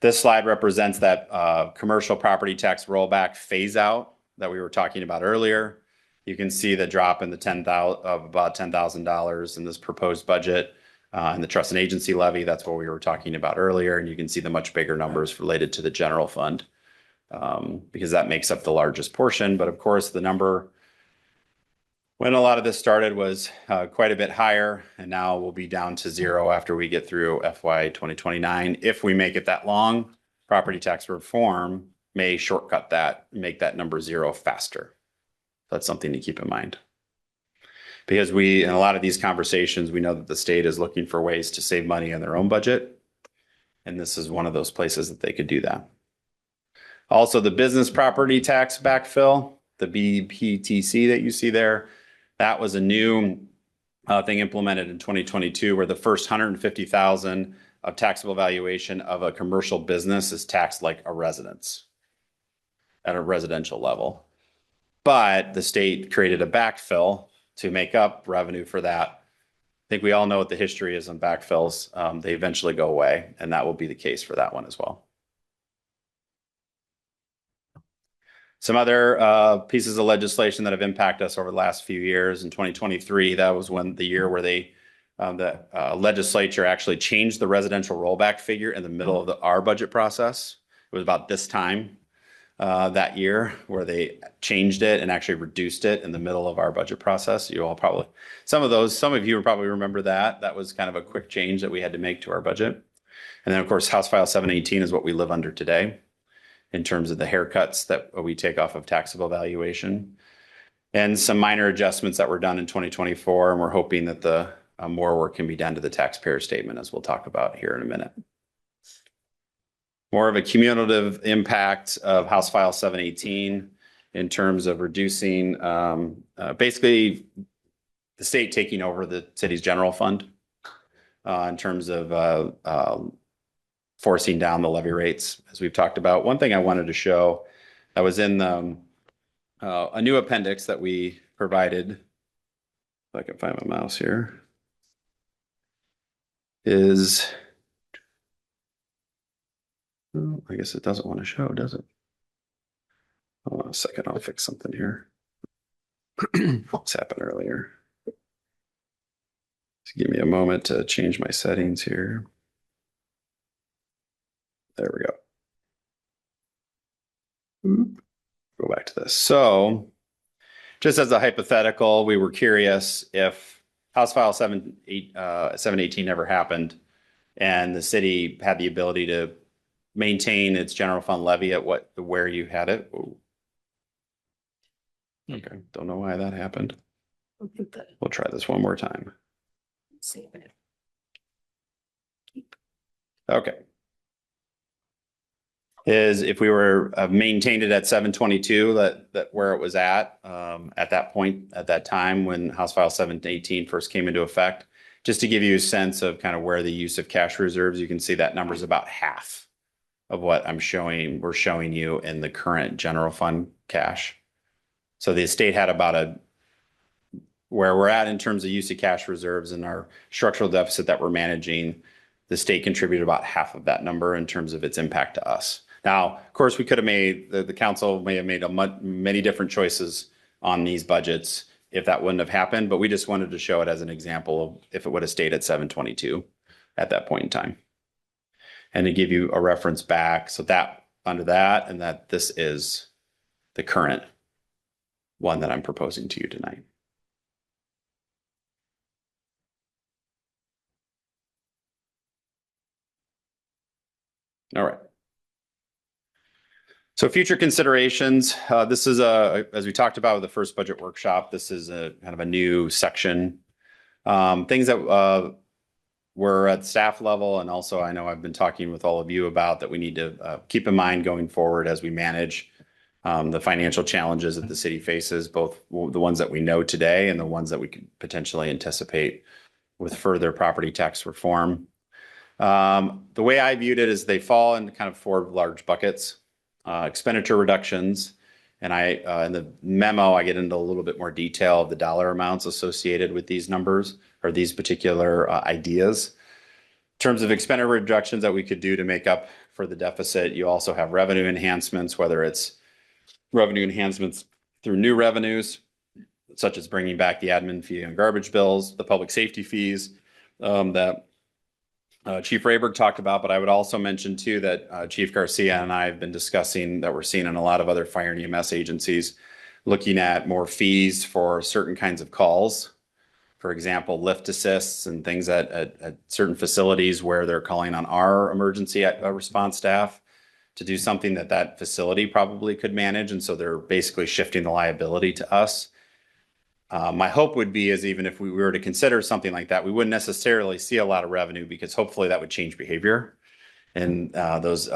This slide represents that commercial property tax rollback phase out that we were talking about earlier. You can see the drop in of about $10,000 in this proposed budget and the trust and agency levy. That's what we were talking about earlier. And you can see the much bigger numbers related to the general fund because that makes up the largest portion. But of course, the number when a lot of this started was quite a bit higher, and now we'll be down to zero after we get through FY 2029. If we make it that long, property tax reform may shortcut that, make that number zero faster. That's something to keep in mind. Because in a lot of these conversations, we know that the state is looking for ways to save money in their own budget. And this is one of those places that they could do that. Also, the business property tax backfill, the BPTC that you see there, that was a new thing implemented in 2022 where the first $150,000 of taxable valuation of a commercial business is taxed like a residence at a residential level. But the state created a backfill to make up revenue for that. I think we all know what the history is on backfills. They eventually go away, and that will be the case for that one as well. Some other pieces of legislation that have impacted us over the last few years. In 2023, that was when the year where the legislature actually changed the residential rollback figure in the middle of our budget process. It was about this time that year where they changed it and actually reduced it in the middle of our budget process. You all probably, some of you will probably remember that. That was kind of a quick change that we had to make to our budget. And then, of course, House File 718 is what we live under today in terms of the haircuts that we take off of taxable valuation. And some minor adjustments that were done in 2024. And we're hoping that the more work can be done to the taxpayer statement, as we'll talk about here in a minute. More of a cumulative impact of House File 718 in terms of reducing, basically the state taking over the city's general fund in terms of forcing down the levy rates, as we've talked about. One thing I wanted to show that was in a new appendix that we provided, if I can find my mouse here, is, oh, I guess it doesn't want to show, does it? Hold on a second, I'll fix something here. What's happened earlier? Just give me a moment to change my settings here. There we go. Go back to this. So just as a hypothetical, we were curious if House File 718 never happened and the city had the ability to maintain its general fund levy at where you had it. Ooh. Okay, don't know why that happened. We'll try this one more time. Save it. Okay. Is if we were maintained it at 722, that where it was at that point, at that time when House File 718 first came into effect, just to give you a sense of kind of where the use of cash reserves, you can see that number is about half of what we're showing you in the current general fund cash. So the state had about where we're at in terms of use of cash reserves and our structural deficit that we're managing, the state contributed about half of that number in terms of its impact to us. Now, of course, we could have made, the council may have made many different choices on these budgets if that wouldn't have happened, but we just wanted to show it as an example of if it would have stayed at 722 at that point in time. And to give you a reference back, so that under that, and that this is the current one that I'm proposing to you tonight. All right. So future considerations, this is as we talked about with the first budget workshop, this is a kind of a new section. Things that were at staff level, and also I know I've been talking with all of you about that we need to keep in mind going forward as we manage the financial challenges that the city faces, both the ones that we know today and the ones that we could potentially anticipate with further property tax reform. The way I viewed it is they fall into kind of four large buckets. Expenditure reductions, and in the memo I get into a little bit more detail of the dollar amounts associated with these numbers or these particular ideas. In terms of expenditure reductions that we could do to make up for the deficit, you also have revenue enhancements, whether it's revenue enhancements through new revenues, such as bringing back the admin fee on garbage bills, the public safety fees that Chief Rayberg talked about, but I would also mention too that Chief Garcia and I have been discussing that we're seeing in a lot of other fire and EMS agencies, looking at more fees for certain kinds of calls. For example, lift assists and things at certain facilities where they're calling on our emergency response staff to do something that facility probably could manage. And so they're basically shifting the liability to us. My hope would be is even if we were to consider something like that, we wouldn't necessarily see a lot of revenue because hopefully that would change behavior. And those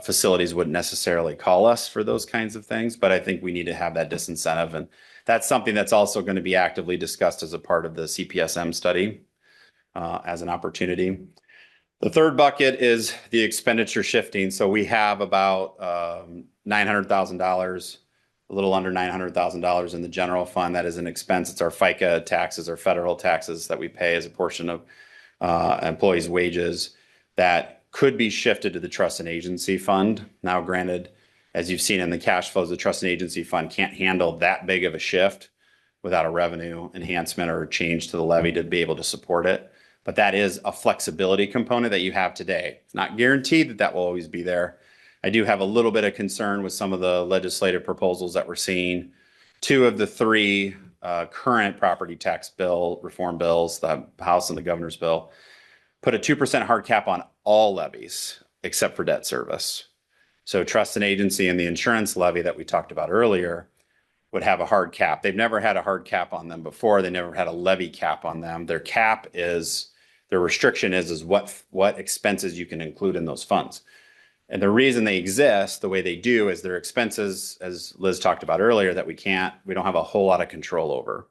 facilities wouldn't necessarily call us for those kinds of things. But I think we need to have that disincentive. And that's something that's also going to be actively discussed as a part of the CPSM study as an opportunity. The third bucket is the expenditure shifting. So we have about $900,000, a little under $900,000 in the general fund. That is an expense. It's our FICA taxes or federal taxes that we pay as a portion of employees' wages that could be shifted to the trust and agency fund. Now, granted, As you've seen in the cash flows, the trust and agency fund can't handle that big of a shift without a revenue enhancement or change to the levy to be able to support it. But that is a flexibility component that you have today. It's not guaranteed that that will always be there. I do have a little bit of concern with some of the legislative proposals that we're seeing. Two of the three current property tax bill reform bills, the House and the governor's bill, put a 2% hard cap on all levies except for debt service. So trust and agency and the insurance levy that we talked about earlier would have a hard cap. They've never had a hard cap on them before. They never had a levy cap on them. Their cap is, their restriction is what expenses you can include in those funds. And the reason they exist the way they do is their expenses, as Liz talked about earlier, that we don't have a whole lot of control over.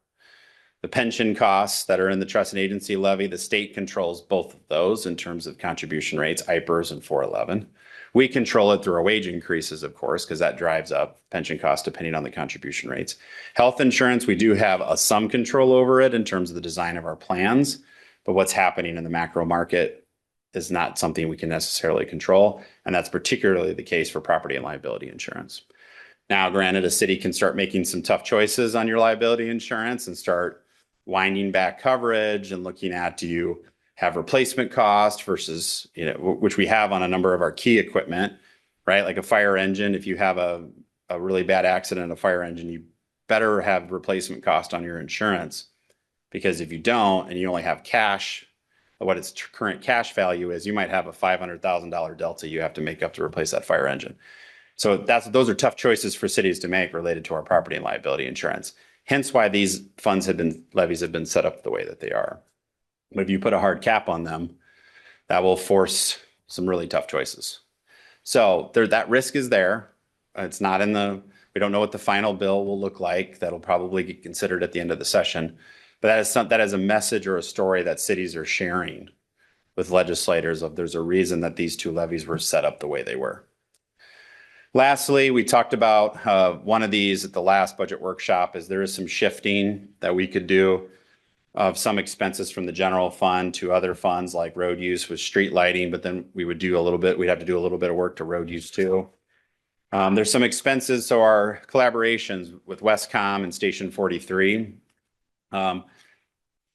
The pension costs that are in the trust and agency levy, the state controls both of those in terms of contribution rates, IPERS and 411. We control it through our wage increases, of course, because that drives up pension costs depending on the contribution rates. Health insurance, we do have some control over it in terms of the design of our plans, but what's happening in the macro market is not something we can necessarily control, and that's particularly the case for property and liability insurance. Now, granted, a city can start making some tough choices on your liability insurance and start winding back coverage and looking at, do you have replacement cost versus, which we have on a number of our key equipment, right? Like a fire engine, if you have a really bad accident, a fire engine, you better have replacement cost on your insurance, because if you don't, and you only have cash, what its current cash value is, you might have a $500,000 delta you have to make up to replace that fire engine. So those are tough choices for cities to make related to our property and liability insurance. Hence why these levies have been set up the way that they are. But if you put a hard cap on them, that will force some really tough choices. So that risk is there. It's not we don't know what the final bill will look like. That'll probably get considered at the end of the session. But that is a message or a story that cities are sharing with legislators of there's a reason that these two levies were set up the way they were. Lastly, we talked about one of these at the last budget workshop is there is some shifting that we could do of some expenses from the general fund to other funds like road use with street lighting, but then we'd have to do a little bit of work to road use too. There's some expenses. So our collaborations with Westcom and Station 43,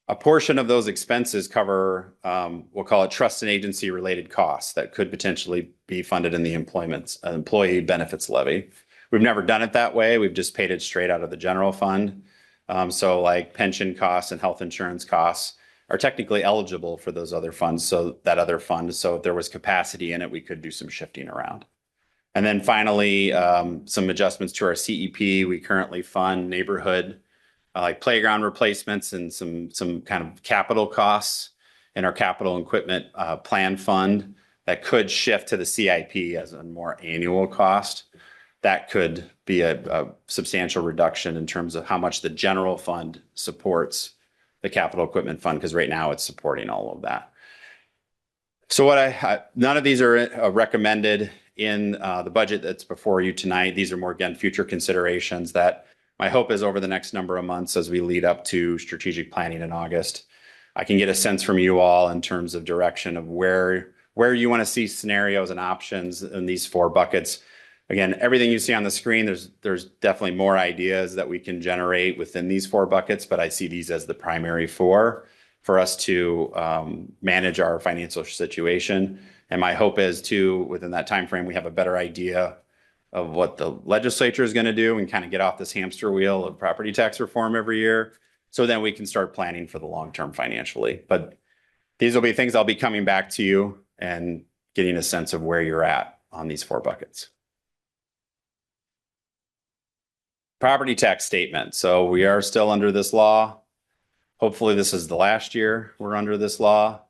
a portion of those expenses cover, we'll call it trust and agency related costs that could potentially be funded in the employee benefits levy. We've never done it that way. We've just paid it straight out of the general fund. So like pension costs and health insurance costs are technically eligible for those other funds. So that other fund, so if there was capacity in it, we could do some shifting around. And then finally, some adjustments to our CEP. We currently fund neighborhood like playground replacements and some kind of capital costs in our capital equipment plan fund that could shift to the CIP as a more annual cost. That could be a substantial reduction in terms of how much the general fund supports the capital equipment fund, because right now it's supporting all of that. So none of these are recommended in the budget that's before you tonight. These are more, again, future considerations that my hope is over the next number of months as we lead up to strategic planning in August, I can get a sense from you all in terms of direction of where you want to see scenarios and options in these four buckets. Again, everything you see on the screen, there's definitely more ideas that we can generate within these four buckets, but I see these as the primary four for us to manage our financial situation. And my hope is too, within that time frame, we have a better idea of what the legislature is going to do and kind of get off this hamster wheel of property tax reform every year. So then we can start planning for the long term financially. But these will be things I'll be coming back to you and getting a sense of where you're at on these four buckets. Property tax statement. So we are still under this law. Hopefully this is the last year we're under this law.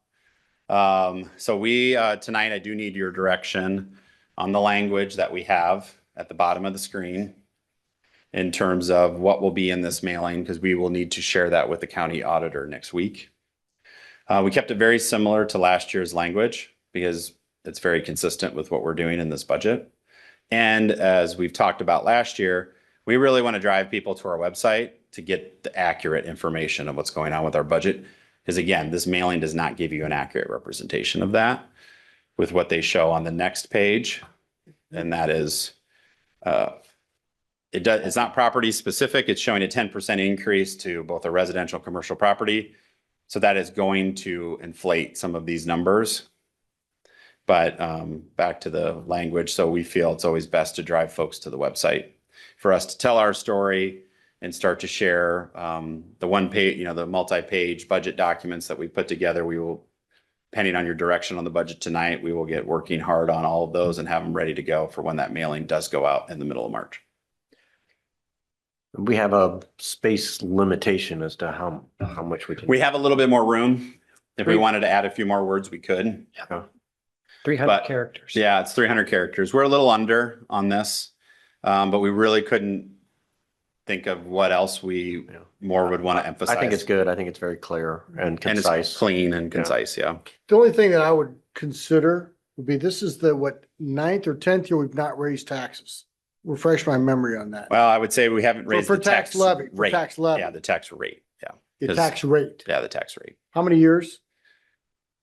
So tonight I do need your direction on the language that we have at the bottom of the screen in terms of what will be in this mailing, because we will need to share that with the county auditor next week. We kept it very similar to last year's language because it's very consistent with what we're doing in this budget. And as we've talked about last year, we really want to drive people to our website to get the accurate information of what's going on with our budget. Because again, this mailing does not give you an accurate representation of that with what they show on the next page. And that is It's not property specific. It's showing a 10% increase to both a residential, commercial property. So that is going to inflate some of these numbers. But back to the language. So we feel it's always best to drive folks to the website for us to tell our story and start to share the one page, the multi-page budget documents that we put together. We will, depending on your direction on the budget tonight, we will get working hard on all of those and have them ready to go for when that mailing does go out in the middle of March. We have a space limitation as to how much we can. We have a little bit more room. If we wanted to add a few more words, we could. Yeah. 300 But- characters. Yeah, it's 300 characters. We're a little under on this, but we really couldn't think of what else we more would want to emphasize. I think it's good. I think it's very clear and And concise. it's clean and concise, yeah. The only thing that I would consider would be, this is the, what, 9th or 10th year we've not raised taxes. Refresh my memory on that. Well, I would say we haven't raised For the tax tax levy, for rate. tax levy. Yeah, the tax rate, yeah. The 'Cause- tax rate. Yeah, the tax rate. How many years?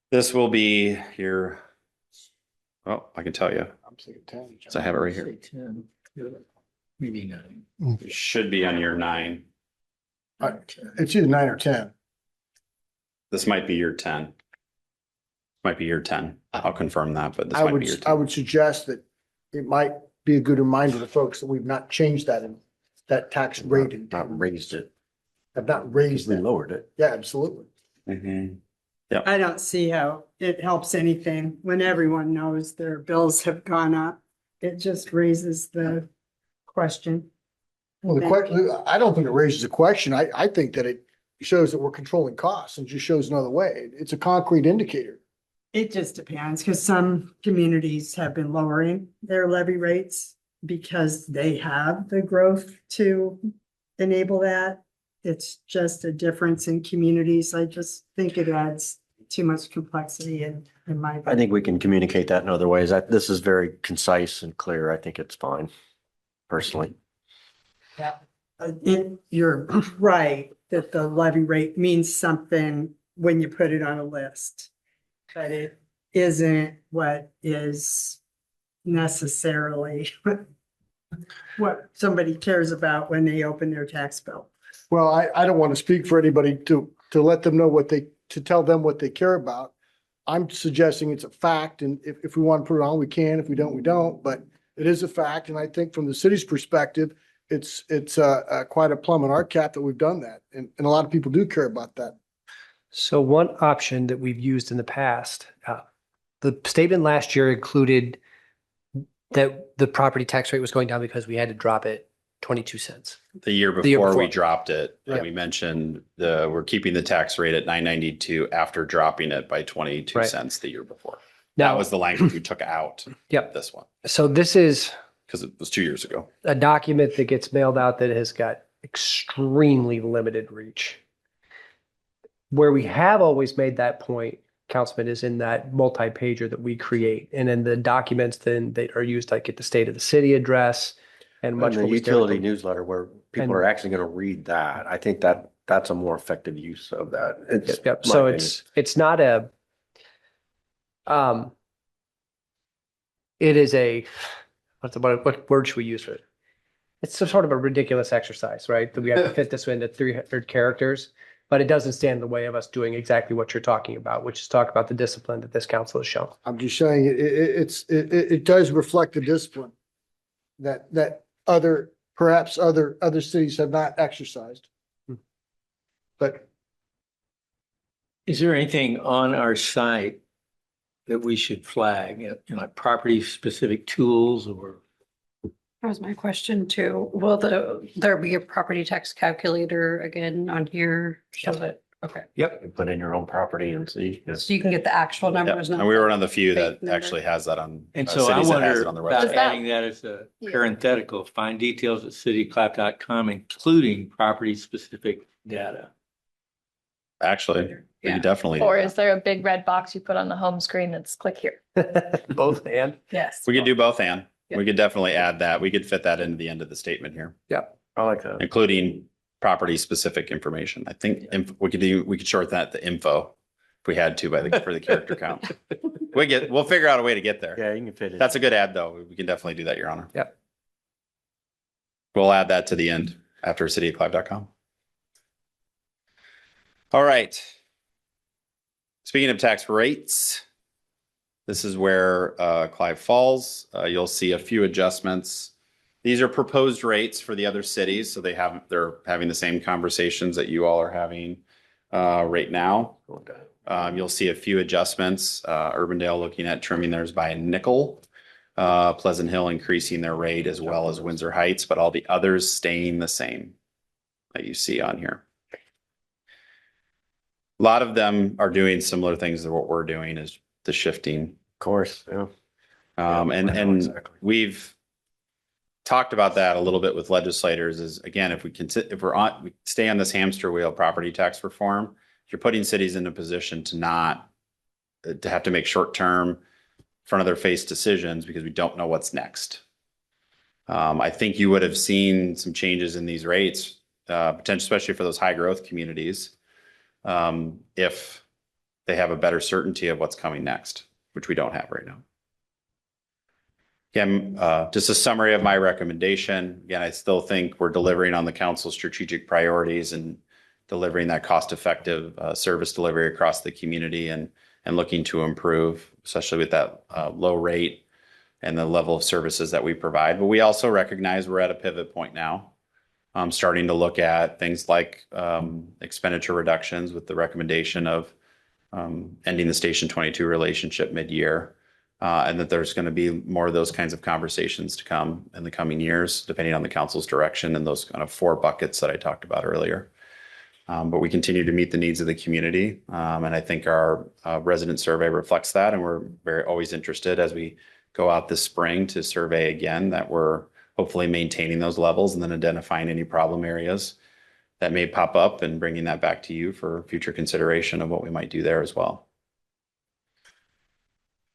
This will be your, oh, I can tell you. I'm thinking 10. So I have it right here. Say 10, maybe 9. It should be on your 9. It's either 9 or 10. This might be your 10. Might be your 10. I'll confirm that, but this I might would, be your I 10. would suggest that it might be a good reminder to folks that we've not changed that tax rate and Not raised it. have not raised We that. lowered it. Yeah, absolutely. Mhm. I don't see how it helps anything when everyone knows their bills have gone up. It just raises the question. Well, the question, I don't think it raises a question. I think that it shows that we're controlling costs and just shows another way. It's a concrete indicator. It just depends, because some communities have been lowering their levy rates because they have the growth to enable that. It's just a difference in communities. I just think it adds too much complexity in my. I think we can communicate that in other ways. This is very concise and clear. I think it's fine, personally. You're right, that the levy rate means something when you put it on a list. But it isn't what is necessarily what somebody cares about when they open their tax bill. Well, I don't want to speak for anybody to let them know to tell them what they care about. I'm suggesting it's a fact, and if we want to put it on, we can. If we don't, we don't, but it is a fact. And I think from the city's perspective, it's quite a plum in our cap that we've done that. And a lot of people do care about that. So one option that we've used in the past, the statement last year included that the property tax rate was going down because we had to drop it 22 cents. The year The year before we before. dropped it, Right. we mentioned we're keeping the tax rate at 992 after dropping it by 22 Right. cents the year before. Now, That was the language we took out. Yep. This one, so this is because it was 2 years ago. a document that gets mailed out that has got extremely limited reach. Where we have always made that point, Councilman, is in that multi-pager that we create. And then the documents then that are used, like at the state of the city address and much. And the what we utility stereo- newsletter where people And- are actually going to read that. I think that's a more effective use of that. It's Yep, my so opinion. it's not a, it is a, what word should we use for it? It's some sort of a ridiculous exercise, right? That we have to fit this into 300 characters, but it doesn't stand in the way of us doing exactly what you're talking about, which is talk about the discipline that this council has shown. I'm just saying, it does reflect the discipline that perhaps other cities have not exercised. But Is there anything on our site that we should flag, like property specific tools or? That was my question too. Will there be a property tax calculator again on here? So that, okay. Yep. You put in your own property and see. So you can get the actual Yeah. numbers. And we were one of the few that fake number. actually has that on. And so I cities that has wonder it on their about website. adding that as a parenthetical, find details at cityclap.com, including property specific data. Actually, we Yeah. could definitely. Or is there a big red box you put on the home screen that's click here? Both and. Yes. We could do both, Ann. Yeah. We could definitely add that. We could fit that into the end of the statement here, I like that. including property specific information. I think we could short that to info if we had to for the character count. We'll figure out a way to get there. Yeah, you can fit it. That's a good add though. We can definitely do that, Your Honor. Yep. We'll add that to the end after cityofclive.com. All right. Speaking of tax rates, this is where Clive falls. You'll see a few adjustments. These are proposed rates for the other cities, so they're having the same conversations that you all are having right now. You'll see a few adjustments. Urbandale looking at trimming theirs by a nickel. Pleasant Hill increasing their rate as well as Windsor Heights, but all the others staying the same that you see on here. A lot of them are doing similar things to what we're doing, is the shifting. Of course, yeah. And we've talked about that a little bit with legislators. Is again, if we stay on this hamster wheel, property tax reform, you're putting cities in a position to have to make short-term, front of their face decisions because we don't know what's next. I think you would have seen some changes in these rates, potentially, especially for those high growth communities, if they have a better certainty of what's coming next, which we don't have right now. Again, just a summary of my recommendation. Again, I still think we're delivering on the council's strategic priorities and delivering that cost-effective service delivery across the community and looking to improve, especially with that low rate and the level of services that we provide. But we also recognize we're at a pivot point now. Starting to look at things like expenditure reductions with the recommendation of ending the Station 22 relationship mid-year. And that there's going to be more of those kinds of conversations to come in the coming years, depending on the council's direction and those kind of 4 buckets that I talked about earlier. But we continue to meet the needs of the community. And I think our resident survey reflects that. And we're always interested as we go out this spring to survey again that we're hopefully maintaining those levels and then identifying any problem areas that may pop up and bringing that back to you for future consideration of what we might do there as well.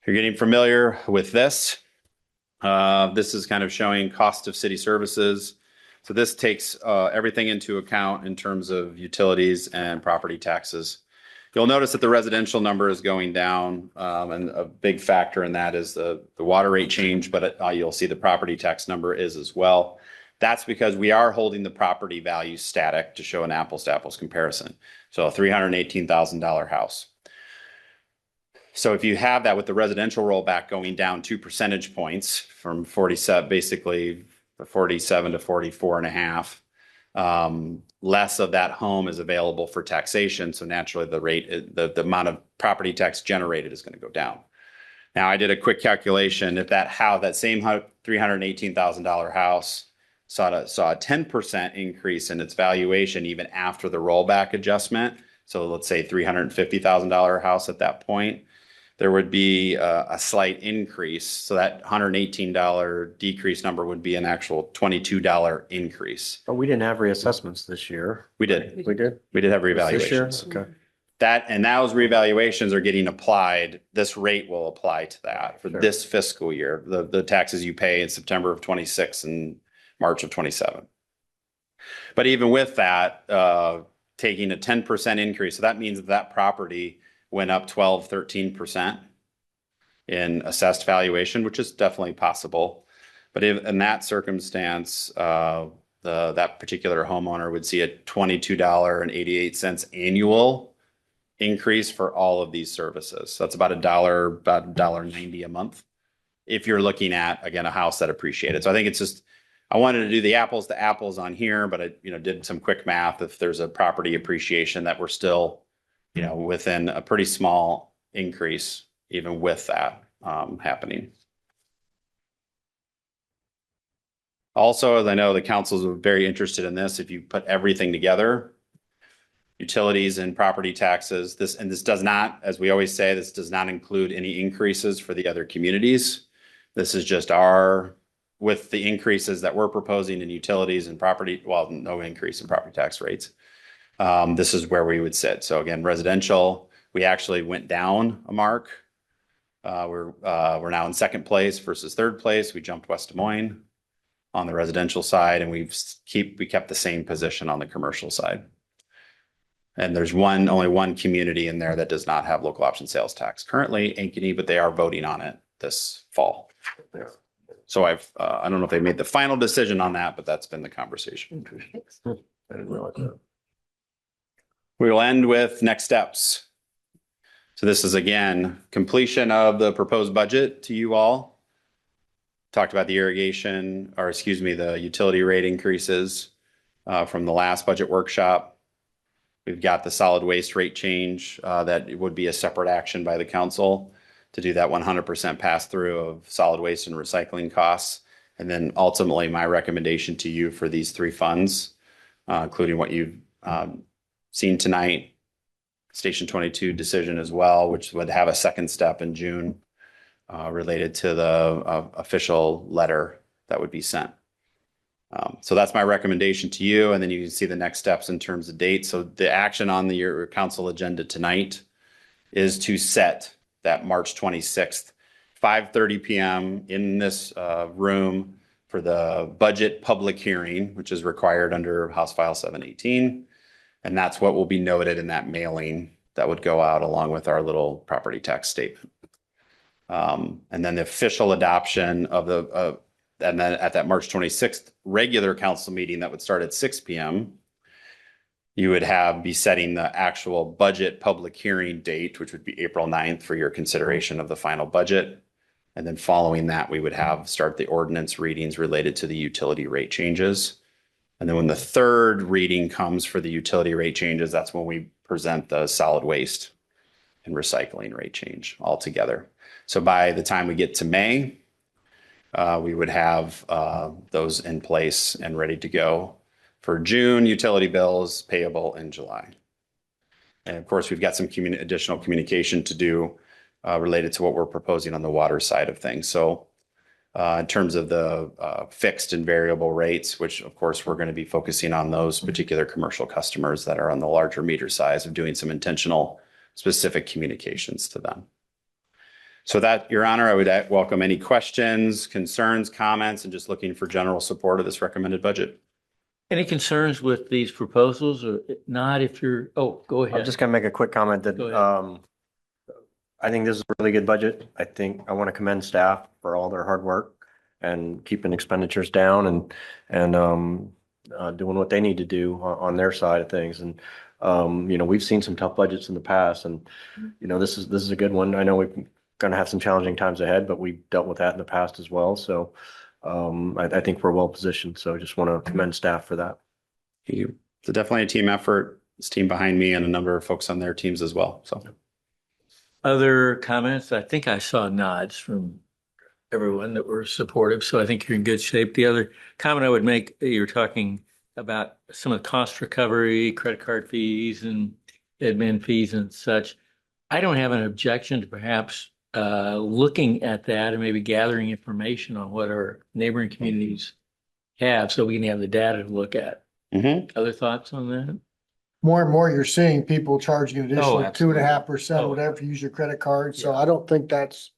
If you're getting familiar with this, this is kind of showing cost of city services. So this takes everything into account in terms of utilities and property taxes. You'll notice that the residential number is going down, and a big factor in that is the water rate change, but you'll see the property tax number is as well. That's because we are holding the property value static to show an apples to apples comparison. So a $318,000 house. So if you have that with the residential rollback going down 2 percentage points from 47, basically 47 to 44.5, less of that home is available for taxation. So naturally the rate, the amount of property tax generated is going to go down. Now I did a quick calculation. If that same $318,000 house saw a 10% increase in its valuation, even after the rollback adjustment. So let's say $350,000 house at that point, there would be a slight increase. So that $118 decrease number would be an actual $22 increase. But we didn't have reassessments this year. We did. We did? We did have This year? revaluations. Okay. And those revaluations are getting applied. This rate will apply to that for this fiscal year, the taxes you pay in September of 26 and March of 27. But even with that, taking a 10% increase, so that means that property went up 12, 13% in assessed valuation, which is definitely possible. But in that circumstance, that particular homeowner would see a $22.88 annual increase for all of these services. So that's about $1.90 a month. If you're looking at, again, a house that appreciated. So I think it's just, I wanted to do the apples to apples on here, but I, did some quick math. If there's a property appreciation that we're still, within a pretty small increase, even with that happening. Also, as I know the councils are very interested in this, if you put everything together, utilities and property taxes, this does not, as we always say, this does not include any increases for the other communities. This is just with the increases that we're proposing in utilities and property, well, no increase in property tax rates. This is where we would sit. So again, residential, we actually went down a mark. We're now in second place versus third place. We jumped West Des Moines on the residential side, and we kept the same position on the commercial side. And there's only one community in there that does not have local option sales tax currently, Ankeny, but they are voting on it this fall. So I don't know if they made the final decision on that, but that's been the conversation. I didn't realize that. We will end with next steps. So this is again, completion of the proposed budget to you all. Talked about the irrigation, or excuse me, the utility rate increases from the last budget workshop. We've got the solid waste rate change that would be a separate action by the council to do that 100% pass through of solid waste and recycling costs. And then ultimately my recommendation to you for these three funds, including what you've seen tonight, Station 22 decision as well, which would have a second step in June related to the official letter that would be sent. So that's my recommendation to you. And then you can see the next steps in terms of dates. So the action on your council agenda tonight is to set that March 26th, 5:30 p.m. in this room for the budget public hearing, which is required under House File 718. And that's what will be noted in that mailing that would go out along with our little property tax statement. And then the official adoption of and then at that March 26th regular council meeting that would start at 6 p.m., you would be setting the actual budget public hearing date, which would be April 9th for your consideration of the final budget. And then following that, we would start the ordinance readings related to the utility rate changes. And then when the third reading comes for the utility rate changes, that's when we present the solid waste and recycling rate change all together. So by the time we get to May, we would have those in place and ready to go for June utility bills payable in July. And of course, we've got some additional communication to do related to what we're proposing on the water side of things. So in terms of the fixed and variable rates, which of course, we're going to be focusing on those particular commercial customers that are on the larger meter size of doing some intentional specific communications to them. So that, Your Honor, I would welcome any questions, concerns, comments, and just looking for general support of this recommended budget. Any concerns with these proposals or not? If you're, oh, go ahead. I'm just gonna make a quick comment that, Go ahead. I think this is a really good budget. I think I want to commend staff for all their hard work and keeping expenditures down and doing what they need to do on their side of things. And, we've seen some tough budgets in the past and, this is a good one. I know we're going to have some challenging times ahead, but we've dealt with that in the past as well. So, I think we're well positioned. So I just want to commend staff for that. Thank you. It's definitely a team effort. This team behind me and a number of folks on their teams as well. So. Other comments? I think I saw nods from everyone that were supportive, so I think you're in good shape. The other comment I would make, you're talking about some of the cost recovery, credit card fees and admin fees and such. I don't have an objection to perhaps looking at that and maybe gathering information on what our neighboring communities have so we can have the data to look at. Mm-hmm. Other thoughts on that? More and more, you're seeing people charging an additional absolutely. 2.5%, Oh. whatever, if you use your credit card. So Yeah. I don't think that's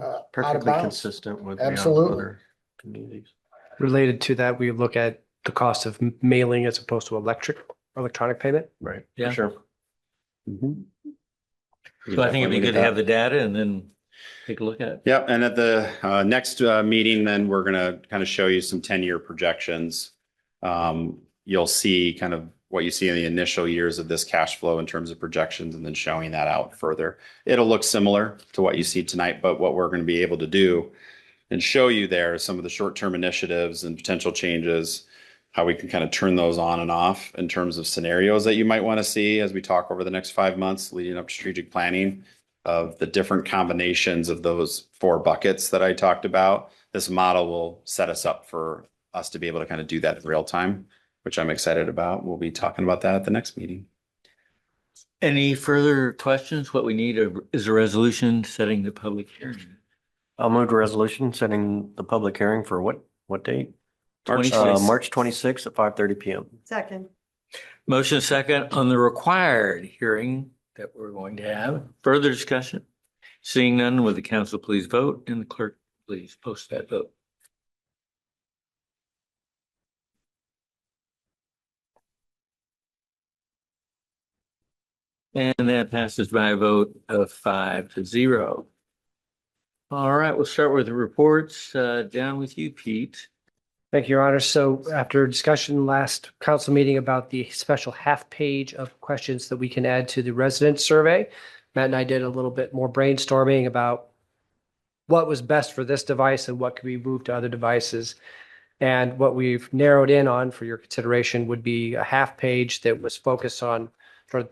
out of Perfectly bounds. consistent with Absolutely. other communities. Related to that, we look at the cost of mailing as opposed to electronic payment. Right. Yeah. For sure. Mm-hmm. So I think it'd be good to have the data and then take a look at it. Yep. And at the next meeting, then we're going to kind of show you some 10-year projections. You'll see kind of what you see in the initial years of this cash flow in terms of projections and then showing that out further. It'll look similar to what you see tonight, but what we're going to be able to do and show you there some of the short-term initiatives and potential changes, how we can kind of turn those on and off in terms of scenarios that you might want to see as we talk over the next 5 months leading up to strategic planning of the different combinations of those 4 buckets that I talked about. This model will set us up for us to be able to kind of do that in real time, which I'm excited about. We'll be talking about that at the next meeting. Any further questions? What we need is a resolution setting the public hearing. I'll move to resolution setting the public hearing for what date? March 26th. March 26th at 5:30 p.m. Second. Motion second on the required hearing that we're going to have. Further discussion? Seeing none, will the council please vote and the clerk please post that vote. And that passes by a vote of 5-0. All right, we'll start with the reports. Down with you, Pete. Thank you, Your Honor. So after discussion last council meeting about the special half page of questions that we can add to the resident survey, Matt and I did a little bit more brainstorming about what was best for this device and what could be moved to other devices. And what we've narrowed in on for your consideration would be a half page that was focused on for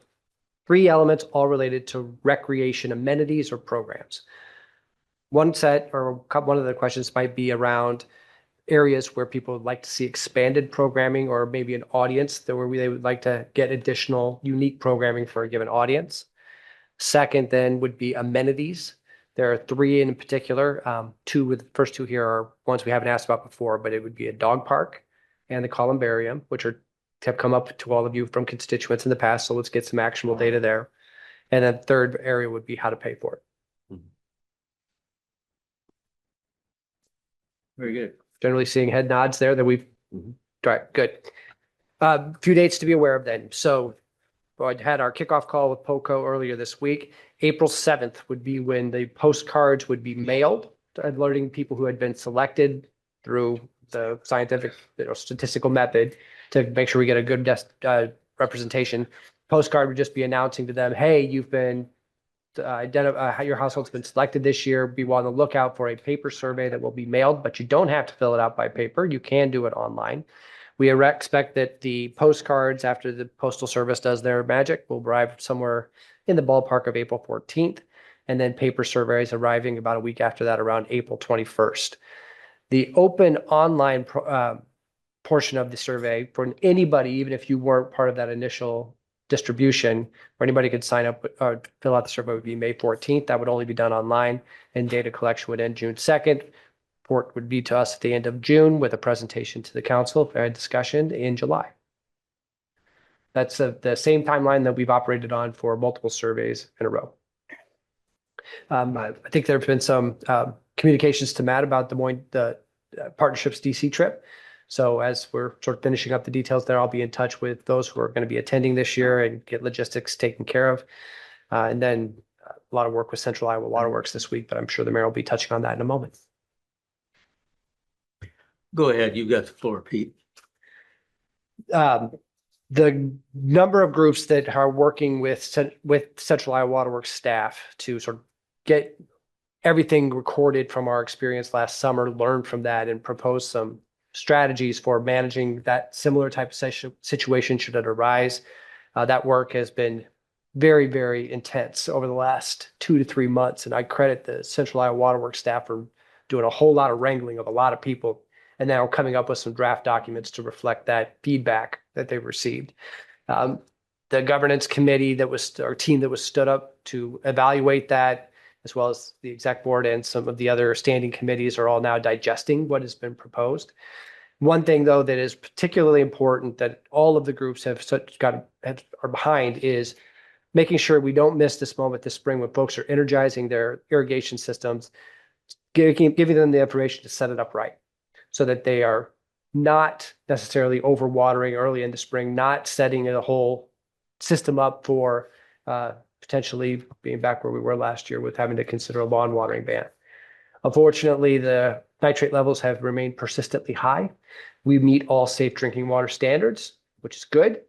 3 elements, all related to recreation amenities or programs. One set or one of the questions might be around areas where people would like to see expanded programming or maybe an audience that where they would like to get additional unique programming for a given audience. Second then would be amenities. There are 3 in particular. The first 2 here are ones we haven't asked about before, but it would be a dog park and the columbarium, which have come up to all of you from constituents in the past. So let's get some actionable data there. And then third area would be how to pay for it. Very good. Generally seeing head nods there that we've, all right, good. A few dates to be aware of then. So I had our kickoff call with POCO earlier this week. April 7th would be when the postcards would be mailed, alerting people who had been selected through the scientific statistical method to make sure we get a good representation. Postcard would just be announcing to them, hey, you've been your household's been selected this year. Be on the lookout for a paper survey that will be mailed, but you don't have to fill it out by paper. You can do it online. We expect that the postcards, after the Postal Service does their magic, will arrive somewhere in the ballpark of April 14th, and then paper surveys arriving about a week after that, around April 21st. The open online portion of the survey for anybody, even if you weren't part of that initial distribution, where anybody could sign up or fill out the survey, would be May 14th. That would only be done online, and data collection would end June 2nd. Report would be to us at the end of June with a presentation to the council and discussion in July. That's the same timeline that we've operated on for multiple surveys in a row. I think there have been some communications to Matt about the partnerships DC trip. So as we're sort of finishing up the details there, I'll be in touch with those who are going to be attending this year and get logistics taken care of. And then a lot of work with Central Iowa Waterworks this week, but I'm sure the mayor will be touching on that in a moment. Go ahead. You've got the floor, Pete. The number of groups that are working with Central Iowa Waterworks staff to sort of get everything recorded from our experience last summer, learn from that, and propose some strategies for managing that similar type of situation should it arise. That work has been very, very intense over the last 2 to 3 months, and I credit the Central Iowa Waterworks staff for doing a whole lot of wrangling of a lot of people, and now coming up with some draft documents to reflect that feedback that they've received. The governance committee our team that was stood up to evaluate that, as well as the exec board and some of the other standing committees, are all now digesting what has been proposed. One thing, though, that is particularly important that all of the groups are behind is making sure we don't miss this moment this spring when folks are energizing their irrigation systems, giving them the information to set it up right, so that they are not necessarily overwatering early in the spring, not setting the whole system up for potentially being back where we were last year with having to consider a lawn watering ban. Unfortunately, the nitrate levels have remained persistently high. We meet all safe drinking water standards, which is good.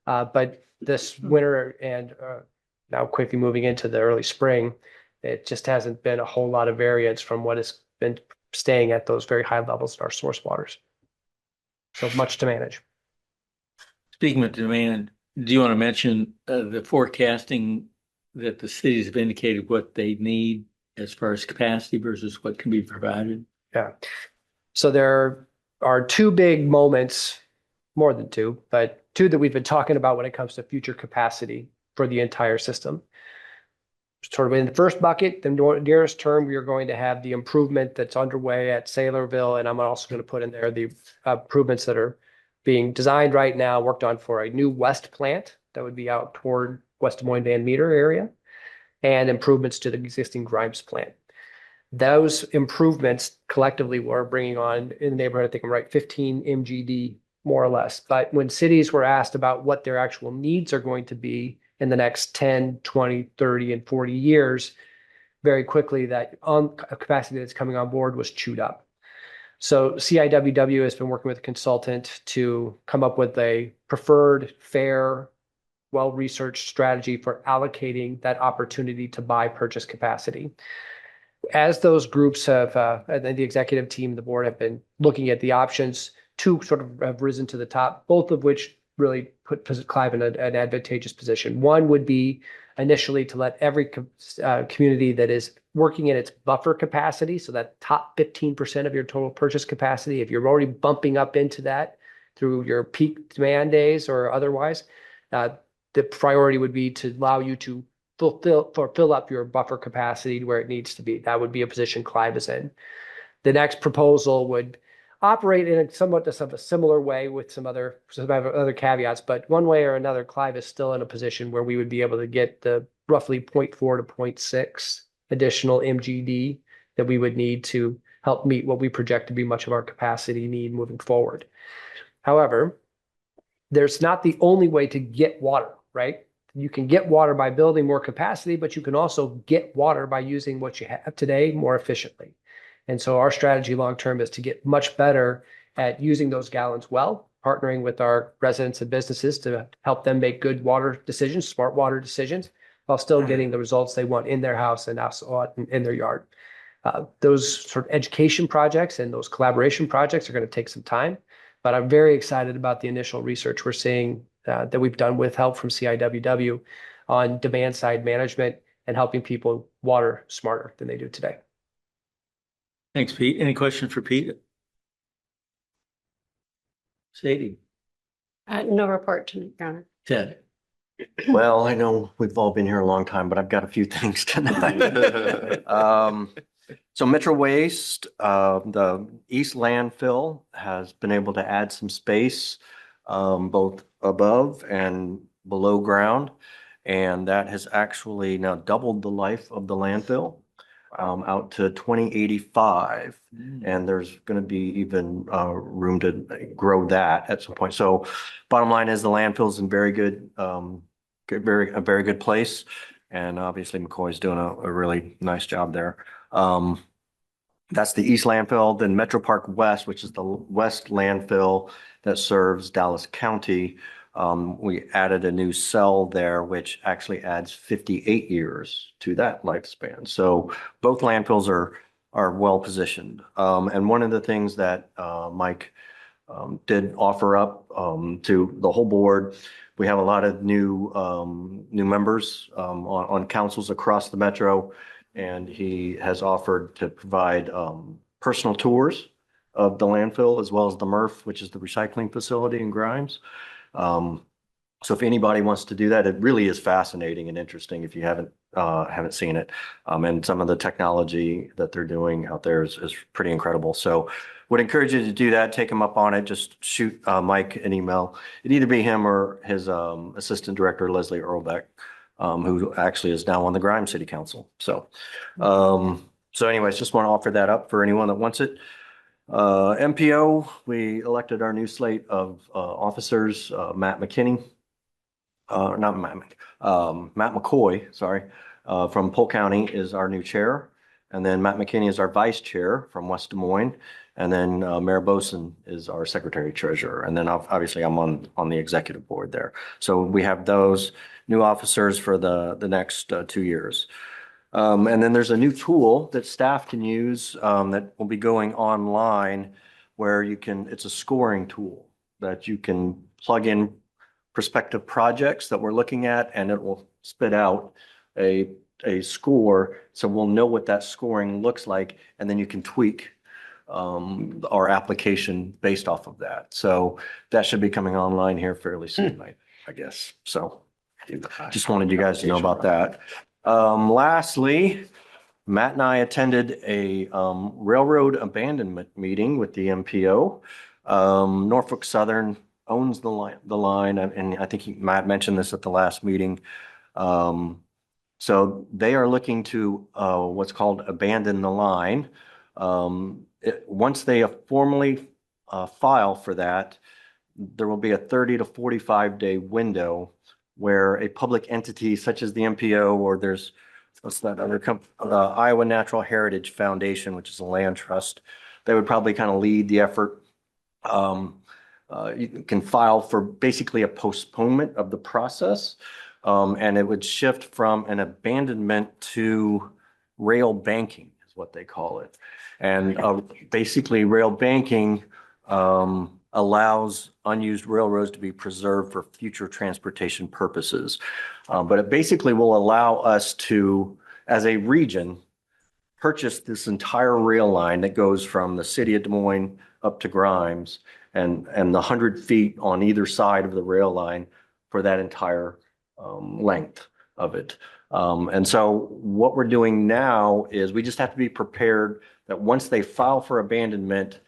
But this winter and now quickly moving into the early spring, it just hasn't been a whole lot of variance from what has been staying at those very high levels in our source waters. So much to manage. Speaking of demand, do you want to mention the forecasting that the cities have indicated what they need as far as capacity versus what can be provided? Yeah. So there are 2 big moments, more than 2, but 2 that we've been talking about when it comes to future capacity for the entire system. Sort of in the first bucket, the nearest term, we are going to have the improvement that's underway at Saylorville, and I'm also going to put in there the improvements that are being designed right now, worked on for a new west plant that would be out toward West Des Moines Van Meter area, and improvements to the existing Grimes plant. Those improvements collectively were bringing on in the neighborhood, I think I'm right, 15 MGD more or less. But when cities were asked about what their actual needs are going to be in the next 10, 20, 30, and 40 years, very quickly that on capacity that's coming on board was chewed up. So CIWW has been working with a consultant to come up with a preferred, fair, well-researched strategy for allocating that opportunity to buy purchase capacity. As those groups have, and the executive team, the board have been looking at the options, two sort of have risen to the top, both of which really put Clive in an advantageous position. One would be initially to let every community that is working in its buffer capacity, so that top 15% of your total purchase capacity, if you're already bumping up into that through your peak demand days or otherwise, the priority would be to allow you to fill up your buffer capacity where it needs to be. That would be a position Clive is in. The next proposal would operate in a somewhat of a similar way with some other caveats, but one way or another, Clive is still in a position where we would be able to get the roughly 0.4 to 0.6 additional MGD that we would need to help meet what we project to be much of our capacity need moving forward. However, there's not the only way to get water, right? You can get water by building more capacity, but you can also get water by using what you have today more efficiently. And so our strategy long-term is to get much better at using those gallons well, partnering with our residents and businesses to help them make good water decisions, smart water decisions, while still getting the results they want in their house and also in their yard. Those sort of education projects and those collaboration projects are going to take some time, but I'm very excited about the initial research we're seeing that we've done with help from CIWW on demand side management and helping people water smarter than they do today. Thanks, Pete. Any question for Pete? Sadie? No report tonight, Your Honor. Ted? Well, I know we've all been here a long time, but I've got a few things tonight. So Metro Waste, the East landfill has been able to add some space, both above and below ground. And that has actually now doubled the life of the landfill, out to 2085. And there's going to be even room to grow that at some point. So bottom line is the landfill's in very good, a very good place. And obviously McCoy's doing a really nice job there. That's the East landfill. Then Metro Park West, which is the west landfill that serves Dallas County. We added a new cell there, which actually adds 58 years to that lifespan. So both landfills are well positioned. And one of the things that Mike did offer up to the whole board, we have a lot of new members on councils across the metro, and he has offered to provide personal tours of the landfill as well as the MRF, which is the recycling facility in Grimes. So if anybody wants to do that, it really is fascinating and interesting if you haven't seen it. And some of the technology that they're doing out there is pretty incredible. So would encourage you to do that, take him up on it, just shoot Mike an email. It'd either be him or his assistant director, Leslie Earlbeck, who actually is now on the Grimes City Council. So, anyways, just want to offer that up for anyone that wants it. MPO, we elected our new slate of officers, Matt McKinney, Matt McCoy, sorry, from Polk County is our new chair. And then Matt McKinney is our vice chair from West Des Moines. And then Mayor Boson is our secretary treasurer. And then obviously I'm on the executive board there. So we have those new officers for the next 2 years. And then there's a new tool that staff can use that will be going online where it's a scoring tool that you can plug in prospective projects that we're looking at, and it will spit out a score. So we'll know what that scoring looks like, and then you can tweak our application based off of that. So that should be coming online here fairly soon, I guess. So just wanted you guys to know about that. Lastly, Matt and I attended a railroad abandonment meeting with the MPO. Norfolk Southern owns the line, and I think Matt mentioned this at the last meeting. So they are looking to what's called abandon the line. Once they formally file for that, there will be a 30 to 45 day window where a public entity such as the MPO, or there's what's that other Iowa Natural Heritage Foundation, which is a land trust. They would probably kind of lead the effort. You can file for basically a postponement of the process. And it would shift from an abandonment to rail banking is what they call it. And basically rail banking allows unused railroads to be preserved for future transportation purposes. But it basically will allow us to, as a region, purchase this entire rail line that goes from the city of Des Moines up to Grimes and the 100 feet on either side of the rail line for that entire length of it. And so what we're doing now is we just have to be prepared that once they file for abandonment,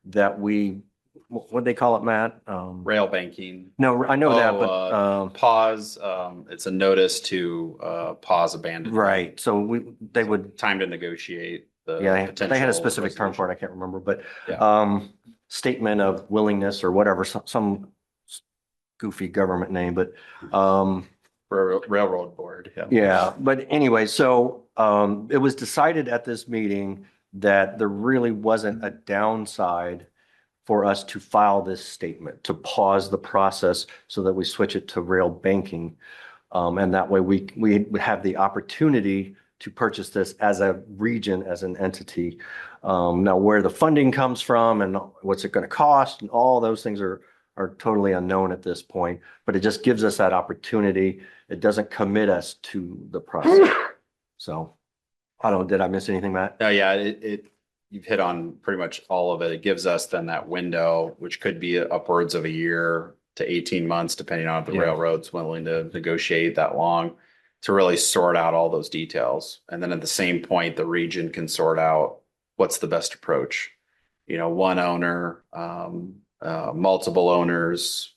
that what'd they call it, Matt? Rail banking. No, I know that, but Pause, it's a notice to pause abandonment. right. So they would, Time to negotiate the yeah, they had a potential specific term for it. I resolution. can't remember, but Yeah. statement of willingness or whatever, some goofy government name, but Railroad board. yeah, but anyway, so it was decided at this meeting that there really wasn't a downside for us to file this statement, to pause the process so that we switch it to rail banking. And that way we would have the opportunity to purchase this as a region, as an entity. Now where the funding comes from and what's it going to cost and all those things are totally unknown at this point, but it just gives us that opportunity. It doesn't commit us to the process. So did I miss anything, Matt? No, yeah, you've hit on pretty much all of it. It gives us then that window, which could be upwards of a year to 18 months, depending on if the Yeah. railroad's willing to negotiate that long, to really sort out all those details. And then at the same point, the region can sort out what's the best approach. One owner, multiple owners,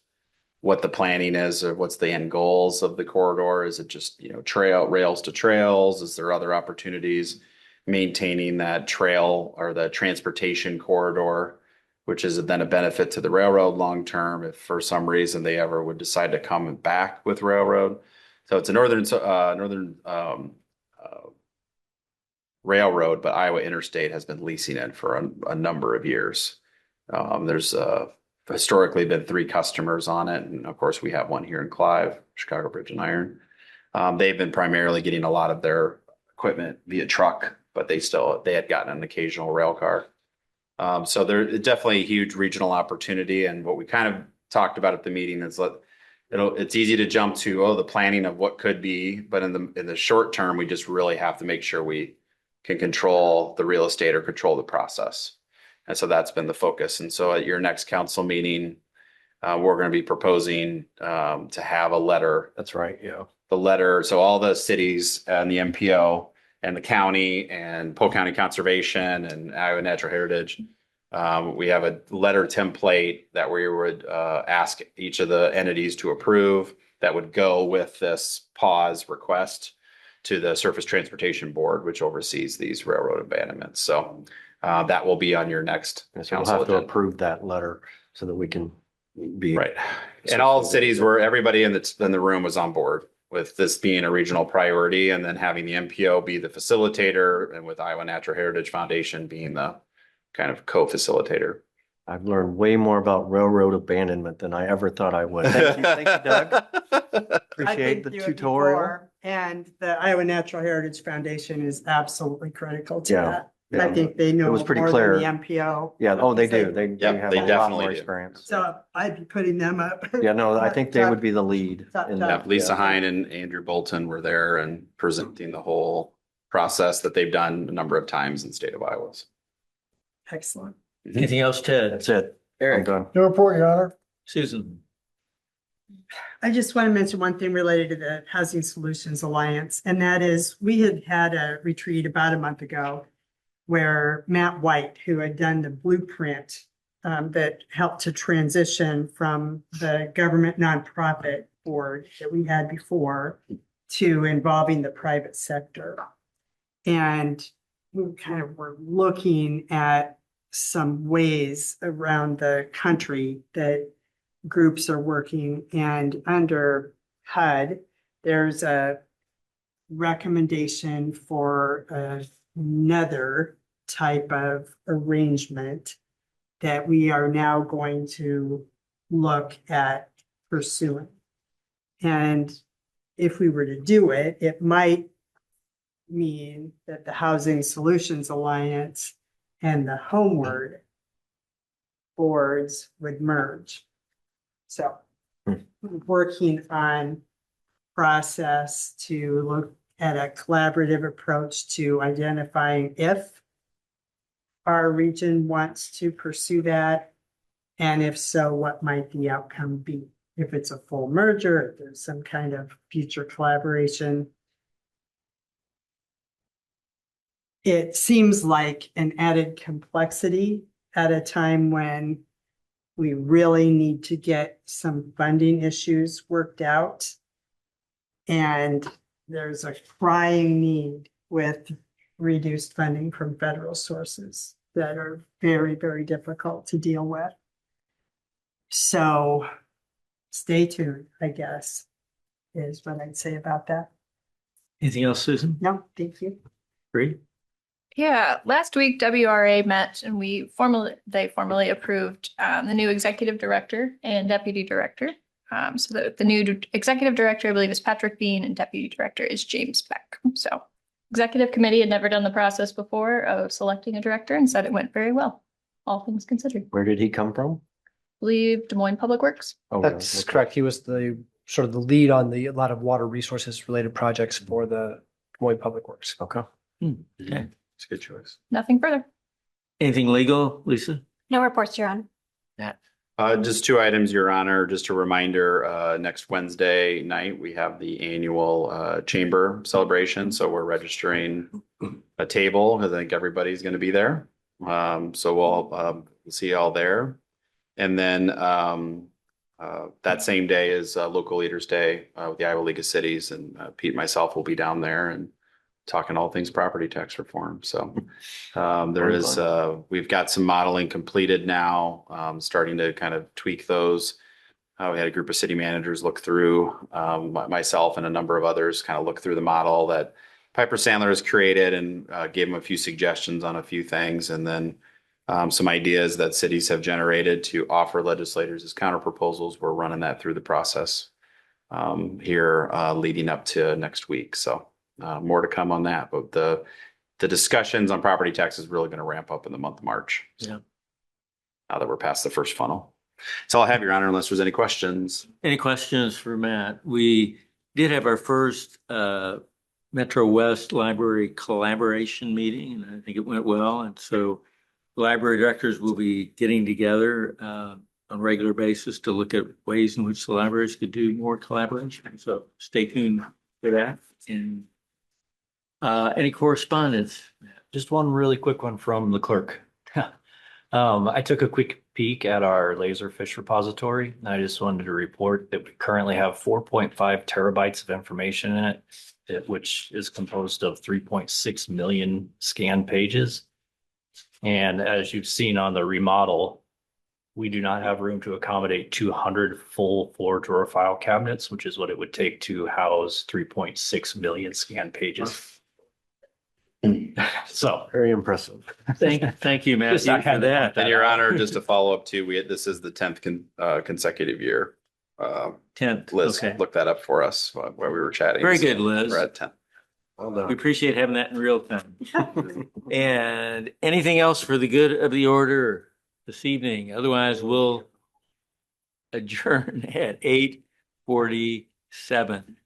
what the planning is, or what's the end goals of the corridor. Is it just, rails to trails? Is there other opportunities? Maintaining that trail or the transportation corridor, which is then a benefit to the railroad long-term if for some reason they ever would decide to come back with railroad. So it's a northern railroad, but Iowa Interstate has been leasing it for a number of years. There's historically been 3 customers on it. And of course we have one here in Clive, Chicago Bridge and Iron. They've been primarily getting a lot of their equipment via truck, but they had gotten an occasional rail car. So there's definitely a huge regional opportunity. And what we kind of talked about at the meeting is it's easy to jump to, the planning of what could be, but in the short term, we just really have to make sure we can control the real estate or control the process. And so that's been the focus. And so at your next council meeting, we're going to be proposing to have a letter. That's right. Yeah. The letter. So all the cities and the MPO and the county and Polk County Conservation and Iowa Natural Heritage, we have a letter template that we would ask each of the entities to approve that would go with this pause request to the Surface Transportation Board, which oversees these railroad abandonments. So that will be on your next So we'll council have to agenda. approve that letter so that we can be Right. And all cities where everybody in the room was on board with this being a regional priority, and then having the MPO be the facilitator, and with Iowa Natural Heritage Foundation being the kind of co-facilitator. I've learned way more about railroad abandonment than I ever thought I would. Thank you, Doug. I've Appreciate the been through it tutorial. before, and the Iowa Natural Heritage Foundation is absolutely critical to Yeah, that. yeah. I think they know It was pretty more clear. than the MPO. Yeah, they do. They Yep, have they a lot definitely more do. experience. So I'd be putting them up. Yeah, no, I think they would be the lead. in Yeah, that. Lisa Yeah. Hine and Andrew Bolton were there and presenting the whole process that they've done a number of times in the state of Iowa. Excellent. Anything else, Ted? That's it. I'm Eric, done. No report, Your Honor. Susan? I just want to mention one thing related to the Housing Solutions Alliance, and that is we had a retreat about a month ago where Matt White, who had done the blueprint that helped to transition from the government nonprofit board that we had before to involving the private sector. And we kind of were looking at some ways around the country that groups are working, and under HUD, there's a recommendation for another type of arrangement that we are now going to look at pursuing. And if we were to do it, it might mean that the Housing Solutions Alliance and the Homeward boards would merge. So working on process to look at a collaborative approach to identifying if our region wants to pursue that, and if so, what might the outcome be? If it's a full merger, if there's some kind of future collaboration. It seems like an added complexity at a time when we really need to get some funding issues worked out. And there's a crying need with reduced funding from federal sources that are very, very difficult to deal with. So stay tuned, I guess, is what I'd say about that. Anything else, Susan? No, thank you. Great. Yeah, last week WRA met and they formally approved the new executive director and deputy director. So the new executive director, I believe, is Patrick Bean, and deputy director is James Beck. So executive committee had never done the process before of selecting a director and said it went very well, all things considered. Where did he come from? I believe Des Moines Public Works. Oh, That's okay. correct. He was the sort of the lead on a lot of water resources related projects for the Des Moines Public Works. Okay. Okay. It's a good choice. Nothing further. Anything legal, Lisa? No reports, Your Honor. Just two items, Your Honor. Just a reminder, next Wednesday night, we have the annual chamber celebration. So we're registering a table. I think everybody's going to be there. So we'll see you all there. And then that same day is Local Leaders Day with the Iowa League of Cities. And Pete and myself will be down there and talking all things property tax reform. So we've got some modeling completed now, starting to kind of tweak those. We had a group of city managers look through, myself and a number of others kind of look through the model that Piper Sandler has created and gave them a few suggestions on a few things. And then some ideas that cities have generated to offer legislators as counter proposals. We're running that through the process here leading up to next week. So more to come on that, but the discussions on property tax is really going to ramp up in the month of March. Yeah. Now that we're past the first funnel. So I'll have, Your Honor, unless there's any questions. Any questions for Matt? We did have our first Metro West Library collaboration meeting, and I think it went well. And so library directors will be getting together on a regular basis to look at ways in which the libraries could do more collaboration. So stay tuned for that. And any correspondence? Just one really quick one from the clerk. I took a quick peek at our Laserfish repository, and I just wanted to report that we currently have 4.5 terabytes of information in it, which is composed of 3.6 million scanned pages. And as you've seen on the remodel, we do not have room to accommodate 200 full floor drawer file cabinets, which is what it would take to house 3.6 million scanned pages. So Very impressive. Thank you, Matthew, for that. And Your Honor, just to follow up too, this is the 10th consecutive year. 10th. Liz, Okay. look that up for us while we were chatting. Very So good, Liz. We're at 10. Well We done. appreciate having that in real time. And anything else for the good of the order this evening? Otherwise, we'll adjourn at 8:47.